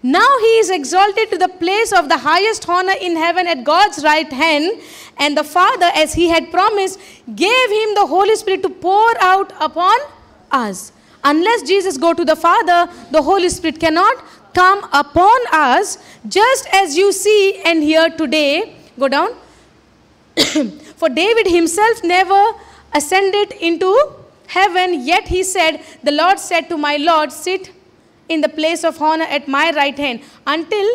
Now he is exalted to the place of the highest honor in heaven at God's right hand, and the Father, as he had promised, gave him the Holy Spirit to pour out upon us. Unless Jesus go to the Father, the Holy Spirit cannot come upon us, just as you see and hear today. Go down. For David himself never ascended into heaven, yet he said, the Lord said to my Lord, sit in the place of honor at my right hand, until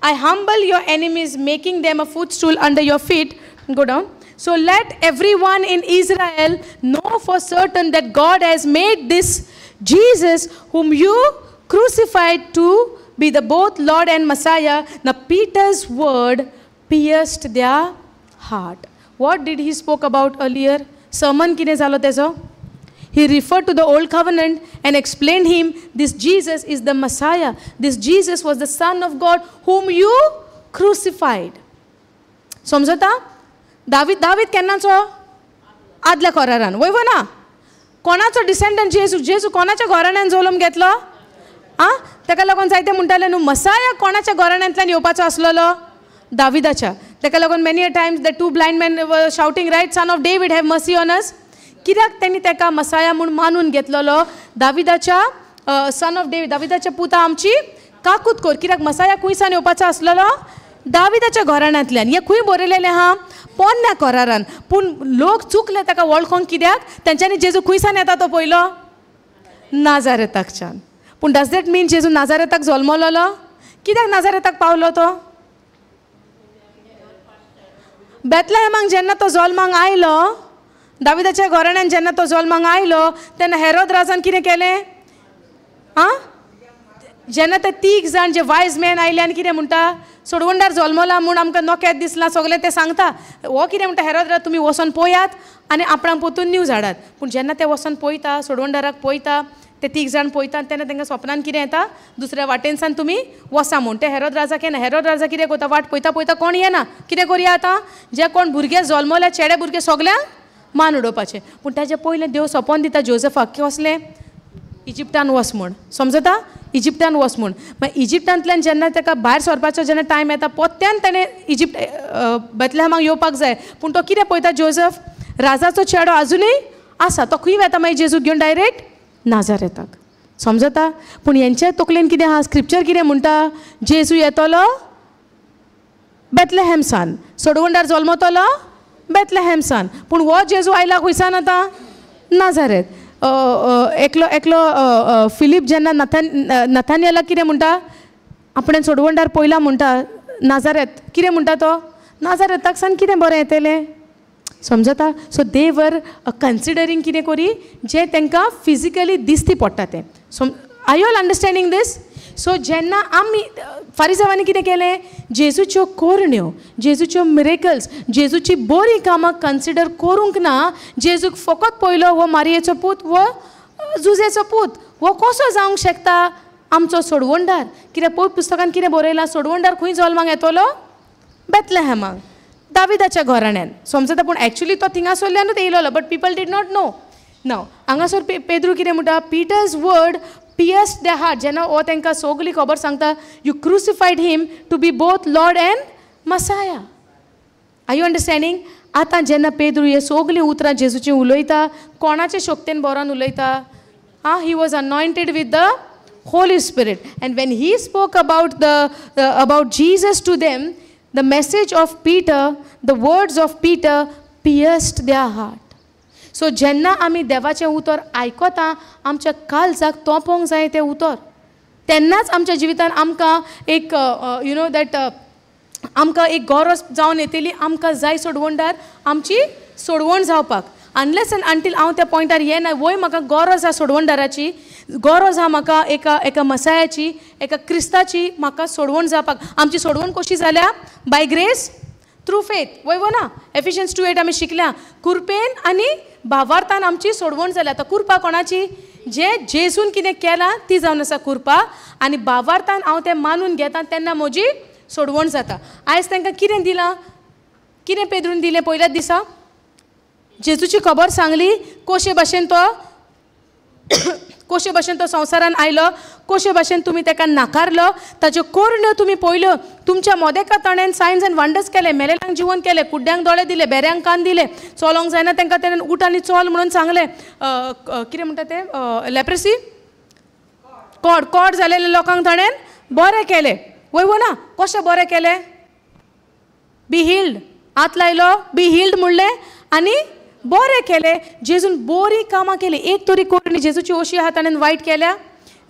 I humble your enemies, making them a footstool under your feet. Go down. So let everyone in Israel know for certain that God has made this Jesus, whom you crucified, to be the both Lord and Messiah. Now Peter's word pierced their heart. What did he spoke about earlier? Sermon किने झालो तेजो? He referred to the old covenant and explained him, this Jesus is the Messiah. This Jesus was the Son of God whom you crucified. समजता? दावीद केन्नाचो? आदल्या कोरारान. वयवो ना? कोणाचो डिसेंडंट जेजू? जेजू कोणाच्या घराण्यान जल्म घेतलो? आं ताका लागून जायते म्हणटाले न्हू मसाया कोणाच्या घराण्यांतल्यान येवपाचो आसलेलो दाविदाच्या ताका लागून many a times the two blind man shouting right son of David have mercy on us कित्याक त्यांनी ताका मसाया म्हूण मानून घेतलेलो दाविदाच्या सन ऑफ डेविड दाविदाच्या पुता आमची काकूत कोर कित्याक मसाया खुंयसान येवपाचो आसलेलो दाविदाच्या घराण्यांतल्यान हें खंय बरयलेलें आहा पोन्न्या कोरारान पूण लोक चुकले ताका वळखोंक कित्याक तेंच्यांनी जेजू खुंयसान येता तो पयलो नाजारेताकच्यान पूण डज दॅट मीन जेजू नाजारेताक जल्मलोलो कित्याक नाजारेताक पावलो तो बेथलेहेमाक जेन्ना तो जल्माक आयलो दाविदाच्या घराण्यान जेन्ना तो जल्माक आयलो तेन्ना हेरोद राजान कितें केलें आं जेन्ना ते 3 जाण जे वायज मॅन आयले आनी कितें म्हणटा सोडवंडार जल्मला म्हूण आमकां नोक्यात दिसलां सगळें ते सांगता हो कितें म्हणटा हेरोद राजा तुमी वचोन पळयात आनी आपणाक पोतून न्यूज हाडात पूण जेन्ना ते वचोन पळयता सोडवंडाराक पळयता ते 3 जाण पळयता तेन्ना तांकां स्वप्नान कितें येता दुसऱ्या वाटेनसान तुमी वसा म्हूण ते हेरोद राजा केन्ना हेरोद राजा कितें करता वाट पळयता पळयता कोण येना कितें करया आतां जे कोण भुरगे जल्मले चेडे भुरगे सगल्यांक मान उडोवपाचें पूण ताचे पयलें देव सोंपोन दिता जोसेफाक कसलें इजिप्टान वच म्हूण समजता इजिप्टान वच म्हूण मागीर इजिप्टांतल्यान जेन्ना ताका भायर सरपाचो जेन्ना टायम येता पोत्यान ताणें इजिप्ट बेथलेहेमाक येवपाक जाय पूण तो कितें पळयता जोसेफ राजाचो चेडो आजुनूय आसा तो खंय वता मागीर जेजूक घेवन डायरेक्ट नाजारेताक समजता पूण हेंच्या तकलेन कितें आहा स्क्रिप्चर कितें म्हणटा जेजू येतलो बेथलेहेमसान सोडवंडार जल्मतलो बेथलेहेमसान पूण हो जेजू आयला खंयसान आतां नाजारेत एकलो फिलीप जेन्ना नथानियेलाक कितें म्हणटा आपणें सोडवंडार पयला म्हणटा नाजारेत कितें म्हणटा तो नाजारेताक सान कितें बरें येतलें समजता सो दे वर कन्सिडरींग कितें करी जें तांकां फिजिकली दिसती पडटा तें सो आर यू ऑल अंडरस्टँडींग दीस सो जेन्ना आमी फारिसांवांनी कितें केलें जेजूच्यो कोरण्यो जेजूच्यो मिरेकल्स जेजूची बरी कामां कन्सिडर करूंक ना जेजूक फकत पयलो हो मारयेचो पूत वो जुजेचो पूत हो कसो जावंक शकता आमचो सोडवंडार कित्याक पळय पुस्तकान कितें बरयलां सोडवंडार खंय जल्माक येतलो बेथलेहेमाक दाविदाच्या घराण्यान समजता पूण एक्चुली तो थिंगासरल्यानूच येयलोलो but people did not know now हांगासर पेद्रू कितें म्हणटा Peter's word pierced their heart जेन्ना हो तांकां सगळी खबर सांगता you crucified him to be both lord and messiah are you understanding आतां जेन्ना पेद्रू हे सगळीं उतरां जेजूची उलयता कोणाचे शक्तीन बरोवन उलयता he was anointed with the Holi spirit and when he spoke about Jesus to them the message of Peter the words of Peter pierced their heart so जेन्ना आमी देवाचें उतर आयकता आमच्या काळजाक तोपोंक जाय तें उतर तेन्नाच आमच्या जिवितान आमकां एक यू नो दॅट आमकां एक गरज जावन येतली आमकां जाय सोडवंडार आमची सोडवण जावपाक अनलेस एंड अंटील हांव त्या पॉयंटार येना वय म्हाका गरज आहा सोडवणदाराची गरज आहा म्हाका एका मसायाची एका क्रिस्ताची म्हाका सोडवण जावपाक आमची सोडवण कशी जाल्या बाय ग्रेस थ्रू फेथ वय ना एफिशियन्स 2:8 आमी शिकल्या कुरपेन आनी भावार्थान आमची सोडवण जाल्या आतां कुरपा कोणाची जे जेजून कितें केलां ती जावन आसा कुरपा आनी भावार्थान हांव तें मानून घेता तेन्ना म्हजी सोडवण जाता आयज तांकां कितें दिलां कितें पेद्रून दिलें पयल्याच दिसा जेजूची खबर सांगली कशे भाशेन तो संवसारान आयलो कशे भाशेन तुमी ताका नाकारलो ताच्यो कोरण्यो तुमी पळयल्यो तुमच्या मोदेका तण्यान सायन्स एंड वंडर्स केले मेलेल्यांक जिवन केलें कुड्ड्यांक दोळे दिले बेऱ्यांक कान दिले चलोंक जायना तांकां तेणेन उठ आनी चल म्हणून सांगलें कितें म्हणटा तें लेप्रेसी कॉड जालेल्या लोकांक ताणेन बरें केलें वय ना कशें बरें केलें बी हिल्ड हात लायलो बी हिल्ड म्हणलें आनी बरें केलें जेजून बरी कामां केली एक तरी कोरणी जेजूची अशी आहा ताणेन वायट केल्या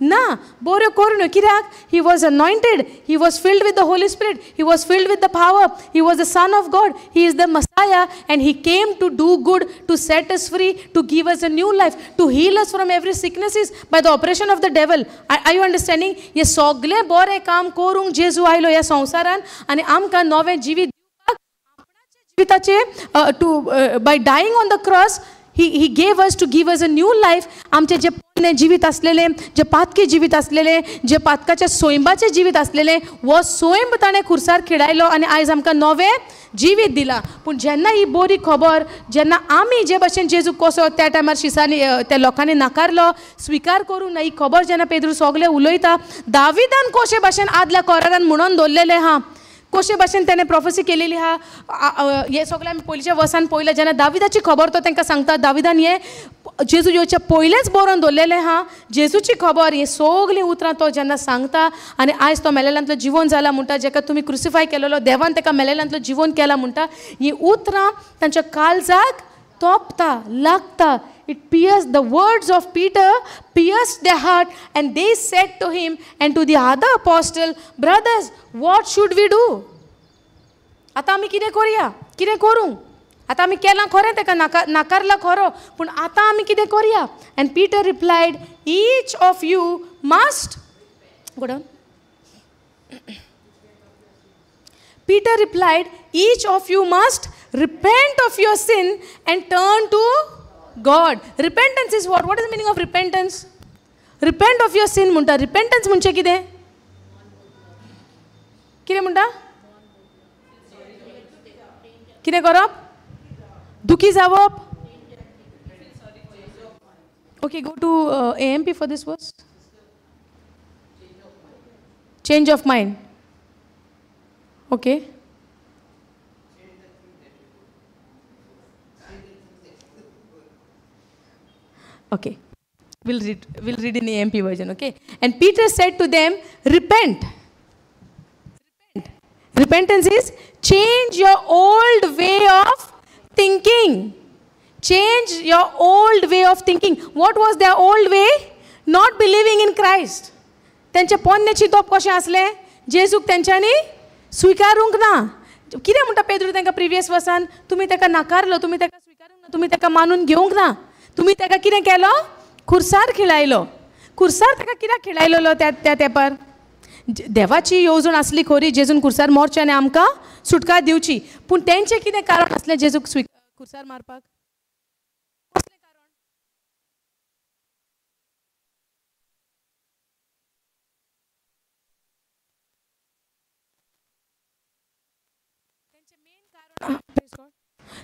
ना बऱ्यो कोरण्यो कित्याक he was anointed he was filled with the Holi spirit he was filled with the power he was the son of God he is the messiah and he came to do good to set us free to give us a new life to heal us from every sicknesses by the operation of the devil are you understanding हे सगळें बरें काम करूंक जेजू आयलो ह्या संवसारान आनी आमकां नवें जिवीत जिविताचे to by dying on the cross he gave us to give us a new life आमचे जे पोन्ने जिवीत आसलेले, जे पातकी जिवीत आसलेले, जे पातकाच्या सोयंबाचे जिवीत आसलेले, वो सोयंब ताणें खुर्सार खिडायलो आनी आयज आमकां नवें जिवीत दिला. पूण जेन्ना ही बरी खबर, जेन्ना आमी जे भशेन जेजू कसो त्या टायमार शिसांनी त्या लोकांनी नाकारलो, स्विकार करूंक ना, ही खबर जेन्ना पेद्रू सगळे उलयता, दाविदान कशे भशेन आदल्या कोरारान म्हणून दवरलेले हा, कशे भशेन ताणें प्रोफेसी केलेली हा, हे सगळें आमी पयलींच्या वर्सान पळयलें. जेन्ना दाविदाची खबर तो तांकां सांगता, दाविदान हे जेजू येवचे पयलेंच बरोवन दवरलेलें हा, जेजूची खबर, ही सगळीं उतरां तो जेन्ना सांगता आनी आयज तो मेलेल्यांतलो जिवन जाला म्हणटा, जेका तुमी क्रुसिफाय केलेलो, देवान ताका मेलेल्यांतलो जिवन केला म्हणटा, ही उतरां तांच्या काळजाक तोपता, लागता. It pierced the words of Peter, pierced their heart, and they said to him and to the other apostle, brothers, what should we do? आता आमी कितें करया, कितें करूं? आता आमी केलां खरें, ताका नाकारला खरो, पूण आतां आमी कितें करया? And Peter replied, each of you must, go down. Peter replied, each of you must repent of your sin and turn to God. Repentance is what? What is the meaning of repentance? Repent of your sin म्हणटा. Repentance म्हणजे कितें? कितें म्हणटा? कितें करप? दुखी जावप? Okay, go to AMP for this verse. Change of mind. Okay. Okay, we'll read in the AMP version, okay? And Peter said to them, repent. Repentance is change your old way of thinking. Change your old way of thinking. What was their old way? Not believing in Christ. त्यांचे पोन्ने चिंतप कशें आसलें? जेजूक तेंच्यांनी स्विकारूंक ना. कितें म्हणटा पेद्रू तांकां previous वर्सान? तुमी ताका नाकारलो, तुमी ताका स्विकारूंक ना, तुमी ताका मानून घेवंक ना. तुमी ताका कितें केलो? खुर्सार खिळायलो. खुर्सार ताका कित्याक खिळायलो त्या तेंपार? देवाची येवजण आसली खरी, जेजून खुर्सार मोरचें आनी आमकां सुटका दिवची. पूण तेंचें कितें कारण आसलें जेजूक खुर्सार मारपाक? कसलें कारण?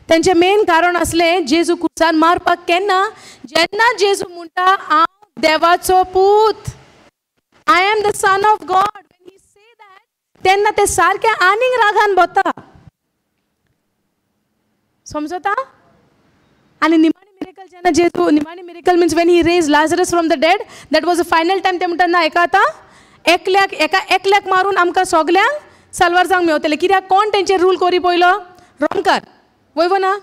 तेंचें मेन कारण असलें जेजू खुर्सार मारपाक. केन्ना? जेन्ना जेजू म्हणटा हांव देवाचो पूत, I am the son of God, when he say that, तेन्ना ते सारके आनीक रागान बता. समजता? आनी निमाणी मिरेकल जेन्ना जेजू, निमाणी miracle means when he raise Lazarus from the dead, that was the final time. ते म्हणटा ना, एका आतां एकल्याक मारून आमकां सगल्यांक साल्वार जावंक मेवतलें. कित्याक? कोण तेंचेर रूल करी पयलो? रोमकार. वयव ना?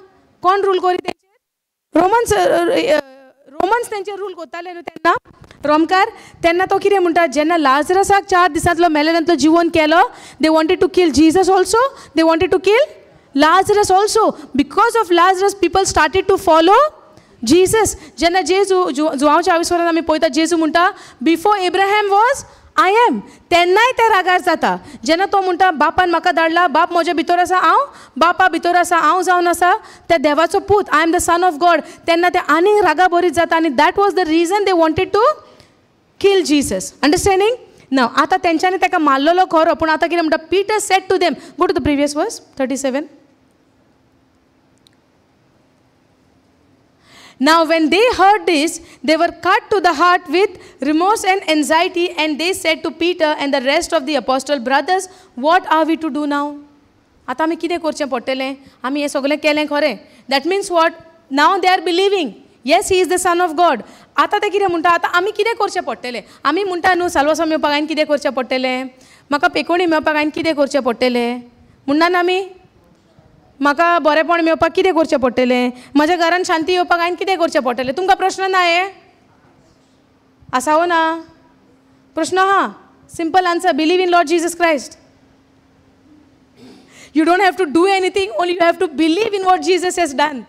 कोण रूल करी तेंचेर? रोमन्स तेंचेर रूल करताले न्हू तेन्ना, रोमकार. तेन्ना तो कितें म्हणटा? जेन्ना लाजरसाक 4 दिसांतलो मेलेल्यांतलो जिवन केलो, they wanted to kill Jesus also, they wanted to kill Lazarus also. Because of Lazarus, people started to follow Jesus. जेन्ना जेजू जुआंवच्या आविस्वारान आमी पळयता, जेजू म्हणटा before Abraham was I am. तेन्नाय ते रागार जाता. जेन्ना तो म्हणटा बापान म्हाका धाडला, बाप म्हज्या भितर आसा, हांव बापा भितर आसा, हांव जावन आसा त्या देवाचो पूत, I am the son of God, तेन्ना ते आनीक रागा भरीत जाता. आनी that was the reason they wanted to kill Jesus. Understanding? Now आतां तेंच्यांनी ताका मारलेलो खरो, पूण आतां कितें म्हणटा? Peter said to them, go to the previous verse 37. Now when they heard this, they were cut to the heart with remorse and anxiety, and they said to Peter and the rest of the apostles, brothers, what are we to do now? आता आमी कितें करचें पडटलें? आमी हें सगळें केलें खरें. That means what? Now they are believing. Yes, he is the son of God. आतां ते कितें म्हणटा? आतां आमी कितें करचें पडटलें? आमी म्हणटा न्हू साल्वासा मेवपाक हांवें कितें करचें पडटलें? म्हाका पेकोणी मेवपाक हांवें कितें करचें पडटलें? म्हणना ना आमी? म्हाका बरेपण मेवपाक कितें करचें पडटलें? म्हज्या घरान शांती येवपाक हांवें कितें करचें पडटलें? तुमकां प्रश्न ना हे? आसा ना? प्रश्न आहा? Simple answer, believe in Lord Jesus Christ. You don't have to do anything, only you have to believe in what Jesus has done.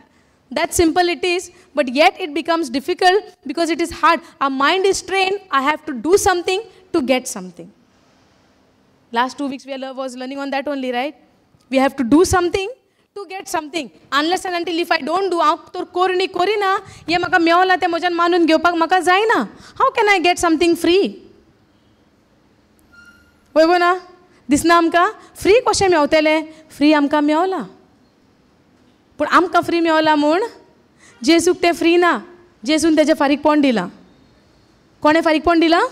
That simple it is, but yet it becomes difficult because it is hard. Our mind is trained, I have to do something to get something. Last 2 weeks we was learning on that only, right? We have to do something to get something. Unless and until if I don't do, हांव तर कोरणी करिना, हें म्हाका मेवलां तें म्हज्यान मानून घेवपाक म्हाका जायना. How can I get something free? वय ना, दिसना आमकां फ्री कशें मेवतलें? फ्री आमकां मेवलां, पूण आमकां फ्री मेवलां म्हूण जेजूक तें फ्री ना. जेजून तेजें फारीकपण दिलां. कोणें फारीकपण दिलां?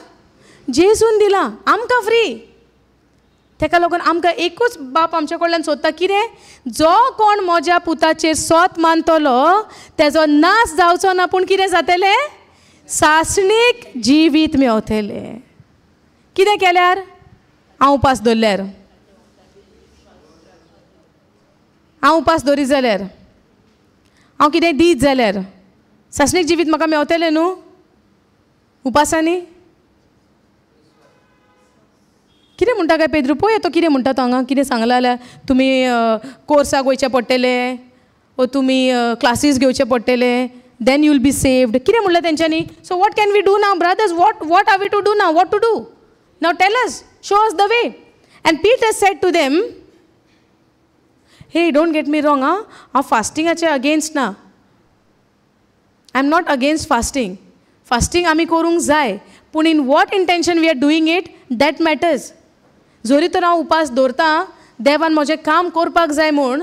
जेजून दिलां आमकां फ्री. तेका लागून आमकां एकूच बाप आमचे कडल्यान सोदता, कितें? जो कोण म्हज्या पुताचेर सोत मानतलो तेजो नाश जावचो ना, पूण कितें जातलें? सासणीक जिवीत मेवतलें. कितें केल्यार? हांव उपास दवरल्यार, हांव उपास दवरीत जाल्यार, हांव कितें दीत जाल्यार सासणीक जिवीत म्हाका मेवतलें न्हू उपासांनी? कितें म्हणटा काय पेद्रू? पळय तो कितें म्हणटा तो हांगा. कितें सांगलां जाल्यार तुमी कोर्साक वयचें पडटलें, वो तुमी क्लासीस घेवचे पडटले, then you will be saved. कितें म्हणलें तेंच्यांनी? So what can we do now brothers? What are we to do now? What to do now? Tell us, show us the way. And Peter said to them, hey don't get me wrong, हांव फास्टिंगाचे against ना. I am not against fasting. Fasting आमी करूंक जाय, पूण in what intention we are doing it, that matters. जोरी तर हांव उपास दवरतां, देवान म्हजें काम करपाक जाय म्हूण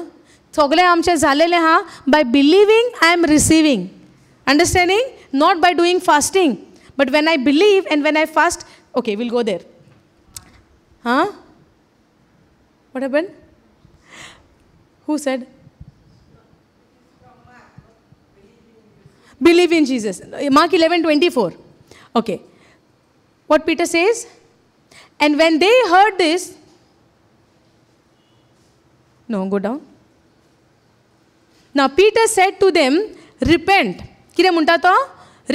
सगळें आमचें जालेलें आहा. By believing I am receiving. Understanding? Not by doing fasting, but when I believe and when I fast. Okay, will go there. हां, what happen? Who said? Believe in Jesus. Mark 11:24. Okay. What Peter says? And when they heard this, no, go down. Now Peter said to them, repent. कितें म्हणटा तो?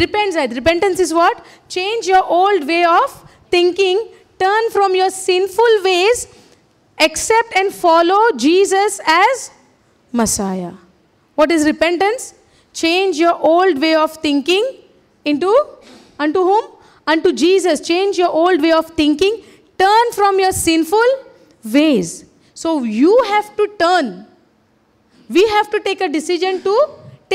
Repent जायत. Repentance is what? Change your old way of thinking, turn from your sinful ways, accept and follow Jesus as Messiah. What is repentance? Change your old way of thinking unto whom? Unto Jesus. Change your old way of thinking. Turn from your sinful ways. So you have to turn. We have to take a decision to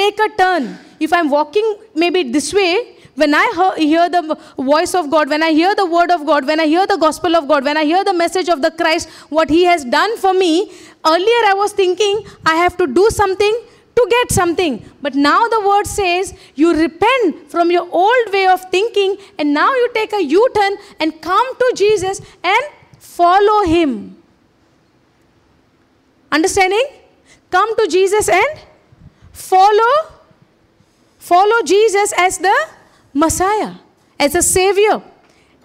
take a turn. If I'm walking maybe this way, when I hear the voice of God, when I hear the word of God, when I hear the gospel of God, when I hear the message of the Christ, what he has done for me, earlier I was thinking I have to do something to get something. But now the word says you repent from your old way of thinking and now you take a U-turn and come to Jesus and follow him. Understanding? Come to Jesus and follow Jesus as the Messiah, as a Savior,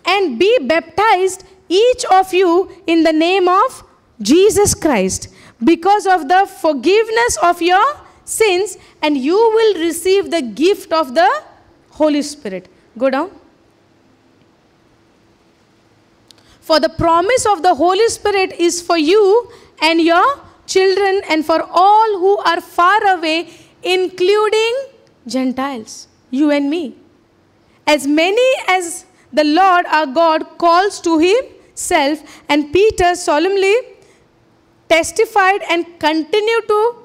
and be baptized, each of you, in the name of Jesus Christ, because of the forgiveness of your sins, and you will receive the gift of the Holy Spirit. Go down. For the promise of the Holy Spirit is for you and your children and for all who are far away, including Gentiles, you and me. As many as the Lord our God calls to himself. And Peter solemnly testified and continued to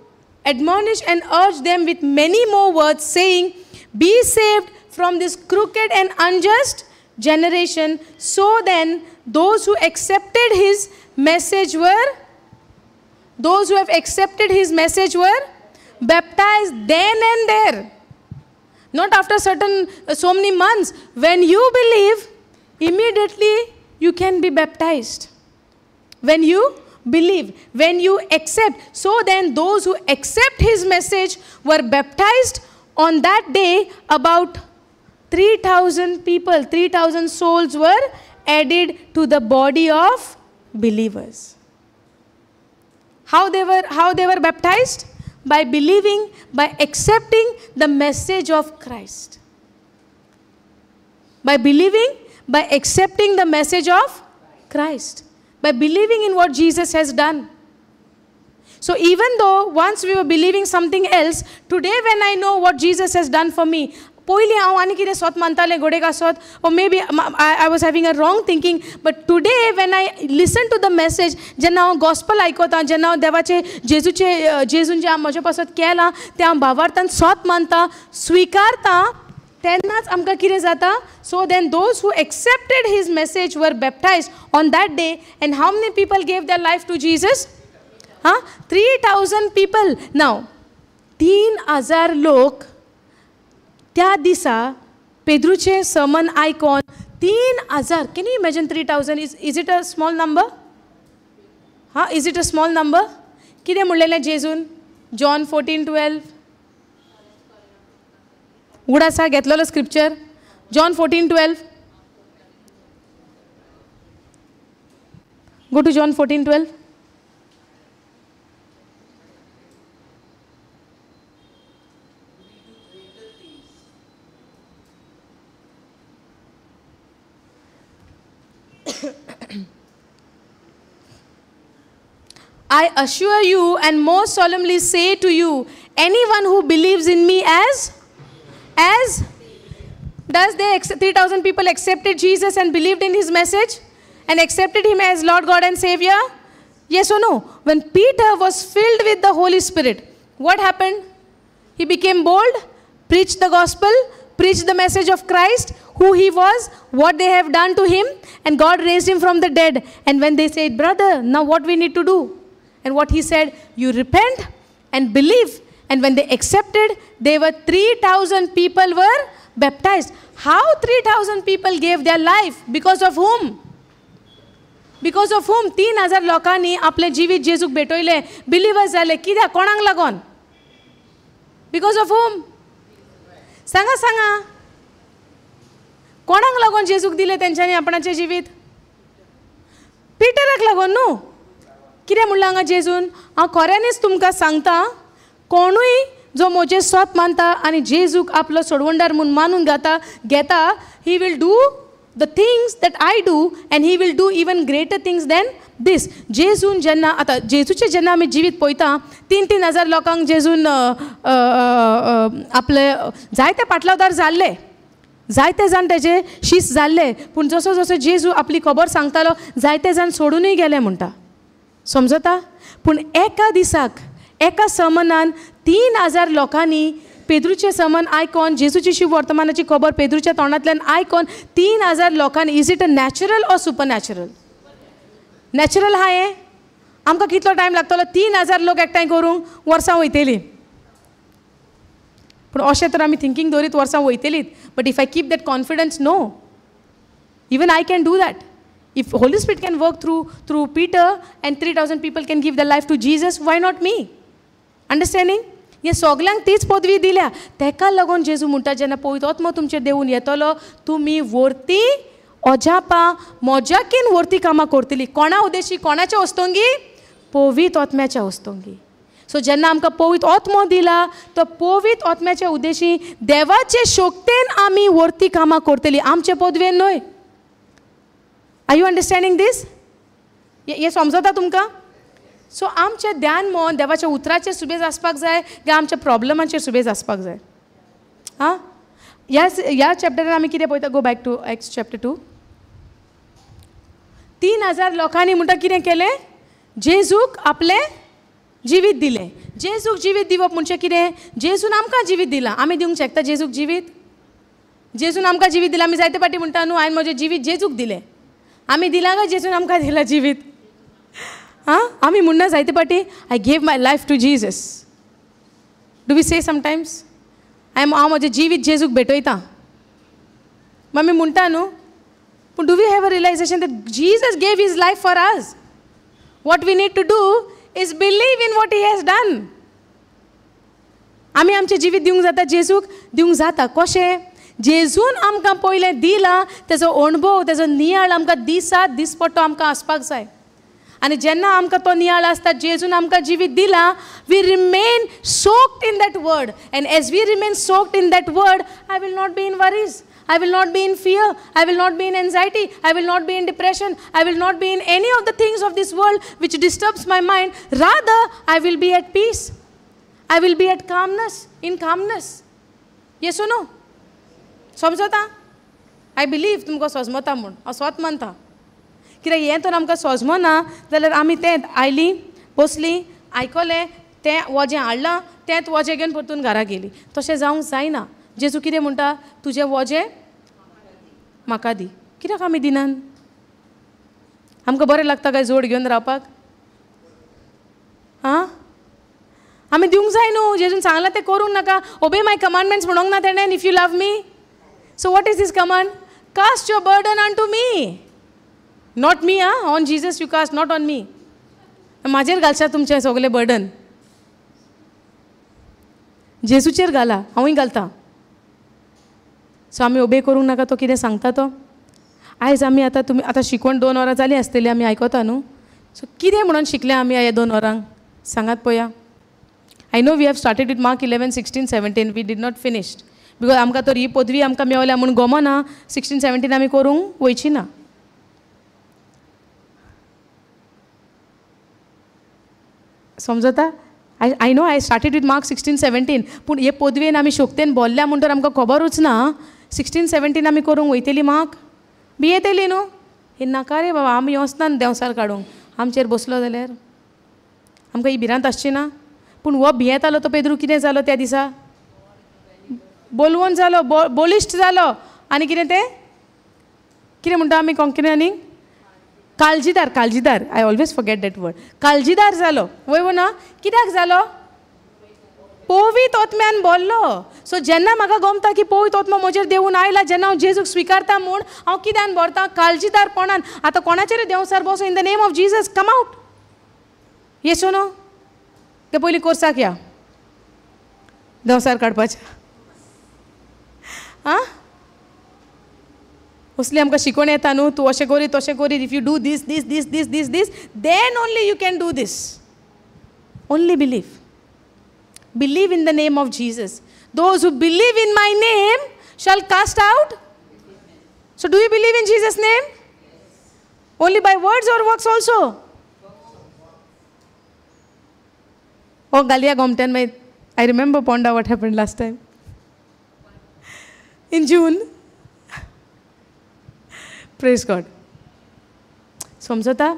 admonish and urge them with many more words, saying, be saved from this crooked and unjust generation. So then those who accepted his message were baptized then and there. Not after so many months. When you believe, immediately you can be baptized. When you believe, when you accept. So then those who accept his message were baptized. On that day, about 3,000 people, 3,000 souls were added to the body of believers. How they were baptized? By believing, by accepting the message of Christ. By believing, by accepting the message of Christ. By believing in what Jesus has done. So even though once we were believing something else, today when I know what Jesus has done for me, पयलीं हांव आनी कितें स्वत मानतालें घोडेक आसत, oh maybe I was having a wrong thinking. But today when I listen to the message, जेन्ना हांव गॉस्पल आयकतां, जेन्ना हांव देवाचे जेजून जें म्हजे पासत केलां तें हांव भावार्थान स्वत मानतां, स्विकारतां, तेन्नाच आमकां कितें जाता. So then those who accepted his message were baptised on that day. And how many people gave their life to Jesus? 3,000 people. Now 3,000 लोक त्या दिसा पेद्रूचे सर्मन आयकॉन 3,000. Can you imagine 3,000? Is it a small number? Is it a small number? कितें म्हणलेलें जेजून? John 14:12. उगड आसा, घेतलेलो scripture. John 14:12. Go to John 14:12. I assure you and most solemnly say to you, anyone who believes in me as does they 3,000 people accepted Jesus and believed in his message and accepted him as Lord God and Savior? Yes or no? When Peter was filled with the Holy Spirit, what happened? He became bold, preached the gospel, preached the message of Christ, who he was, what they have done to him, and God raised him from the dead. And when they said, brother, now what we need to do? And what he said, you repent and believe. And when they accepted, they were 3,000 people were baptized. How 3,000 people gave their life? Because of whom? Because of whom? 3,000 लोकांनी आपले जीवित जेजूक भेटोयले, believers जाले. कित्याक? कोणाक लागोन? Because of whom? सांगा सांगा. कोणाक लागोन जेजूक दिले तेंच्यांनी आपणाचे जिवीत? पिटराक लागोन न्हू. कितें म्हणलां हांगा जेजून? हांव खऱ्यांनीच तुमकां सांगता, कोणूय जो म्हजें स्वत मानता आनी जेजूक आपलो सोडवंदार म्हूण मानून घेता, he will do the things that I do and he will do even greater things than these. जेजून जेन्ना आतां जेजूचे जेन्ना आमी जिवीत पळयता, 3,000 लोकांक जेजून आपले जायते पाटलावदार जाल्ले, जायते जाण तेजे शीस जाल्ले. पूण जसो जसो जेजू आपली खबर सांगतालो, जायते जाण सोडूनय गेले म्हणटा. समजता? पूण एका दिसाक, एका सर्मनान 3,000 लोकांनी पेद्रूचे सर्मन आयकॉन, जेजूची शिव वर्तमानाची खबर पेद्रूच्या तोंडांतल्यान आयकॉन 3,000 लोकांनी. Is it a natural or super natural? Natural हा हें? आमकां कितलो टायम लागतलो 3,000 लोक एकठांय करूंक? वर्सां वयतलीं. पूण अशें तर आमी थिंकींग दवरीत वर्सां वयतलींच. But if I keep that confidence, no, even I can do that. If Holy Spirit can work through Peter and 3,000 people can give their life to Jesus, why not me? Understanding? हे सगल्यांक तीच पदवी दिल्या. तेका लागून जेजू म्हणटा, जेन्ना पवित्र आत्मा तुमचेर देवून येतलो, तुमी वर्ती अजापां मोज्याकीन वर्ती कामां करतलीं. कोणा उद्देशी? कोणाच्या वस्तोंगी? पवित्र आत्म्याच्या वस्तोंगी. सो जेन्ना आमकां पवित्र आत्मो दिला, तो पवित्र आत्म्याच्या उद्देशी देवाचे शक्तीन आमी वर्ती कामां करतलीं, आमचे पदवेन न्हय. आर यू अंडरस्टँडिंग दीस? हे समजता तुमकां? सो आमचें ध्यान मन देवाच्या उतराचेर सुबेज आसपाक जाय, काय आमच्या प्रॉब्लमाचेर सुबेज आसपाक जाय? ह्या चॅप्टरान आमी कितें पळयता? Go back to x chapter 2. 3,000 लोकांनी म्हणटा कितें केलें? जेजूक आपलें जिवीत दिलें. जेजूक जिवीत दिवप म्हणजे कितें? जेजून आमकां जिवीत दिलां. आमी दिवंक शकता जेजूक जिवीत? जेजून आमकां जिवीत दिलां. आमी जायते फाटी म्हणटा न्हू, हांवें म्हजें जिवीत जेजूक दिलें. आमी दिलां काय जेजून आमकां दिलां जिवीत? आमी म्हणना जायते फाटी, I gave my life to Jesus. Do we say sometimes? हांव म्हजें जिवीत जेजूक भेटयतां. आमी म्हणटा न्हू. पूण do we have a realization that Jesus gave his life for us? What we need to do is believe in what he has done. आमी आमचें जिवीत दिवंक जाता जेजूक? दिवंक जाता. कशें? जेजून आमकां पयलें दिलां, तेजो अणभव, तेजो नियाळ आमकां दिसात दिसपट्टो आमकां आसपाक जाय. आनी जेन्ना आमकां तो नियाळ आसता, जेजून आमकां जिवीत दिलां, we remain soaked in that word. And as we remain soaked in that word, I will not be in worries, I will not be in fear, I will not be in anxiety, I will not be in depression, I will not be in any of the things of this world which disturbs my mind. Rather, I will be at peace. I will be at calmness, in calmness. Yes or no? समजता? आय believe तुमकां सोजमता म्हूण हांव स्वत मानता. कित्याक हें तर आमकां सोजमना जाल्यार आमी तें आयलीं बसलीं आयकलें तें वजें हाडलां तेंच वजें घेवन परतून घरा गेलीं. तशें जावंक जायना. जेजू कितें म्हणटा? तुजें वजें म्हाका दी. कित्याक आमी दिनान? आमकां बरें लागता काय जोड घेवन रावपाक? हां, आमी दिवंक जाय न्हू. जेजून सांगलां तें करूंक नाका. ओबे माय कमांडमेंट्स म्हणूंक ना तेणें, if you love me. So what is this command? Cast your burden on to me. Not me, on Jesus you cast, not on me. म्हाजेर घालशात तुमचें सगलें बर्डन. जेजूचेर घाला, हांवूय घालता. सो आमी ओबे करूंक नाका. तो कितें सांगता तो. आयज आमी आतां शिकवण 2 वरां जालीं आसतलीं आमी आयकता न्हू. सो कितें म्हणून शिकले आमी ह्या 2 वरांक सांगात पळोवया. I know we have started with Mark 11, 16, 17. We did not finished because आमकां तर ही पदवी आमकां मेवल्या म्हूण गमना 16, 17 आमी करूंक वयची ना. समजता? I know I started with mark 16, 17 पूण हे पदवेन आमी शोकतेन बोल्ल्या म्हणटोर आमकां खबरूच ना 16, 17 आमी करूंक वयतली मार्क भियेतली न्हू. हे नाका रे बाबा, आमी वचना देंवसार काडूंक. आमचेर बसलो जाल्यार आमकां ही भिरांत आसची ना. पूण हो भियेतालो तो पेद्रू कितें जालो त्या दिसा? बोलवोन जालो, बोलिश्ट जालो. आनी कितें तें कितें म्हणटा आमी कोंकणीनी? काळजीदार. काळजीदार. I always forget that word. काळजीदार जालो. वय ना? कित्याक जालो? पवित्र आत्म्यान बोल्लो. सो जेन्ना म्हाका गमता की पवित्र आत्मा म्हजेर देवून आयला, जेन्ना हांव जेजूक स्विकारता म्हूण हांव कित्यान भरता? काळजीदारपणान. आतां कोणाचेर देंवसार बसो in the name of Jesus. Come out. येसो नो? ते पयलीं कोर्साक या देंवसार काडपाचें. आं, असली आमकां शिकवण येता न्हू. तूं अशें करी तशें करी. If you do this this this this this this then only you can do this. Only believe. Believe in the name of Jesus. Those who believe in my name shall cast out. So do you believe in Jesus' name? Only by words or works also? Oh, Galia Gomten, I remember Ponda what happened last time. In June. Praise God. समजता?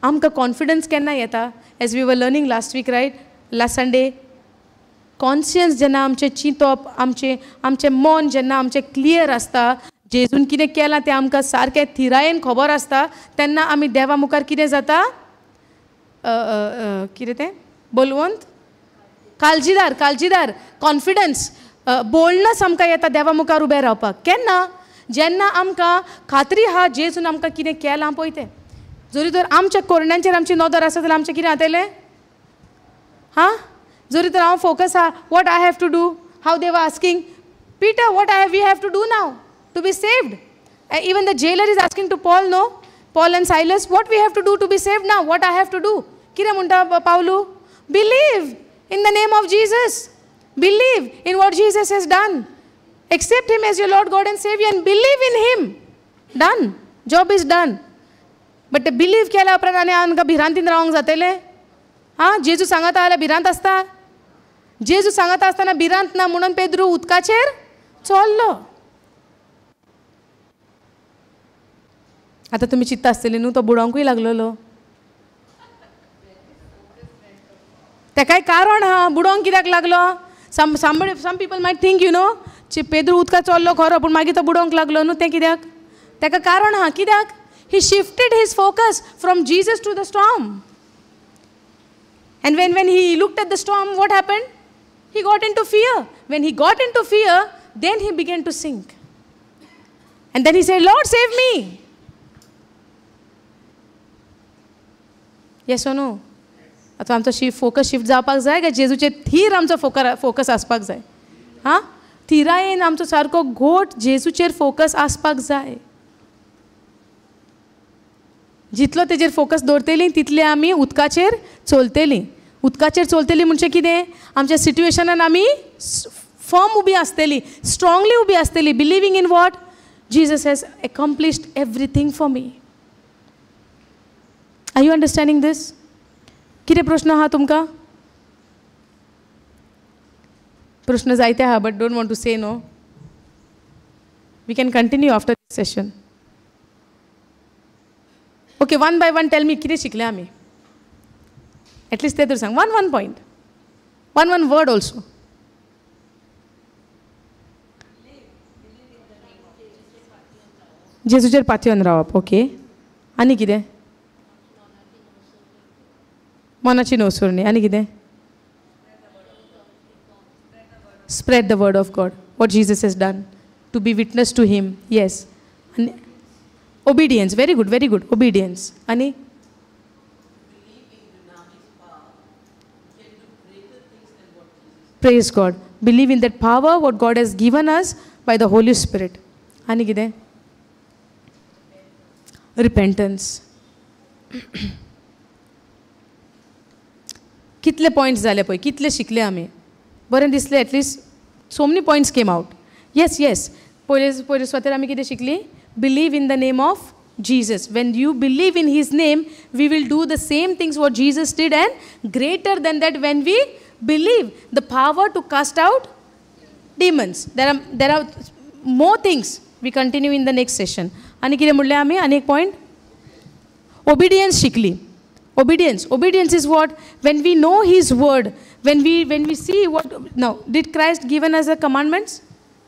आमकां confidence केन्ना येता? As we were learning last week, right? Last Sunday. Conscience जेन्ना आमचें चिंतप, आमचें मन जेन्ना आमचें क्लियर आसता, जेजून कितें केलां तें आमकां सारकें थिरायेन खबर आसता, तेन्ना आमी देवा मुखार कितें जाता? कितें तें? बोलवंत? काळजीदार. काळजीदार. कॉन्फिडन्स, बोल्डनस आमकां येता देवा मुखार उबें रावपाक. केन्ना? जेन्ना आमकां खात्री आहा जेजून आमकां कितें केलां पळय तें. जरी तर आमच्या कोरण्यांचेर आमची नदर आसा जाल्यार आमचें कितें जातलें? हां, जरी तर हांव फोकस आहा what I have to do. How they were asking Peter what we have to do now to be saved. Even the jailer is asking to Paul no, Paul and Silas, what we have to do to be saved now, what I have to do. कितें म्हणटा पावलू? Believe in the name of Jesus. Believe in what Jesus has done. Accept him as your lord God and saviour and believe in him. Done. Job is done. But ते believe केल्या उपरांत आनी आमकां भिरांतीन रावंक जातलें? हां, जेजू सांगता जाल्यार भिरांत आसता? जेजू सांगता आसतना भिरांत ना म्हणून पेद्रू उदकाचेर चल्लो. आतां तुमी चिंतता आसतली न्हू तो बुडोंकूय लागलेलो. तेकाय कारण आहा बुडोंक कित्याक लागलो. Some people might think you know पेद्रू उदकाक चल्लो खरो पूण मागीर तो बुडोंक लागलो न्हू. तें कित्याक? तेका कारण आहा. कित्याक? He shifted his focus from Jesus to the storm. And when he looked at the storm, what happened? He got into fear. When he got into fear, then he began to sink. And then he said, Lord, save me. Yes or no? आता आमचो focus shift जावपाक जाय काय जेजूचे their आमचो focus आसपाक जाय. हां, थिरायेन आमचो सारको घोट जेजूचेर फोकस आसपाक जाय. जितलो तेजेर फोकस दवरतली तितले आमी उदकाचेर चलतलीं. उदकाचेर चलतलीं म्हणजे कितें? आमच्या सिट्युएशनान आमी फर्म उबी आसतलीं, स्ट्रॉंगली उबी आसतलीं. Believing in what? Jesus has accomplished everything for me. Are you understanding this? कितें प्रश्न आहा तुमकां? प्रश्न जायते आहा but don't want to say no. We can continue after this session. Okay, one by one tell me किती शिकले आम्ही. At least ते तर सांग. One point. One word also. जेजूचेर पातयेवन रावप. ओके. आनी कितें? मनाची नवसुर्णी. आनी कितें? Spread the word of God. What Jesus has done. To be witness to him. Yes. And obedience. Very good, very good. Obedience. Ani? Praise God. Believe in that power what God has given us by the Holy Spirit. Ani kide? Repentance. कितले points झाले पळय, कितले शिकले आमी. बरें दिसले, at least so many points came out. Yes. पहिले स्वतः आमी कितें शिकली? Believe in the name of Jesus. When you believe in his name, we will do the same things what Jesus did, and greater than that when we believe. The power to cast out demons. There are more things. We continue in the next session. आणि कितें म्हणलें आमी? आनी एक point. Obedience शिकली. Obedience is what? When we know his word, when we see what. Now, did Christ given us the commandments?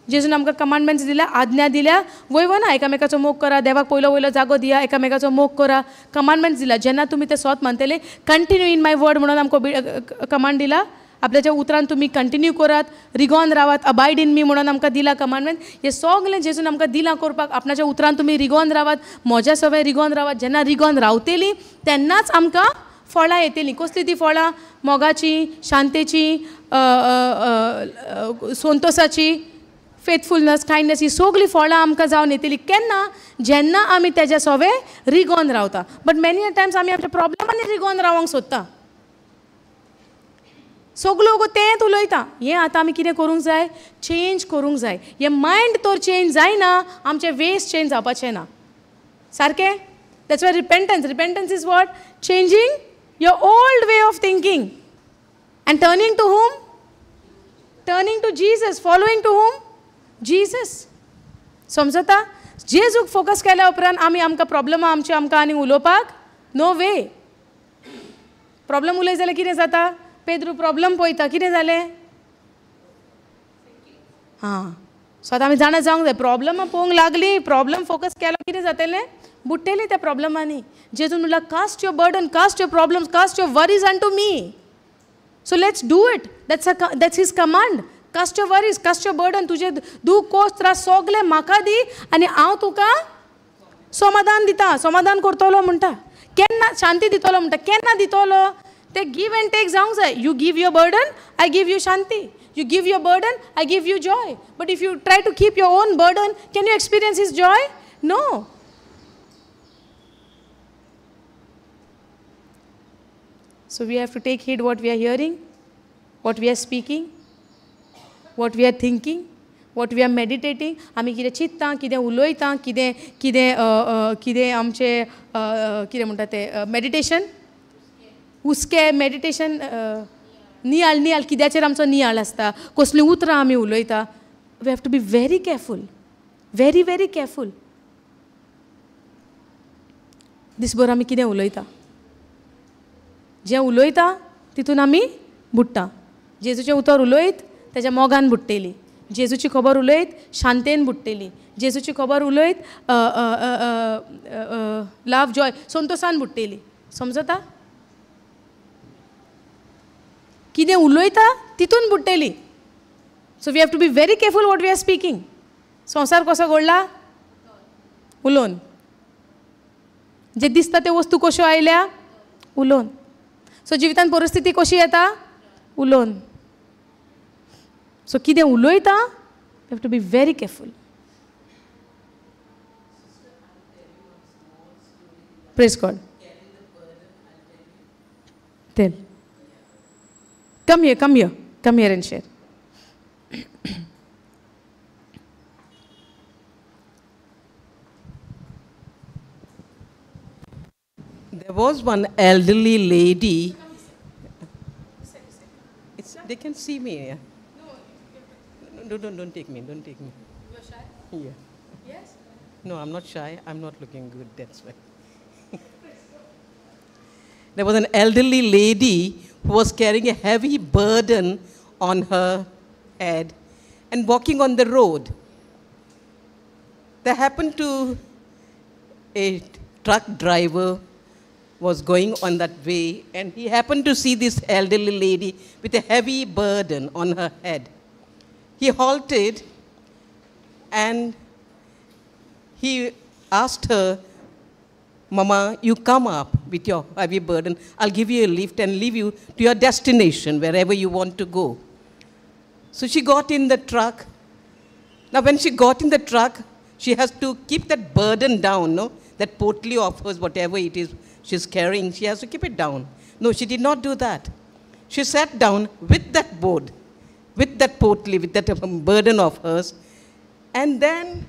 जेजून आमकां commandments दिल्या, आज्ञा दिल्या. वयव ना, एकामेकाचो मोग करा, देवाक पयलो जागो दिया, एकामेकाचो मोग करा. कमांडमेंट्स दिला. जेन्ना तुमी ते स्वत मानतले, कंटिन्यू इन माय वर्ड म्हणून आमकां कमांड दिला. आपल्याच्या उतरान तुम्ही कंटिन्यू करात, रिगॉन रावात, अबायड इन मी म्हणून आमकां दिला कमांडमेंट. हे सगळें जेजून आमकां दिलां करपाक. आपणाच्या उतरान तुम्ही रिगॉन रावात, म्हज्या सवय रिगॉन रावात. जेन्ना रिगॉन रावतेली तेन्नाच आमकां फळां येतली. कसली ती फळां? मोगाची, शांतेची, संतोषाची, फेथफुलनेस, कायंडनेस, ही सगळीं फळां आमकां जावन येतली. केन्ना? जेन्ना आमी तेज्या सवय रिगॉन रावता. बट मेनी टायम्स आमी आमच्या प्रॉब्लेमांनी रिगॉन रावंक सोदता. सगळो गो तेंच उलयता. हें आतां आमी कितें करूंक जाय? चेंज करूंक जाय. हें मायंड तर चेंज जायना, आमचें वेज चेंज जावपाचें ना. सारकें? That's why repentance is what? Changing your old way of thinking and turning to whom? Turning to Jesus. Following to whom? Jesus. समजता? जेजूक फोकस केल्या उपरांत आमी आमकां प्रॉब्लेमां आमची आमकां आनी उलोवपाक नो वे. प्रॉब्लेम उलय जाल्यार कितें जाता? पेद्रू प्रॉब्लेम पळयता. कितें जालें? हां. सो आतां आमी जाणा जावंक जाय. प्रॉब्लेमां पळोवंक लागली, प्रॉब्लेम फोकस केलो, कितें जातलें? बुडटलीं त्या प्रॉब्लेमांनी. जेजून म्हणला, cast your burden, cast your problems, cast your worries on to me. So let's do it. That's his command. Cast your worries, cast your burden. तुजे दूख, कोस, त्रास सगळे म्हाका दी आनी हांव तुका समाधान दिता, समाधान करतलो म्हणटा. केन्ना? शांती दितलो म्हणटा. केन्ना दितलो? ते गिव अँड टेक जावंक जाय. You give your burden, I give you Shanti. You give your burden, I give you joy. But if you try to keep your own burden, can you experience his joy? No. So we have to take heed what we are hearing, what we are speaking, what we are thinking, what we are meditating. आमी कितें चित्ता, कितें उलयता, कितें आमचे कितें म्हणटा ते मेडिटेशन, हुस्के मेडिटेशन, नियाळ कित्याचेर आमचो नियाळ आसता, कसलीं उतरां आमी उलयता. We have to be very careful, very very careful. दिसभर आमी कितें उलयता, जें उलयता तितून आमी बुडटा. जेजूचें उतर उलयत तेज्या मोगान बुडटली. जेजूची खबर उलयत शांतेन बुडटली. जेजूची खबर उलयत लव, जॉय, संतोषान बुडटली. समजता? कितें उलयता तितून बुडटली. So we have to be very careful what we are speaking. संवसार कसो घडला? उलोवन. जे दिसता ते वस्तू कश्यो आयल्या? उलोवन. सो जिवितान परिस्थिती कशी येता? उलोवन. सो कितें उलयता? We have to be very careful. Praise God. Tell. Come here and share. There was one elderly lady. They can see me. Yeah. No, don't take me. Don't take me. You're shy? Yeah. No, I'm not shy. I'm not looking good, that's why. There was an elderly lady who was carrying a heavy burden on her head and walking on the road. There happened to a truck driver was going on that way, and he happened to see this elderly lady with a heavy burden on her head. He halted and he asked her, "Mama, you come up with your heavy burden. I'll give you a lift and leave you to your destination, wherever you want to go." So she got in the truck. Now, when she got in the truck, she has to keep that burden down, no? That portly of hers, whatever it is she's carrying, she has to keep it down. No, she did not do that. She sat down with that board, with that portly, with that burden of hers, and then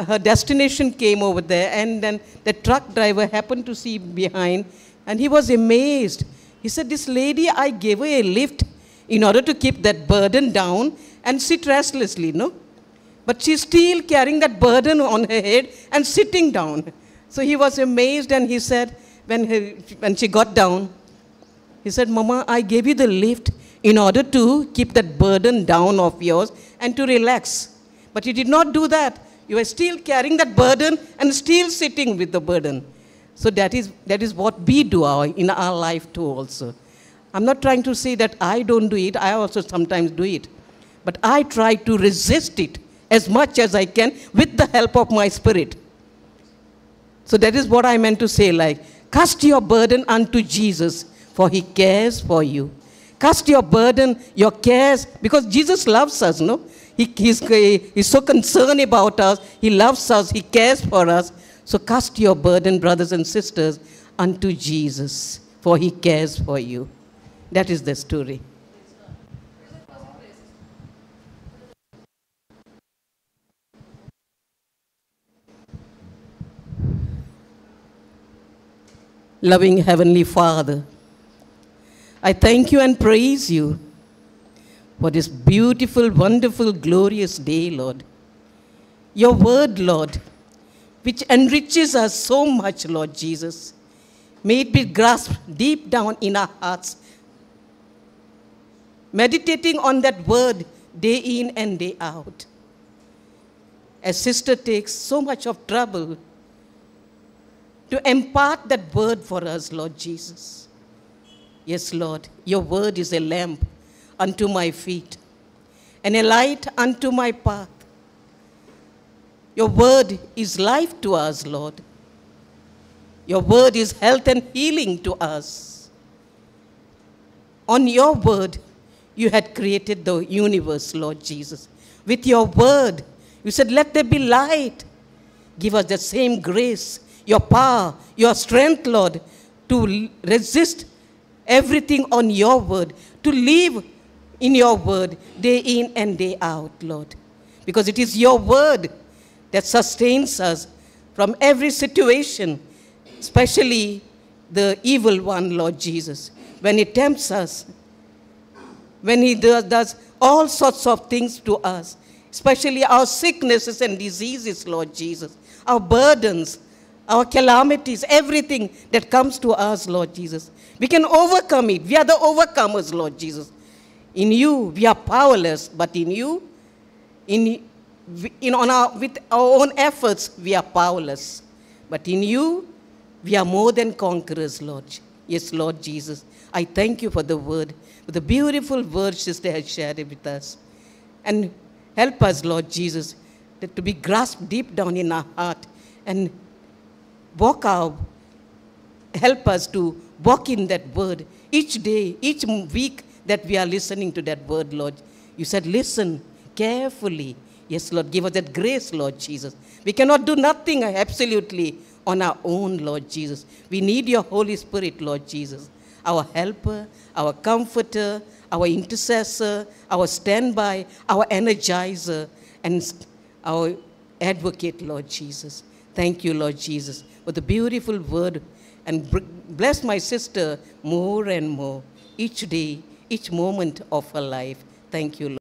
her destination came over there, and then the truck driver happened to see behind, and he was amazed. He said, "This lady, I gave her a lift in order to keep that burden down and sit restlessly, no? But she's still carrying that burden on her head and sitting down." So he was amazed, and he said, when she got down, he said, "Mama, I gave you the lift in order to keep that burden down of yours and to relax. But you did not do that. You are still carrying that burden and still sitting with the burden." So that is what we do in our life too also. I'm not trying to say that I don't do it. I also sometimes do it. But I try to resist it as much as I can with the help of my spirit. So that is what I meant to say, like, cast your burden unto Jesus, for he cares for you. Cast your burden, your cares, because Jesus loves us, no? He's so concerned about us. He loves us. He cares for us. So cast your burden, brothers and sisters, unto Jesus, for he cares for you. That is the story. Loving Heavenly Father, I thank you and praise you for this beautiful, wonderful, glorious day, Lord. Your word, Lord, which enriches us so much, Lord Jesus. May it be grasped deep down in our hearts, meditating on that word day in and day out. As sister takes so much of trouble to impart that word for us, Lord Jesus. Yes, Lord, your word is a lamp unto my feet and a light unto my path. Your word is life to us, Lord. Your word is health and healing to us. On your word, you had created the universe, Lord Jesus. With your word, you said, "Let there be light." Give us the same grace, your power, your strength, Lord, to resist everything on your word, to live in your word day in and day out, Lord. Because it is your word that sustains us from every situation, especially the evil one, Lord Jesus. When he tempts us, when he does all sorts of things to us, especially our sicknesses and diseases, Lord Jesus, our burdens, our calamities, everything that comes to us, Lord Jesus. We can overcome it. We are the overcomers, Lord Jesus. In you, we are powerless, but in you, with our own efforts, we are powerless. But in you, we are more than conquerors, Lord. Yes, Lord Jesus. I thank you for the word, for the beautiful word sister has shared with us. And help us, Lord Jesus, to be grasped deep down in our heart and help us to walk in that word each day, each week that we are listening to that word, Lord. You said, listen carefully. Yes, Lord, give us that grace, Lord Jesus. We cannot do nothing absolutely on our own, Lord Jesus. We need your Holy Spirit, Lord Jesus, our helper, our comforter, our intercessor, our standby, our energizer, and our advocate, Lord Jesus. Thank you, Lord Jesus, for the beautiful word, and bless my sister more and more each day, each moment of her life. Thank you, Lord.